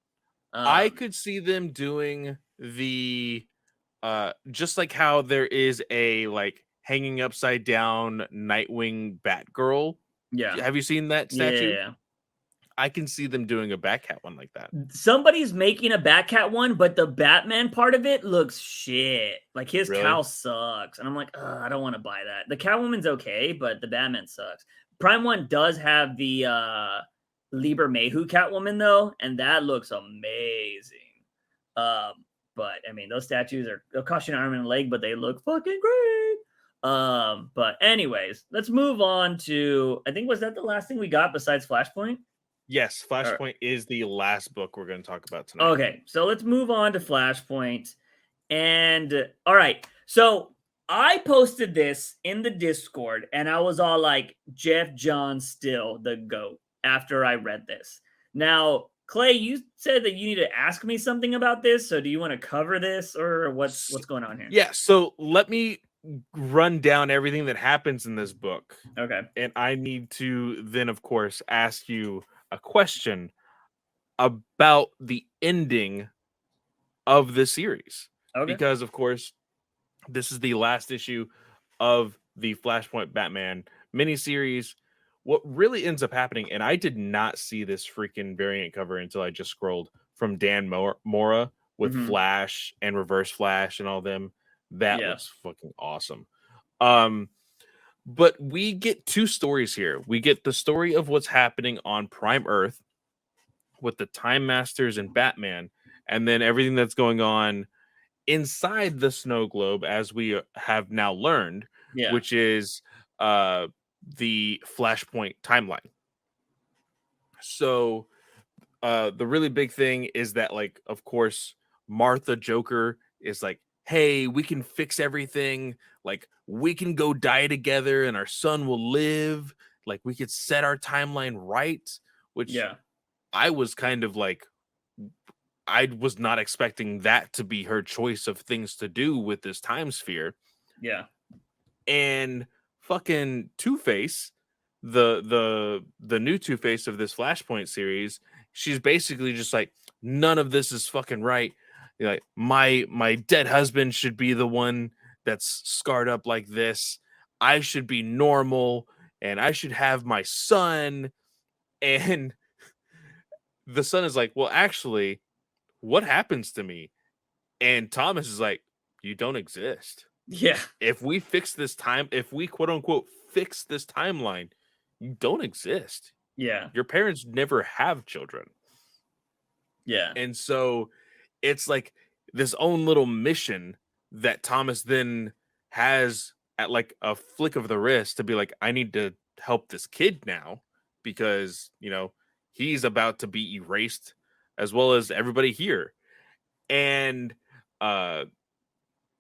I could see them doing the just like how there is a like hanging upside down Nightwing Batgirl. Yeah. Have you seen that statue? Yeah. I can see them doing a Batcat one like that. Somebody's making a Batcat one, but the Batman part of it looks shit. Like his cowl sucks. And I'm like, I don't want to buy that. The Catwoman's okay, but the Batman sucks. Prime One does have the Lieber Mayhew Catwoman though, and that looks amazing. But I mean, those statues they'll cost you an arm and a leg, but they look fucking great. But anyways, let's move on to, I think, was that the last thing we got besides Flashpoint? Yes, Flashpoint is the last book we're going to talk about tonight. Okay, so let's move on to Flashpoint. And all right, so I posted this in the Discord and I was all like, Jeff Johns still the GOAT after I read this. Now, Clay, you said that you need to ask me something about this. So do you want to cover this or what's going on here? Yeah, so let me run down everything that happens in this book. Okay. And I need to then, of course, ask you a question about the ending of the series. Okay. Because, of course, this is the last issue of the Flashpoint Batman miniseries. What really ends up happening, and I did not see this freaking variant cover until I just scrolled from Dan Mora with Flash and Reverse Flash and all them. That looks fucking awesome. But we get two stories here. We get the story of what's happening on Prime Earth with the Time Masters and Batman, and then everything that's going on inside the Snow Globe, as we have now learned, which is the Flashpoint timeline. So the really big thing is that, like, of course, Martha Joker is like, hey, we can fix everything. Like, we can go die together and our son will live. Like, we could set our timeline right, which I was kind of like, I was not expecting that to be her choice of things to do with this time sphere. Yeah. And fucking Two-Face, the new Two-Face of this Flashpoint series, she's basically just like, none of this is fucking right. You're like, my dead husband should be the one that's scarred up like this. I should be normal and I should have my son. And the son is like, well, actually, what happens to me? And Thomas is like, you don't exist. Yeah. If we fix this time, if we quote unquote fix this timeline, you don't exist. Yeah. Your parents never have children. Yeah. And so it's like this own little mission that Thomas then has at like a flick of the wrist to be like, I need to help this kid now because, you know, he's about to be erased as well as everybody here. And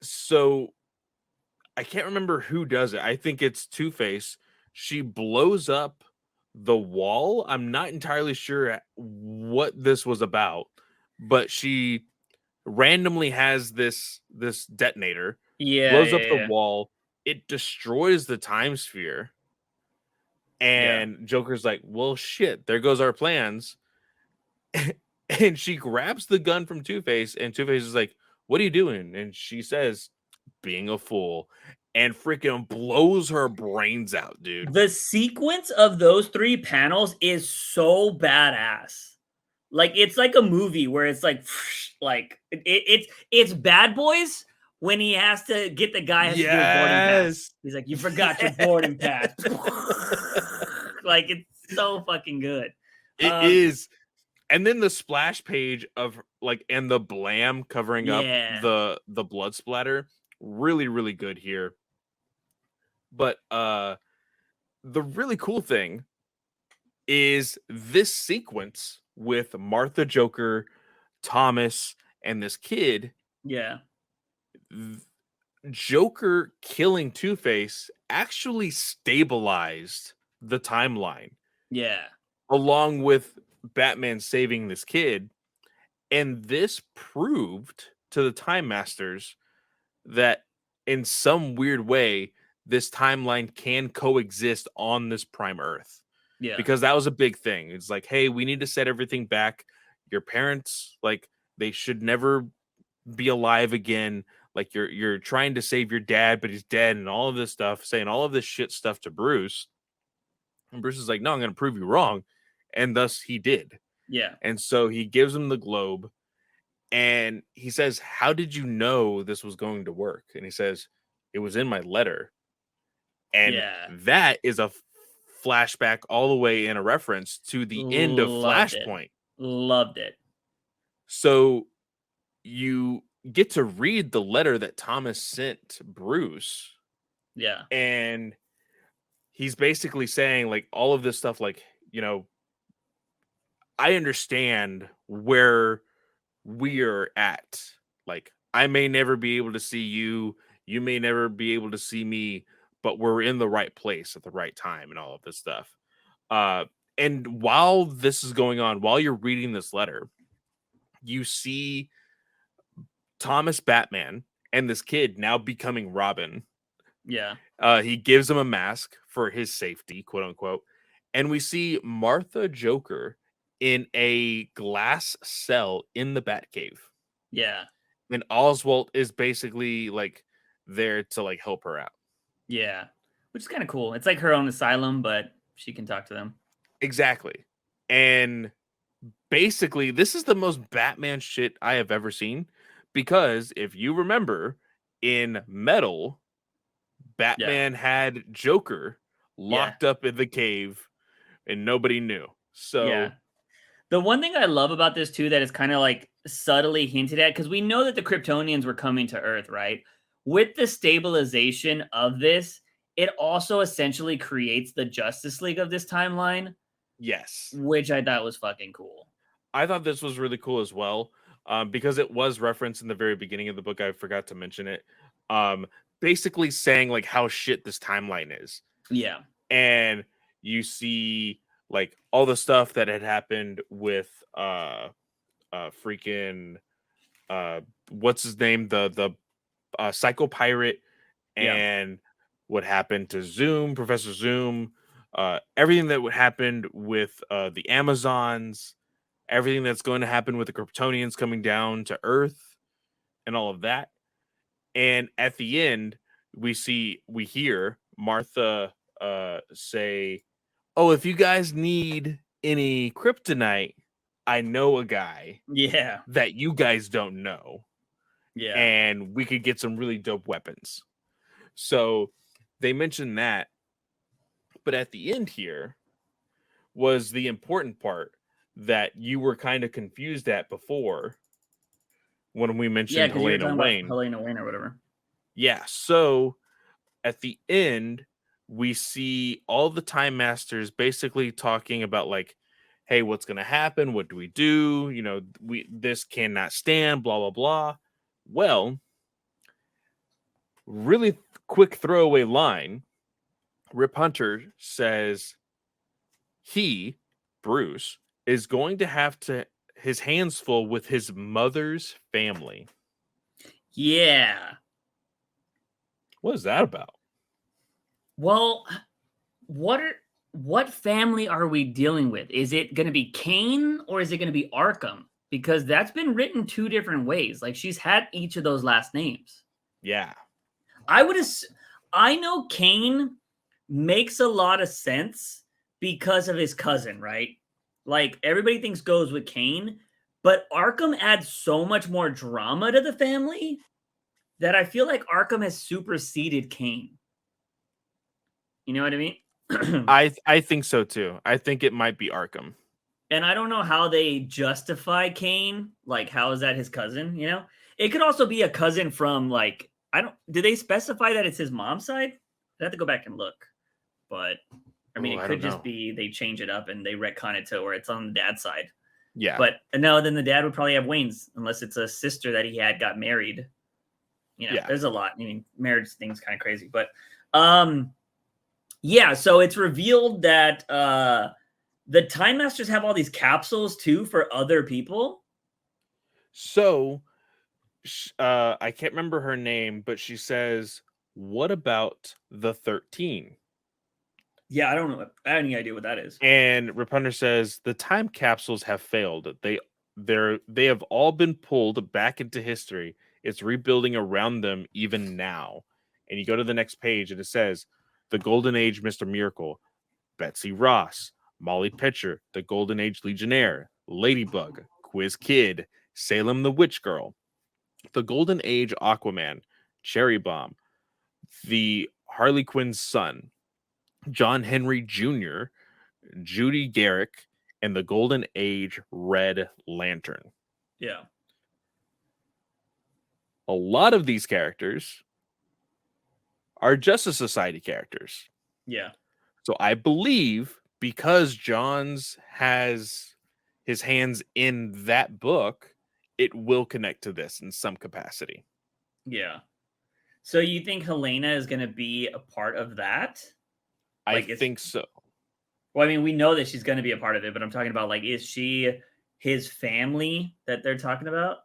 so I can't remember who does it. I think it's Two-Face. She blows up the wall. I'm not entirely sure what this was about, but she randomly has this detonator, blows up the wall. It destroys the time sphere. And Joker's like, well, shit, there goes our plans. And she grabs the gun from Two-Face, and Two-Face is like, what are you doing? And she says, being a fool, and freaking blows her brains out, dude. The sequence of those three panels is so badass. Like, it's like a movie where it's like, it's Bad Boys when he has to get the guy has to do his boarding pass. He's like, you forgot your boarding pass. Like, it's so fucking good. It is. And then the splash page of like, and the blam covering up the blood splatter, really, really good here. But the really cool thing is this sequence with Martha Joker, Thomas, and this kid. Yeah. Joker killing Two-Face actually stabilized the timeline. Yeah. Along with Batman saving this kid. And this proved to the Time Masters that in some weird way, this timeline can coexist on this Prime Earth. Yeah. Because that was a big thing. It's like, hey, we need to set everything back. Your parents, like, they should never be alive again. Like, you're trying to save your dad, but he's dead, and all of this stuff, saying all of this shit stuff to Bruce. And Bruce is like, no, I'm going to prove you wrong. And thus he did. Yeah. And so he gives him the globe and he says, how did you know this was going to work? And he says, it was in my letter. And that is a flashback all the way in a reference to the end of Flashpoint. Loved it. So you get to read the letter that Thomas sent Bruce. Yeah. And he's basically saying, like, all of this stuff, like, you know, I understand where we're at. Like, I may never be able to see you. You may never be able to see me, but we're in the right place at the right time and all of this stuff. And while this is going on, while you're reading this letter, you see Thomas Batman and this kid now becoming Robin. Yeah. He gives him a mask for his safety, quote unquote. And we see Martha Joker in a glass cell in the Batcave. Yeah. And Oswald is basically like there to like help her out. Yeah. Which is kind of cool. It's like her own asylum, but she can talk to them. Exactly. And basically, this is the most Batman shit I have ever seen. Because if you remember, in Metal, Batman had Joker locked up in the cave and nobody knew. So yeah. The one thing I love about this too that is kind of like subtly hinted at, because we know that the Kryptonians were coming to Earth, right? With the stabilization of this, it also essentially creates the Justice League of this timeline, yes, which I thought was fucking cool. I thought this was really cool as well, because it was referenced in the very beginning of the book. I forgot to mention it. Basically saying like how shit this timeline is. Yeah. And you see like all the stuff that had happened with freaking what's his name, the Psycho Pirate, and what happened to Zoom, Professor Zoom, everything that happened with the Amazons, everything that's going to happen with the Kryptonians coming down to Earth, and all of that. And at the end, we hear Martha say, "Oh, if you guys need any kryptonite, I know a guy that you guys don't know. Yeah. And we could get some really dope weapons." So they mentioned that. But at the end here was the important part that you were kind of confused at before when we mentioned because you were Helena talking Wayne. about Helena Wayne or whatever. Yeah, so at the end, we see all the Time Masters basically talking about like, hey, what's going to happen? What do we do? You know, this cannot stand, blah, blah, blah. Well, really quick throwaway line. Rip Hunter says he, Bruce, is going to have his hands full with his mother's family. Yeah. What is that about? Well, what family are we dealing with? Is it going to be Kane or is it going to be Arkham? Because that's been written two different ways. Like she's had each of those last names. Yeah. I know Kane makes a lot of sense because of his cousin, right? Like everybody thinks goes with Kane, but Arkham adds so much more drama to the family that I feel like Arkham has superseded Kane. You know what I mean? I think so too. I think it might be Arkham. And I don't know how they justify Kane. Like, how is that his cousin? You know, it could also be a cousin from like do they specify that it's his mom's side? I have to go back and look. But I mean, it could just be they change it up and they retcon it to where it's on the dad's side. Yeah. But no, then the dad would probably have Wayne's unless it's a sister that he had got married. You know, there's a lot. I mean, marriage thing's kind of crazy, but yeah. So it's revealed that the Time Masters have all these capsules too for other people. So I can't remember her name, but she says, "What about the 13?" Yeah, I don't know. I have any idea what that is. And Rapunzel says, "The time capsules have failed. They have all been pulled back into history. It's rebuilding around them even now." And you go to the next page and it says, "The Golden Age Mr. Miracle, Betsy Ross, Molly Pitcher, the Golden Age Legionnaire, Ladybug, Quiz Kid, Salem the Witch Girl, the Golden Age Aquaman, Cherry Bomb, the Harley Quinn's son, John Henry Jr., Judy Garrick, and the Golden Age Red Lantern." Yeah. A lot of these characters are Justice Society characters. Yeah. So I believe because Johns has his hands in that book, it will connect to this in some capacity. Yeah. So you think Helena is going to be a part of that? I think so. Well, I mean, we know that she's going to be a part of it, but I'm talking about, like, is she his family that they're talking about?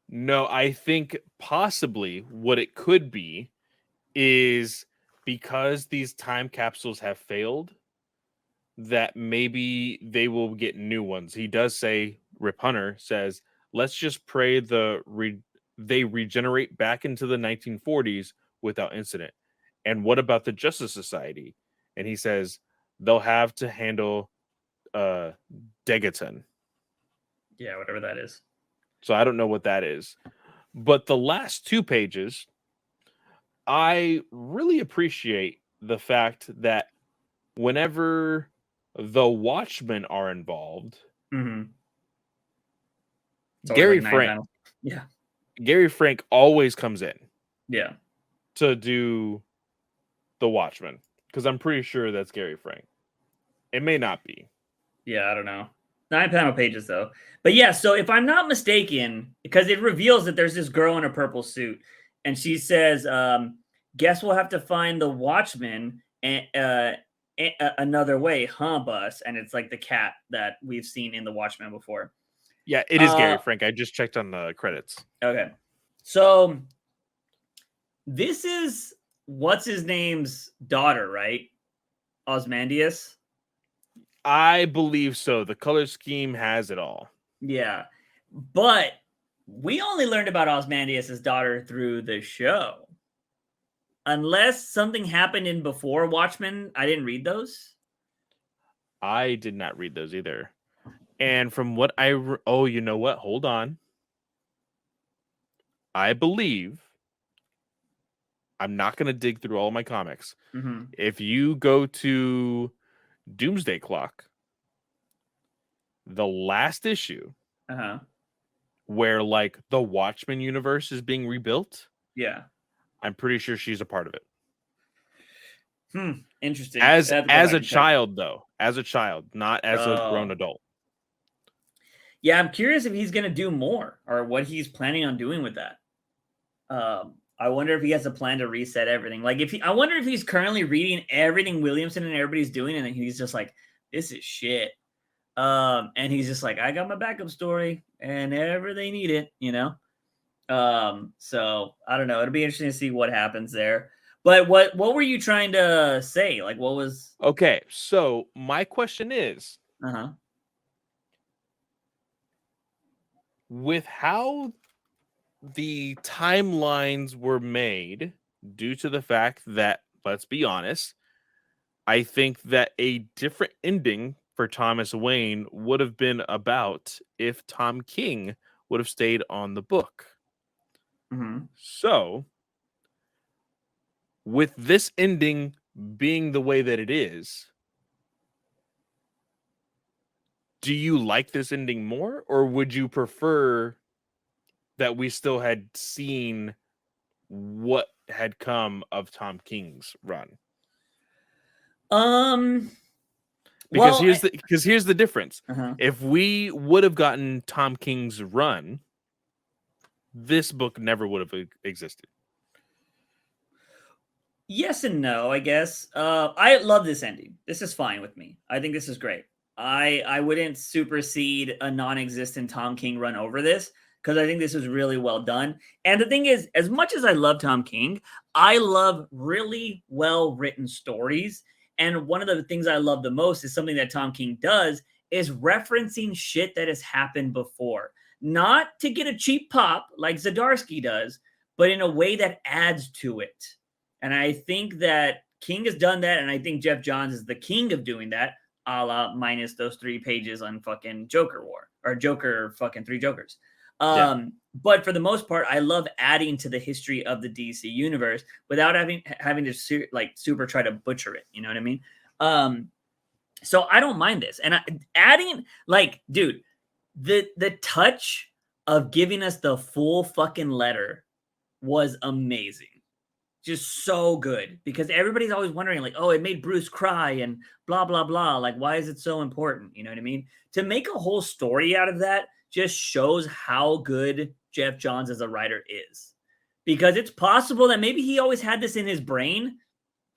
No, I think possibly what it could be is because these time capsules have failed, that maybe they will get new ones. He does say, Rip Hunter says, let's just pray they regenerate back into the 1940s without incident. And what about the Justice Society? And he says they'll have to handle Degaton. Yeah, whatever that is. So I don't know what that is. But the last 2 pages, I really appreciate the fact that whenever the Watchmen are involved, Gary Frank, Gary Frank always comes in, to do the Watchmen, because I'm pretty sure that's Gary Frank. It may not be. Yeah, I don't know. 9 panel pages though. But yeah, so if I'm not mistaken, because it reveals that there's this girl in a purple suit, and she says, "Guess we'll have to find the Watchman and another way, huh, Bus?" And it's like the cat that we've seen in the Watchmen before. Yeah, it is Gary Frank. I just checked on the credits. Okay, so this is what's his name's daughter, right? Ozymandias. I believe so. The color scheme has it all. Yeah, but we only learned about Ozymandias' daughter through the show. Unless something happened in before Watchmen, I didn't read those. I did not read those either. And from what oh, you know what? Hold on. I believe, I'm not going to dig through all my comics. If you go to Doomsday Clock, the last issue, where like the Watchmen universe is being rebuilt, I'm pretty sure she's a part of it. Interesting. As a child, though, as a child, not as a grown adult. Yeah, I'm curious if he's going to do more or what he's planning on doing with that. I wonder if he has a plan to reset everything. Like, I wonder if he's currently reading everything Williamson and everybody's doing, and then he's just like, "This is shit." And he's just like, "I got my backup story, and ever they need it, you know." So I don't know. It'll be interesting to see what happens there. But what were you trying to say? Like, what was? Okay, so my question is, with how the timelines were made, due to the fact that, let's be honest, I think that a different ending for Thomas Wayne would have been about if Tom King would have stayed on the book. So, with this ending being the way that it is, do you like this ending more, or would you prefer that we still had seen what had come of Tom King's run? Because here's the difference. If we would have gotten Tom King's run, this book never would have existed. Yes and no, I guess. I love this ending. This is fine with me. I think this is great. I wouldn't supersede a non-existent Tom King run over this, because I think this is really well done. And the thing is, as much as I love Tom King, I love really well-written stories. And one of the things I love the most is something that Tom King does is referencing shit that has happened before. Not to get a cheap pop like Zdarsky does, but in a way that adds to it. And I think that King has done that, and I think Jeff Johns is the king of doing that, a la minus those 3 pages on fucking Joker War, or Joker fucking 3 Jokers. But for the most part, I love adding to the history of the DC universe without having to super try to butcher it. You know what I mean? So I don't mind this. And adding, like, dude, the touch of giving us the full fucking letter was amazing. Just so good, because everybody's always wondering, like, oh, it made Bruce cry and blah, blah, blah. Like, why is it so important? You know what I mean? To make a whole story out of that just shows how good Jeff Johns as a writer is. because it's possible that maybe he always had this in his brain.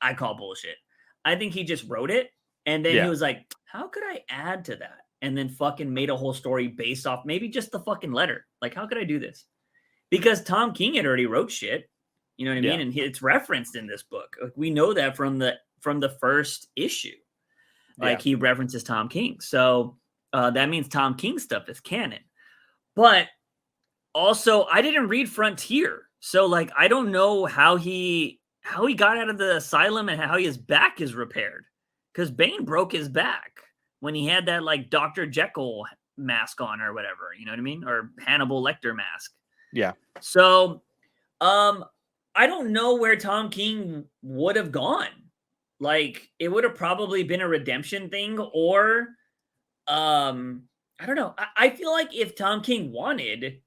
I call bullshit. I think he just wrote it, and then he was like, how could I add to that? And then fucking made a whole story based off maybe just the fucking letter. Like, how could I do this? Because Tom King had already wrote shit. You know what I mean? And it's referenced in this book. Like, we know that from the first issue. Like, he references Tom King. So that means Tom King stuff is canon. But also, I didn't read Frontier. So, like, I don't know how he got out of the asylum and how his back is repaired. Because Bane broke his back when he had that, like, Dr. Jekyll mask on or whatever. You know what I mean? Or Hannibal Lecter mask. Yeah. So, I don't know where Tom King would have gone. Like, it would have probably been a redemption thing, or I don't know. I feel like if Tom King wanted,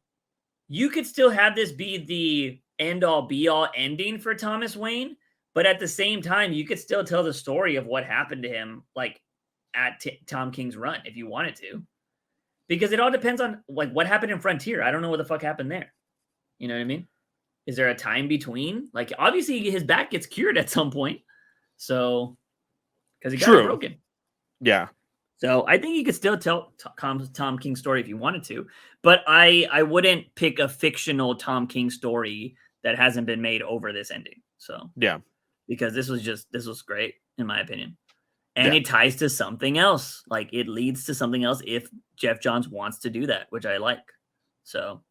you could still have this be the end all be all ending for Thomas Wayne, but at the same time, you could still tell the story of what happened to him, like at Tom King's run, if you wanted to, because it all depends on like what happened in Frontier. I don't know what the fuck happened there. You know what I mean? Is there a time between? Like, obviously, his back gets cured at some point. So, because he got it broken. Yeah. So, I think you could still tell Tom King's story if you wanted to. But I wouldn't pick a fictional Tom King story that hasn't been made over this ending. So, yeah. Because this was great, in my opinion. And it ties to something else. Like, it leads to something else if Jeff Johns wants to do that, which I like. So,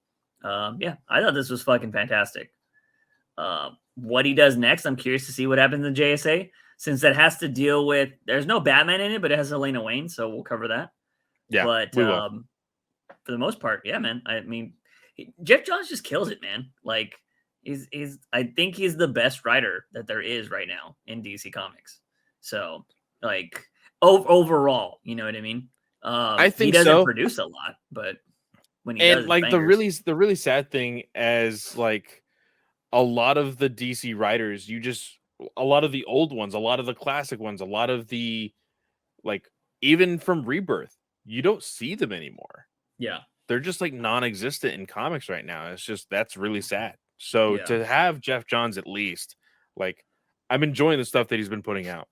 I thought this was fucking fantastic. What he does next, I'm curious to see what happens in JSA, since that has to deal with, there's no Batman in it, but it has Helena Wayne, so we'll cover that. Yeah, but for the most part, yeah, man. I mean, Jeff Johns just kills it, man. Like, I think he's the best writer that there is right now in DC Comics. So, like, overall, you know what I mean? I think he doesn't produce a lot, but when he does, like the really sad thing, as like a lot of the DC writers, a lot of the old ones, a lot of the classic ones, a lot of the, like, even from Rebirth, you don't see them anymore. Yeah. They're just like non-existent in comics right now. It's just, that's really sad. So to have Jeff Johns, at least, like, I'm enjoying the stuff that he's been putting out.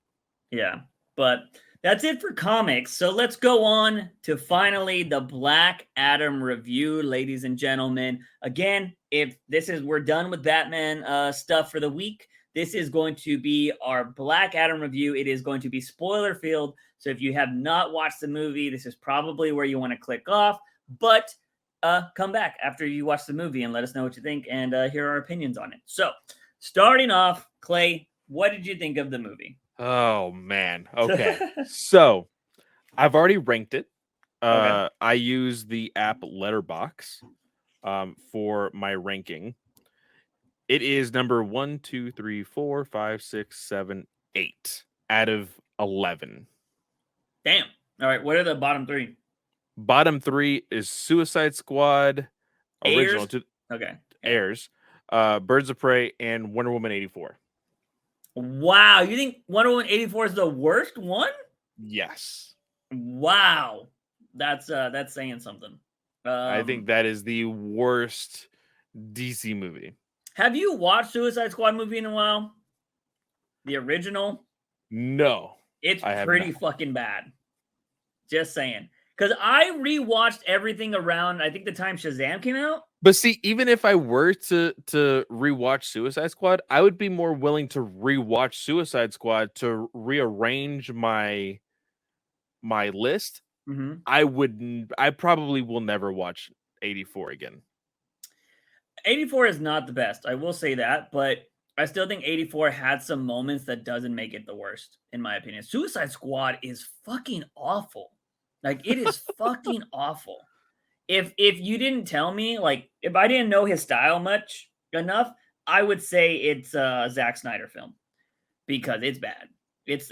Yeah. But that's it for comics. So let's go on to finally the Black Adam review, ladies and gentlemen. Again, if we're done with Batman stuff for the week, this is going to be our Black Adam review. It is going to be spoiler filled. So if you have not watched the movie, this is probably where you want to click off. But come back after you watch the movie and let us know what you think and hear our opinions on it. So starting off, Clay, what did you think of the movie? Oh, man. Okay. So I've already ranked it. Okay. I use the app Letterbox for my ranking. It is number 1, 2, 3, 4, 5, 6, 7, 8 out of 11. Damn. All right. What are the bottom three? Bottom three is Suicide Squad, original to Airs, Birds of Prey, and Wonder Woman 84. Wow, you think Wonder Woman 84 is the worst one? Yes. Wow, that's saying something. I think that is the worst DC movie. Have you watched Suicide Squad movie in a while? The original? No, it's pretty fucking bad. Just saying, because I rewatched everything around, I think, the time Shazam came out. But see, even if I were to rewatch Suicide Squad, I would be more willing to rewatch Suicide Squad to rearrange my list. Mm-hmm. I probably will never watch 84 again. 84 is not the best, I will say that, but I still think 84 had some moments that doesn't make it the worst, in my opinion. Suicide Squad is fucking awful. Like, it is fucking awful. If you didn't tell me, like, if I didn't know his style enough, I would say it's a Zack Snyder film, because it's bad. It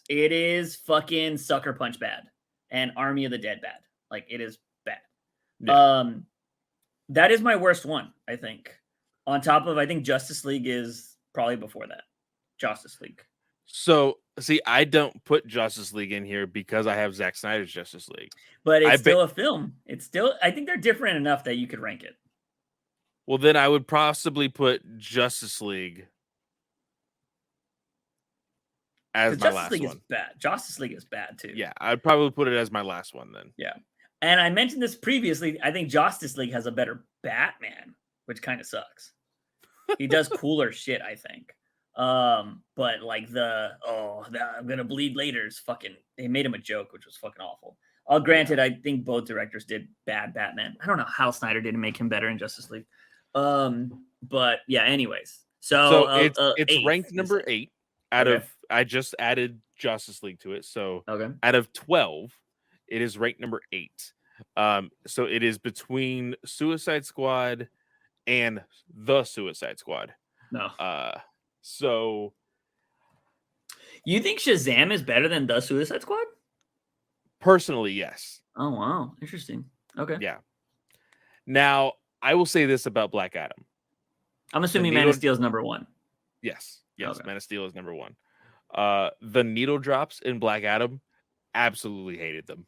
is fucking Sucker Punch bad and Army of the Dead bad. Like, it is bad. Yeah. That is my worst one, I think. On top of, I think Justice League is probably before that. Justice League. So, see, I don't put Justice League in here because I have Zack Snyder's Justice League. But it's still a film. It's still, I think they're different enough that you could rank it. Well, then I would possibly put Justice League as my Justice last League one. is bad. Justice League is bad too. Yeah, I'd probably put it as my last one then. Yeah. And I mentioned this previously. I think Justice League has a better Batman, which kind of sucks. He does cooler shit, I think. But like I'm gonna bleed later is fucking. They made him a joke, which was fucking awful. Granted, I think both directors did bad Batman. I don't know how Snyder didn't make him better in Justice League. But yeah. Anyways, so it's ranked number 8 out Okay. of. I just added Justice League to it, so Okay. out of 12, it is ranked number 8. So it is between Suicide Squad and the Suicide Squad. No. So You think Shazam is better than the Suicide Squad? personally, yes. Oh wow, interesting. Okay. Yeah. Now, I will say this about Black Adam. I'm assuming Man of Steel is number 1. Yes. Okay. Man of Steel is number 1. The needle drops in Black Adam, absolutely hated them.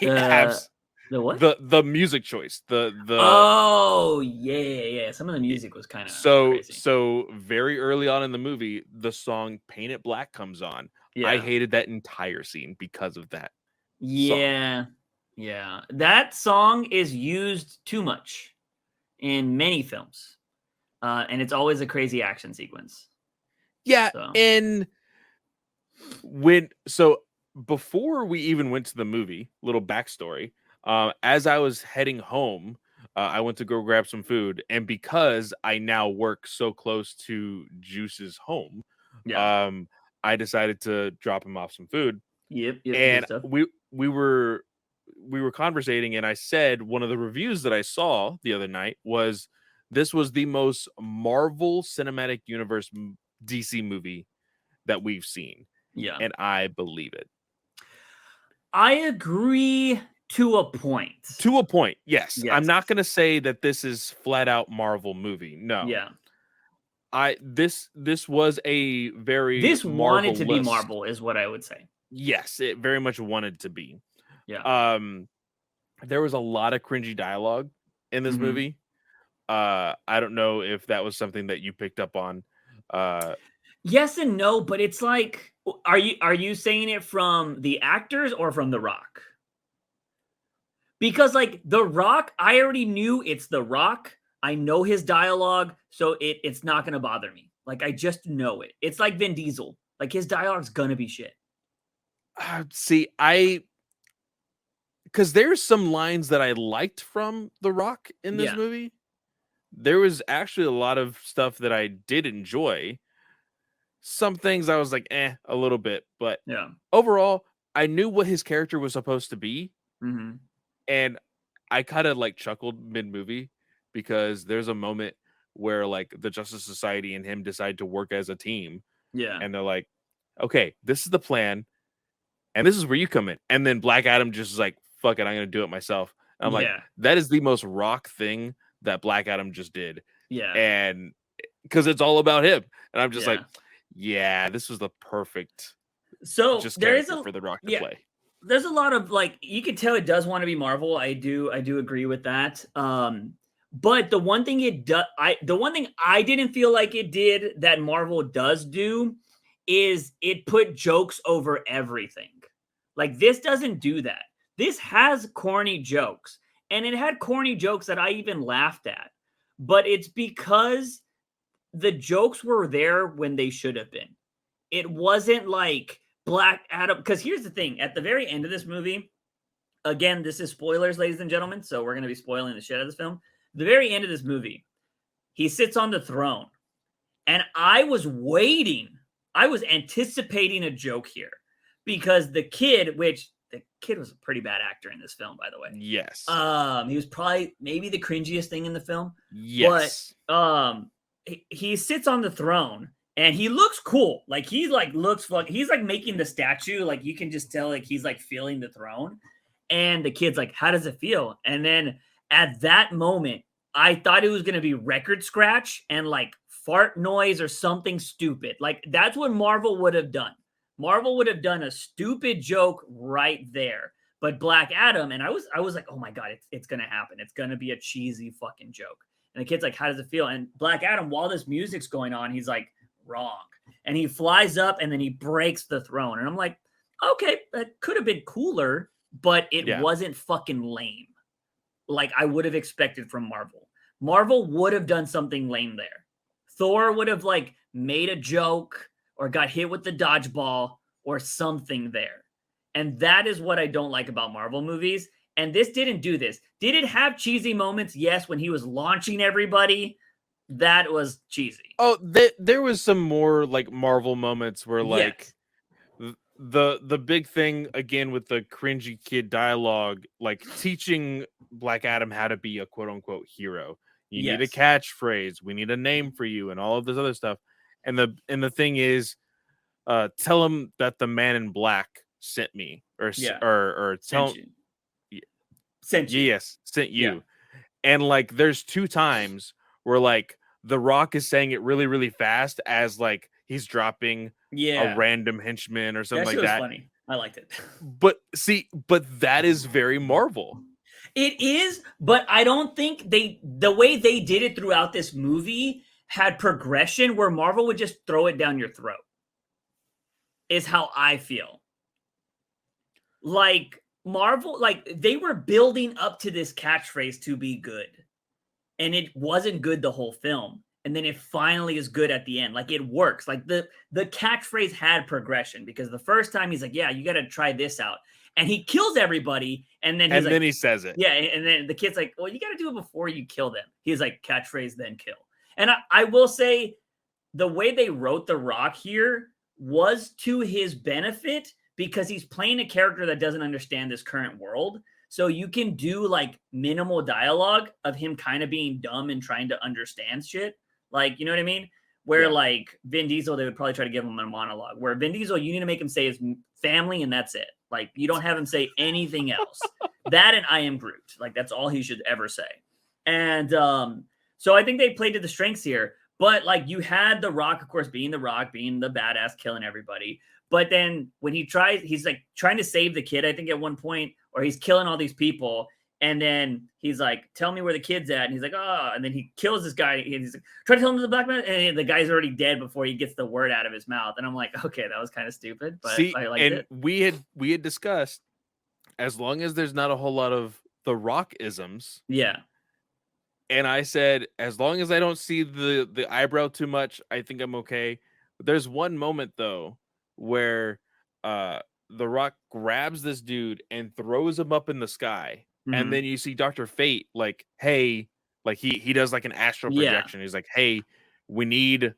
The what? The music choice. The Oh yeah. Some of the music was kind of crazy. So very early on in the movie, the song "Paint It Black" comes on. Yeah. I hated that entire scene because of that. Yeah. Yeah. That song is used too much in many films. And it's always a crazy action sequence. Yeah, and before we even went to the movie, little backstory. As I was heading home, I went to go grab some food, and because I now work so close to Juice's home, I decided to drop him off some food. Yep. And we were conversating, and I said one of the reviews that I saw the other night was this was the most Marvel Cinematic Universe DC movie that we've seen. Yeah. And I believe it. I agree to a point. To a point, yes. I'm not going to say that this is flat out Marvel movie. No. Yeah. This was a very This wanted to be Marvel is what I would say. Yes, it very much wanted to be. Yeah. There was a lot of cringy dialogue in this movie. I don't know if that was something that you picked up on. Yes and no, but it's like, are you saying it from the actors or from The Rock? Because like The Rock, I already knew it's The Rock. I know his dialogue, so it's not gonna bother me. Like I just know it. It's like Vin Diesel. Like his dialogue's gonna be shit. See, because there's some lines that I liked from The Rock in this movie. There was actually a lot of stuff that I did enjoy. Some things I was like, a little bit. But overall, I knew what his character was supposed to be. Mm-hmm. And I kind of like chuckled mid-movie because there's a moment where like the Justice Society and him decide to work as a team. Yeah. And they're like, okay, this is the plan. And this is where you come in. And then Black Adam just is like, fuck it, I'm going to do it myself. And I'm like, that is the most Rock thing that Black Adam just did. Yeah. And because it's all about him. And I'm just like, this was the perfect there is for the Rock to play. There's a lot of like, you can tell it does want to be Marvel. I do agree with that. But the one thing I didn't feel like it did that Marvel does do is it put jokes over everything. Like this doesn't do that. This has corny jokes, and it had corny jokes that I even laughed at, but it's because the jokes were there when they should have been. It wasn't like Black Adam, because here's the thing, at the very end of this movie, again, this is spoilers, ladies and gentlemen, so we're going to be spoiling the shit out of this film. The very end of this movie, he sits on the throne, and I was anticipating a joke here, because the kid was a pretty bad actor in this film, by the way. Yes. He was probably maybe the cringiest thing in the film. Yes. But he sits on the throne and he looks cool. Like he's like making the statue. Like you can just tell like he's like feeling the throne. And the kid's like, how does it feel? And then at that moment, I thought it was gonna be record scratch and like fart noise or something stupid. Like that's what Marvel would have done. Marvel would have done a stupid joke right there. But Black Adam, and I was like, oh my God, it's gonna happen. It's gonna be a cheesy fucking joke. And the kid's like, how does it feel? And Black Adam, while this music's going on, he's like, wrong. And he flies up and then he breaks the throne. And I'm like, okay, that could have been cooler, but it wasn't fucking lame. Like I would have expected from Marvel. Marvel would have done something lame there. Thor would have like made a joke or got hit with the dodgeball or something there. And that is what I don't like about Marvel movies. And this didn't do this. Did it have cheesy moments? Yes, when he was launching everybody, that was cheesy. Oh, there was some more like Marvel moments where like the big thing again with the cringy kid dialogue, like teaching Black Adam how to be a quote unquote hero. You need a catchphrase. We need a name for you, and all of this other stuff. And the thing is, tell him that the Man in Black sent me, or tell him. Sent you. Yes, sent you. Yeah. And like, there's 2 times where like The Rock is saying it really, really fast as like he's dropping a random henchman or something like that. Was funny. I liked it. But that is very Marvel. It is, but I don't think the way they did it throughout this movie had progression where Marvel would just throw it down your throat. Is how I feel. Like Marvel, like they were building up to this catchphrase to be good. And it wasn't good the whole film. And then it finally is good at the end. Like it works. Like the catchphrase had progression because the first time he's like, yeah, you got to try this out. And he kills everybody. And then he says it. Yeah. And then the kid's like, well, you got to do it before you kill them. He's like, catchphrase, then kill. And I will say the way they wrote The Rock here was to his benefit because he's playing a character that doesn't understand this current world. So you can do like minimal dialogue of him kind of being dumb and trying to understand shit. Like, you know what I mean? Where like Vin Diesel, they would probably try to give him a monologue. Where Vin Diesel, you need to make him say his family and that's it. Like you don't have him say anything else. That and I am Groot. Like that's all he should ever say. And so I think they played to the strengths here. But like you had The Rock, of course, being The Rock, being the badass, killing everybody. But then when he's like trying to save the kid, I think at one point, or he's killing all these people. And then he's like, tell me where the kid's at. And he's like, oh, and then he kills this guy. And he's like, try to tell him to the black man. And the guy's already dead before he gets the word out of his mouth. And I'm like, okay, that was kind of stupid, but I liked it. We had discussed, as long as there's not a whole lot of The Rock isms. Yeah. And I said, as long as I don't see the eyebrow too much, I think I'm okay. But there's one moment though, where The Rock grabs this dude and throws him up in the sky. Mm-hmm. And then you see Dr. Fate like, hey, like he does like an astral projection. He's like, hey, we need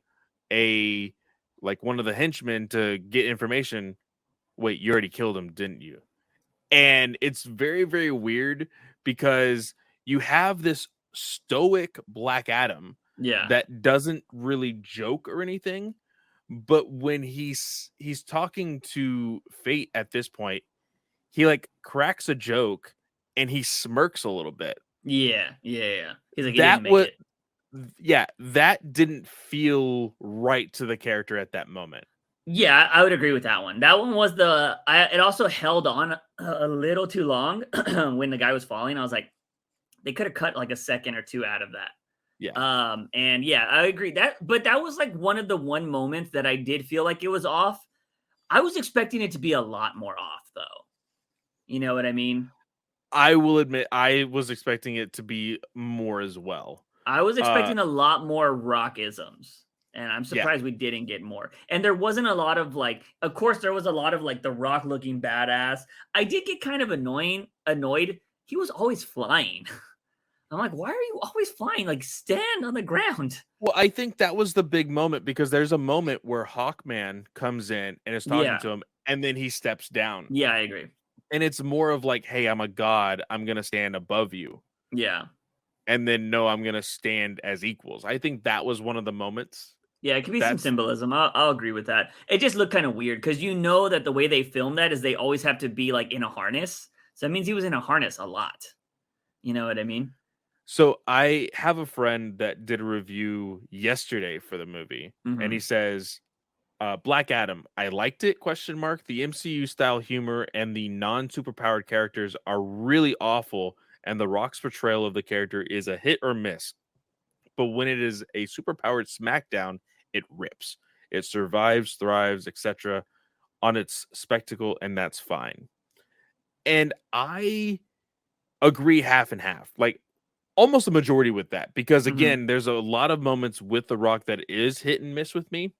one of the henchmen to get information. Wait, you already killed him, didn't you? And it's very, very weird because you have this stoic Black Adam that doesn't really joke or anything. But when he's talking to Fate at this point, he like cracks a joke and he smirks a little bit. Yeah. He's like, that didn't feel right to the character at that moment. Yeah, I would agree with that one. That one was it also held on a little too long when the guy was falling. I was like, they could have cut like a second or two out of that. Yeah. And yeah, I agree but that was like one moments that I did feel like it was off. I was expecting it to be a lot more off though. You know what I mean? I will admit I was expecting it to be more as well. I was expecting a lot more Rockisms. And I'm surprised we didn't get more. And there wasn't a lot of like, of course, there was a lot of like The Rock looking badass. I did get kind of annoyed. He was always flying. I'm like, why are you always flying? Like, stand on the ground. Well, I think that was the big moment because there's a moment where Hawkman comes in and is talking to him, and then he steps down. Yeah, I agree. And it's more of like, hey, I'm a god. I'm going to stand above you. Yeah. And then, no, I'm going to stand as equals. I think that was one of the moments. Yeah, it could be some symbolism. I'll agree with that. It just looked kind of weird because you know that the way they filmed that is they always have to be like in a harness. So that means he was in a harness a lot. You know what I mean? So I have a friend that did a review yesterday for the movie, and he says, Black Adam, I liked it, ? The MCU style humor and the non-superpowered characters are really awful, and The Rock's portrayal of the character is a hit or miss. but when it is a superpowered smackdown, it rips. It survives, thrives, etc. on its spectacle, and that's fine. And I agree half and half, like almost a majority with that, because again, there's a lot of moments with The Rock that is hit and miss with me,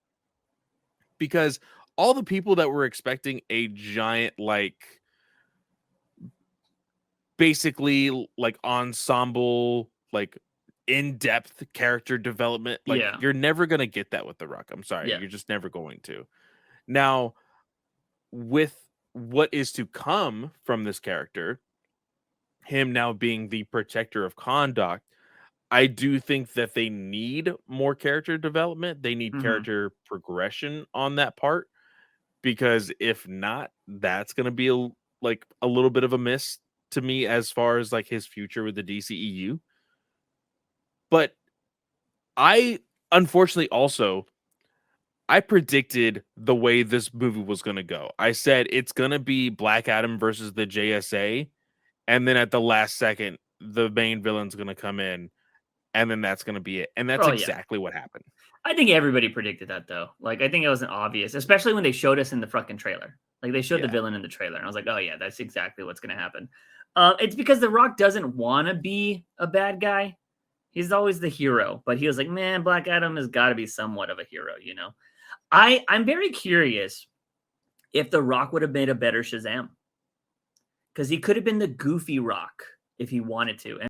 because all the people that were expecting a giant, like basically like ensemble, like in-depth character development, like you're never going to get that with The Rock. I'm sorry. You're just never going to. Now, with what is to come from this character, him now being the protector of Kahndaq, I do think that they need more character development. They need character progression on that part, because if not, that's going to be a little bit of a miss to me as far as like his future with the DCEU. But I unfortunately also I predicted the way this movie was going to go. I said it's going to be Black Adam versus the JSA, and then at the last second the main villain's going to come in, and then that's going to be it. And that's exactly what happened. I think everybody predicted that, though. Like, I think it wasn't obvious, especially when they showed us in the fucking trailer. Like, they showed the villain in the trailer, and I was like, oh, yeah, that's exactly what's going to happen. It's because The Rock doesn't want to be a bad guy. He's always the hero, but he was like, man, Black Adam has got to be somewhat of a hero, you know? I'm very curious if The Rock would have made a better Shazam. Because he could have been the goofy Rock if he wanted to. And